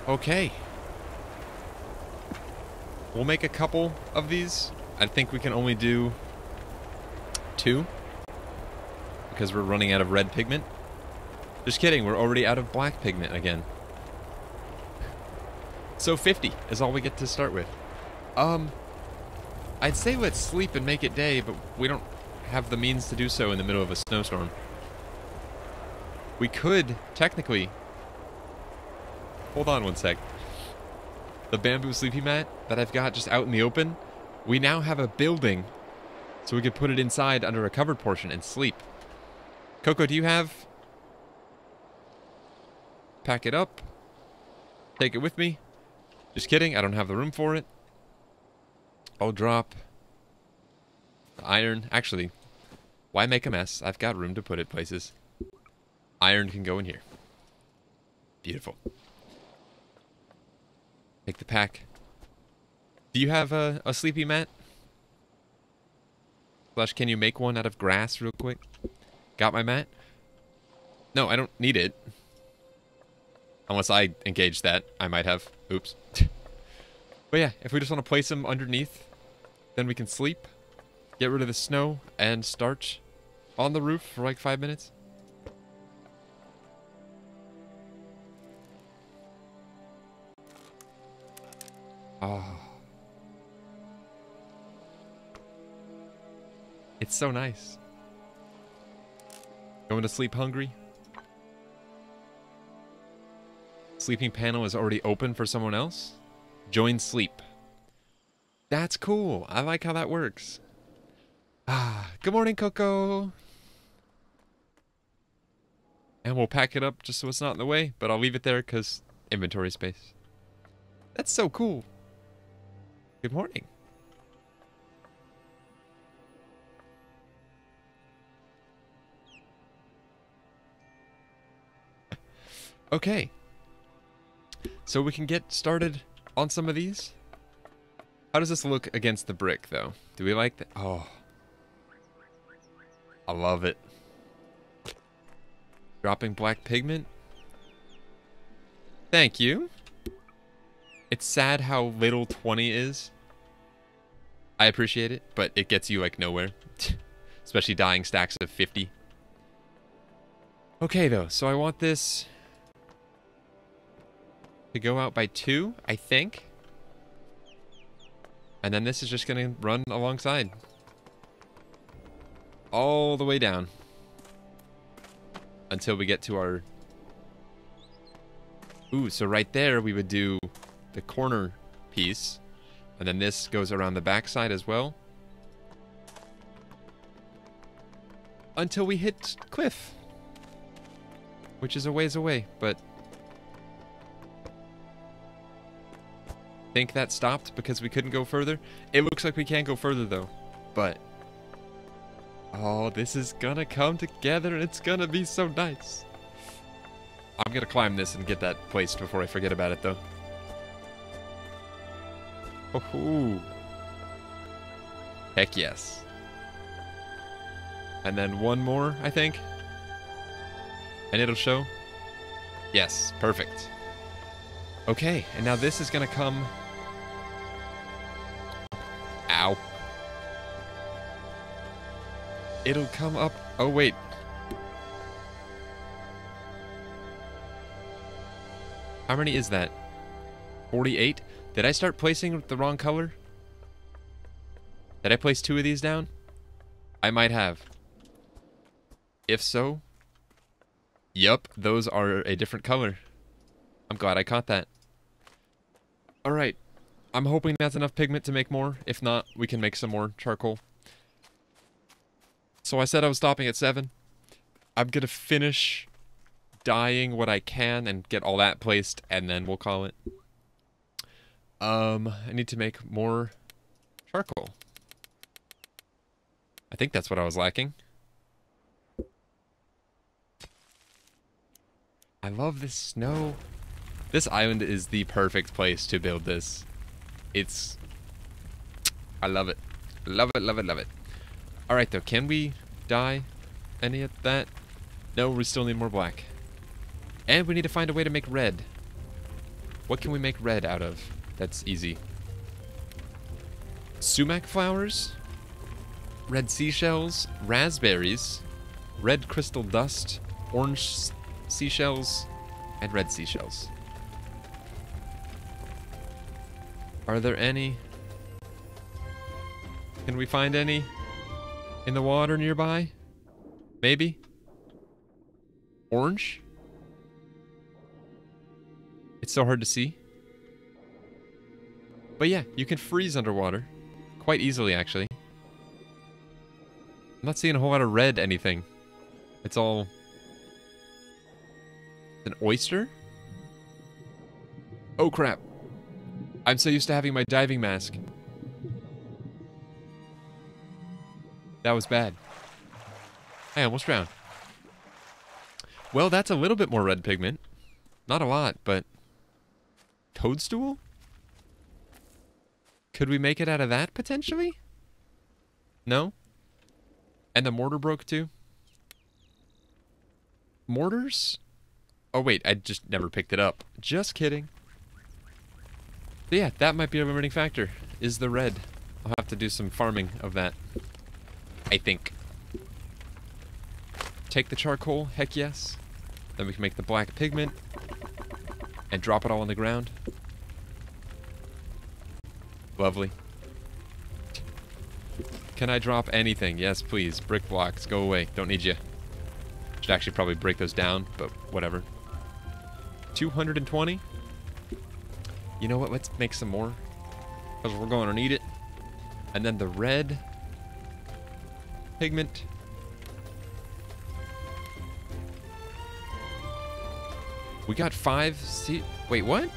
Okay. We'll make a couple of these. I think we can only do 2. Because we're running out of red pigment. Just kidding, we're already out of black pigment again. So 50 is all we get to start with. I'd say let's sleep and make it day, but we don't have the means to do so in the middle of a snowstorm. We could, technically... Hold on one sec. The bamboo sleepy mat that I've got just out in the open, we now have a building, so we could put it inside under a covered portion and sleep. Coco, do you have... Pack it up. Take it with me. Just kidding, I don't have the room for it. I'll drop the iron. Actually, why make a mess? I've got room to put it places. Iron can go in here. Beautiful. Take the pack. Do you have a sleepy mat? Slash, can you make one out of grass real quick? Got my mat? No, I don't need it. Unless I engage that, I might have. Oops. But yeah, if we just want to place them underneath, then we can sleep, get rid of the snow, and start on the roof for like 5 minutes. Oh. It's so nice. Going to sleep hungry? Sleeping panel is already open for someone else? Join sleep. That's cool. I like how that works. Ah, good morning, Coco. And we'll pack it up just so it's not in the way, but I'll leave it there because inventory space. That's so cool. Good morning. Okay. So we can get started on some of these. How does this look against the brick, though? Do we like that? Oh. I love it. Dropping black pigment. Thank you. It's sad how little 20 is. I appreciate it, but it gets you, like, nowhere. Especially dying stacks of 50. Okay, though. So I want this to go out by 2, I think. And then this is just going to run alongside. All the way down. Until we get to our... Ooh, so right there we would do the corner piece. And then this goes around the backside as well. Until we hit cliff. Which is a ways away, but... think that stopped because we couldn't go further? It looks like we can't go further though. But... oh, this is gonna come together and it's gonna be so nice. I'm gonna climb this and get that placed before I forget about it though. Oh, heck yes. And then one more, I think. And it'll show. Yes, perfect. Okay, and now this is gonna come... ow. It'll come up... oh, wait. How many is that? 48? Did I start placing with the wrong color? Did I place 2 of these down? I might have. If so... yup, those are a different color. I'm glad I caught that. Alright. I'm hoping that's enough pigment to make more. If not, we can make some more charcoal. So I said I was stopping at 7. I'm gonna finish dyeing what I can and get all that placed, and then we'll call it. I need to make more charcoal. I think that's what I was lacking. I love this snow. This island is the perfect place to build this. It's... I love it. Love it, love it, love it. Alright though, can we dye any of that? No, we still need more black. And we need to find a way to make red. What can we make red out of? That's easy. Sumac flowers, red seashells, raspberries, red crystal dust, orange seashells, and red seashells. Are there any? Can we find any in the water nearby? Maybe? Orange? It's so hard to see. But yeah, you can freeze underwater. Quite easily, actually. I'm not seeing a whole lot of red anything. It's all... an oyster? Oh crap. I'm so used to having my diving mask. That was bad. I almost drowned. Well, that's a little bit more red pigment. Not a lot, but... toadstool? Could we make it out of that, potentially? No? And the mortar broke, too? Mortars? Oh, wait, I just never picked it up. Just kidding. But yeah, that might be a limiting factor, is the red. I'll have to do some farming of that. I think. Take the charcoal, heck yes. Then we can make the black pigment. And drop it all on the ground. Lovely. Can I drop anything? Yes, please. Brick blocks, go away. Don't need you. Should actually probably break those down, but whatever. 220? You know what? Let's make some more. Because we're going to need it. And then the red pigment. We got 5 seed... wait, what?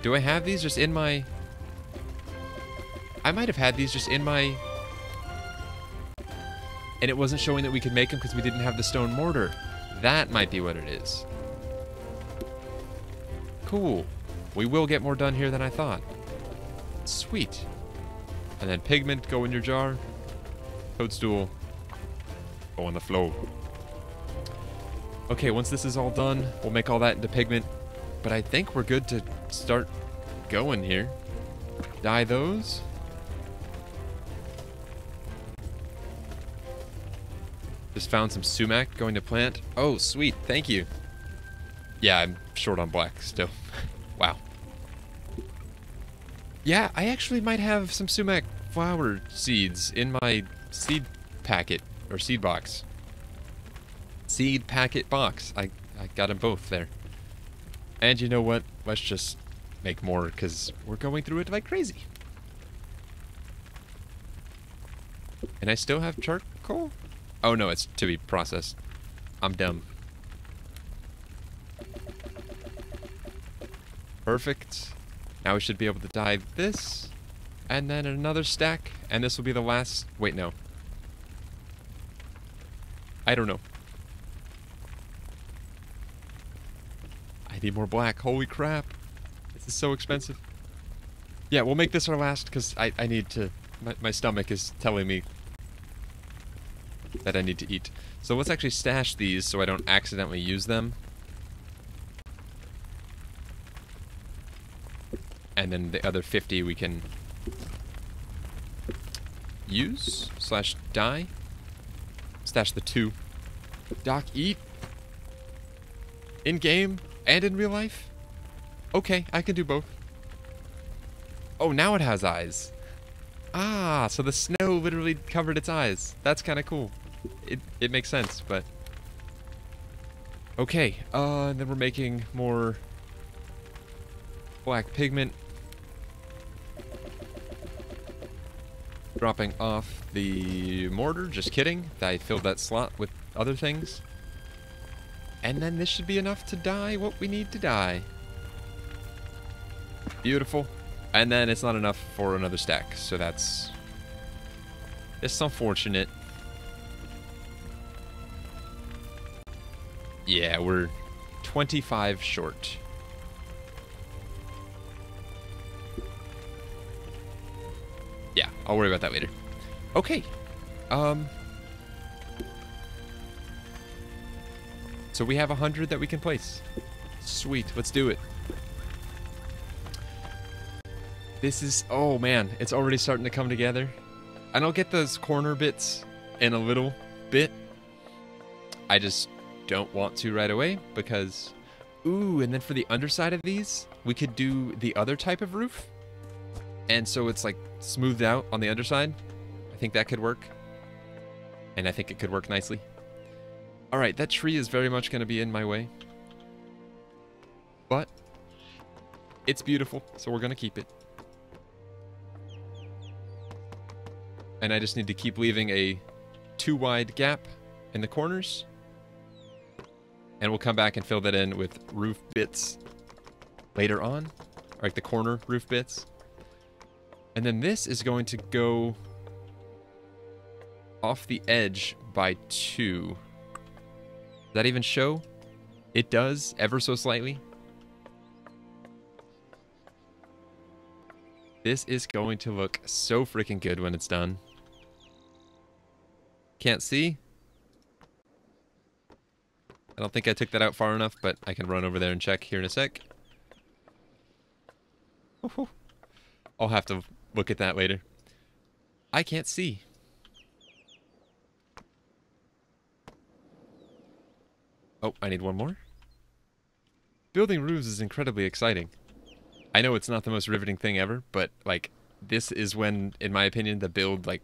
Do I have these just in my... I might have had these just in my... and it wasn't showing that we could make them because we didn't have the stone mortar. That might be what it is. Cool. We will get more done here than I thought. Sweet. And then pigment, go in your jar. Toadstool, go on the floor. Okay, once this is all done, we'll make all that into pigment. But I think we're good to start going here. Dye those. Just found some sumac going to plant. Oh, sweet. Thank you. Yeah, I'm short on black still. Wow. Yeah, I actually might have some sumac flower seeds in my seed packet, or seed box. Seed packet box. I got them both there. And you know what? Let's just make more because we're going through it like crazy. And I still have charcoal? Oh no, it's to be processed. I'm dumb. Perfect. Now we should be able to dye this. And then another stack. And this will be the last... Wait, no. I don't know. I need more black. Holy crap. This is so expensive. Yeah, we'll make this our last because I need to... My stomach is telling me that I need to eat. So let's actually stash these so I don't accidentally use them. And then the other 50 we can use / dye. Stash the 2. Doc, eat. In game and in real life? Okay, I can do both. Oh, now it has eyes. Ah, so the snow literally covered its eyes. That's kind of cool. It makes sense, but... Okay, and then we're making more black pigment. Dropping off the mortar, just kidding. I filled that slot with other things. And then this should be enough to dye what we need to dye. Beautiful. And then it's not enough for another stack, so that's... It's unfortunate. Yeah, we're 25 short. Yeah, I'll worry about that later. Okay. So we have 100 that we can place. Sweet, let's do it. This is... Oh, man. It's already starting to come together. And I'll get those corner bits in a little bit. I just don't want to right away because... Ooh, and then for the underside of these, we could do the other type of roof. And so it's like smoothed out on the underside. I think that could work. And I think it could work nicely. Alright, that tree is very much going to be in my way. But it's beautiful, so we're going to keep it. And I just need to keep leaving a 2 wide gap in the corners. And we'll come back and fill that in with roof bits later on. Like the corner roof bits. And then this is going to go off the edge by 2. Does that even show? It does, ever so slightly. This is going to look so freaking good when it's done. Can't see? I don't think I took that out far enough, but I can run over there and check here in a sec. I'll have to look at that later. I can't see. Oh, I need one more. Building roofs is incredibly exciting. I know it's not the most riveting thing ever, but, like, this is when, in my opinion, the build, like,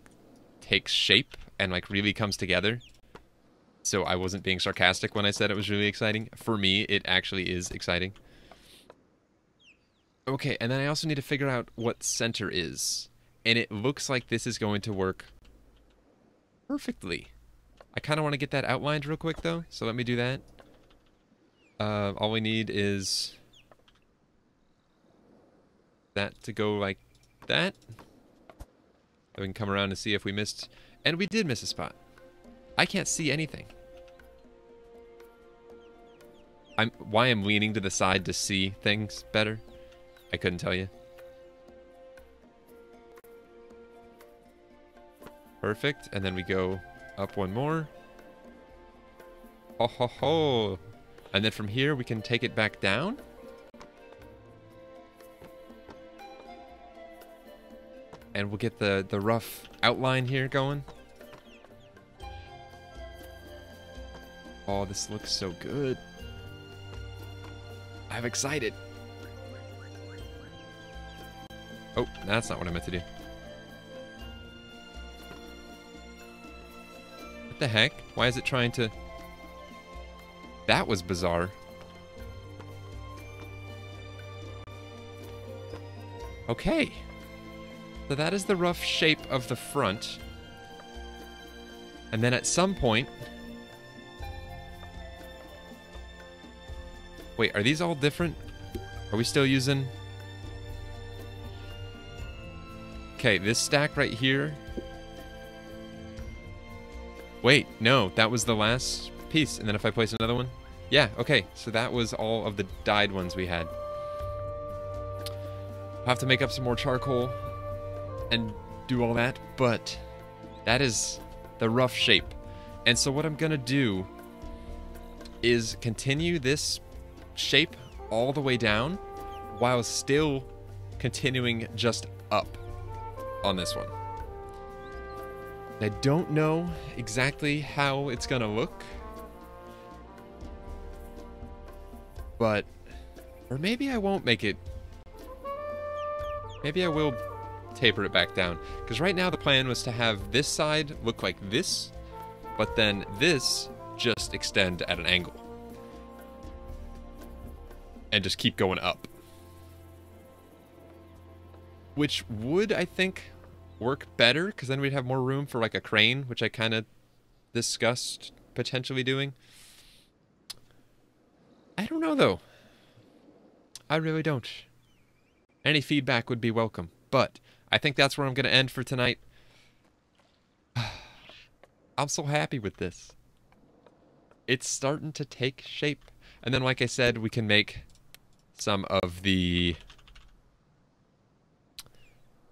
takes shape and, like, really comes together. So I wasn't being sarcastic when I said it was really exciting. For me, it actually is exciting. Okay, and then I also need to figure out what center is. And it looks like this is going to work perfectly. I kind of want to get that outlined real quick, though, so let me do that. All we need is that to go like that. So we can come around and see if we missed... And we did miss a spot. I can't see anything. Why I'm leaning to the side to see things better, I couldn't tell you. Perfect, and then we go up one more. Ho ho ho! And then from here we can take it back down. And we'll get the rough outline here going. Oh, this looks so good. I'm excited. Oh, that's not what I meant to do. What the heck? Why is it trying to... That was bizarre. Okay. So that is the rough shape of the front. And then at some point... Wait, are these all different? Are we still using... Okay, this stack right here... Wait, no, that was the last piece. And then if I place another one... Yeah, okay, so that was all of the dyed ones we had. I'll have to make up some more charcoal and do all that, but that is the rough shape. And so what I'm gonna do is continue this shape all the way down while still continuing just up on this one. I don't know exactly how it's gonna look, but, or maybe I won't make it. Maybe I will taper it back down, because right now the plan was to have this side look like this, but then this just extend at an angle and just keep going up, which would, I think, work better, because then we'd have more room for like a crane, which I kind of discussed potentially doing. I don't know though. I really don't. Any feedback would be welcome, but I think that's where I'm going to end for tonight. I'm so happy with this. It's starting to take shape. And then, like I said, we can make some of the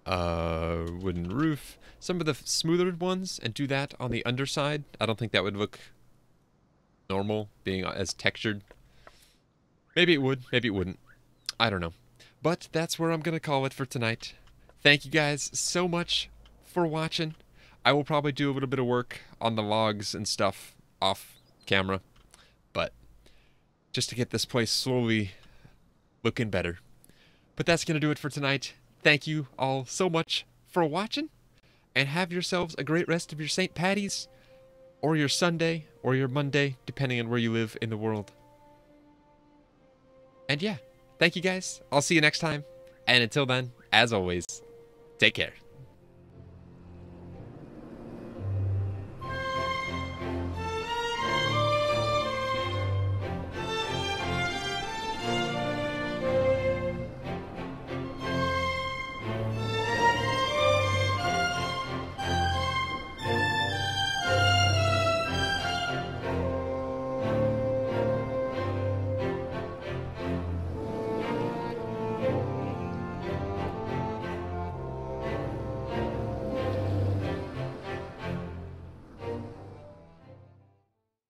wooden roof, some of the smoother ones, and do that on the underside. I don't think that would look normal, being as textured. Maybe it would, maybe it wouldn't. I don't know. But that's where I'm going to call it for tonight. Thank you guys so much for watching. I will probably do a little bit of work on the logs and stuff off camera, but just to get this place slowly looking better. But that's going to do it for tonight. Thank you all so much for watching, and have yourselves a great rest of your St. Patty's, or your Sunday, or your Monday, depending on where you live in the world. And yeah, thank you guys. I'll see you next time. And until then, as always, take care.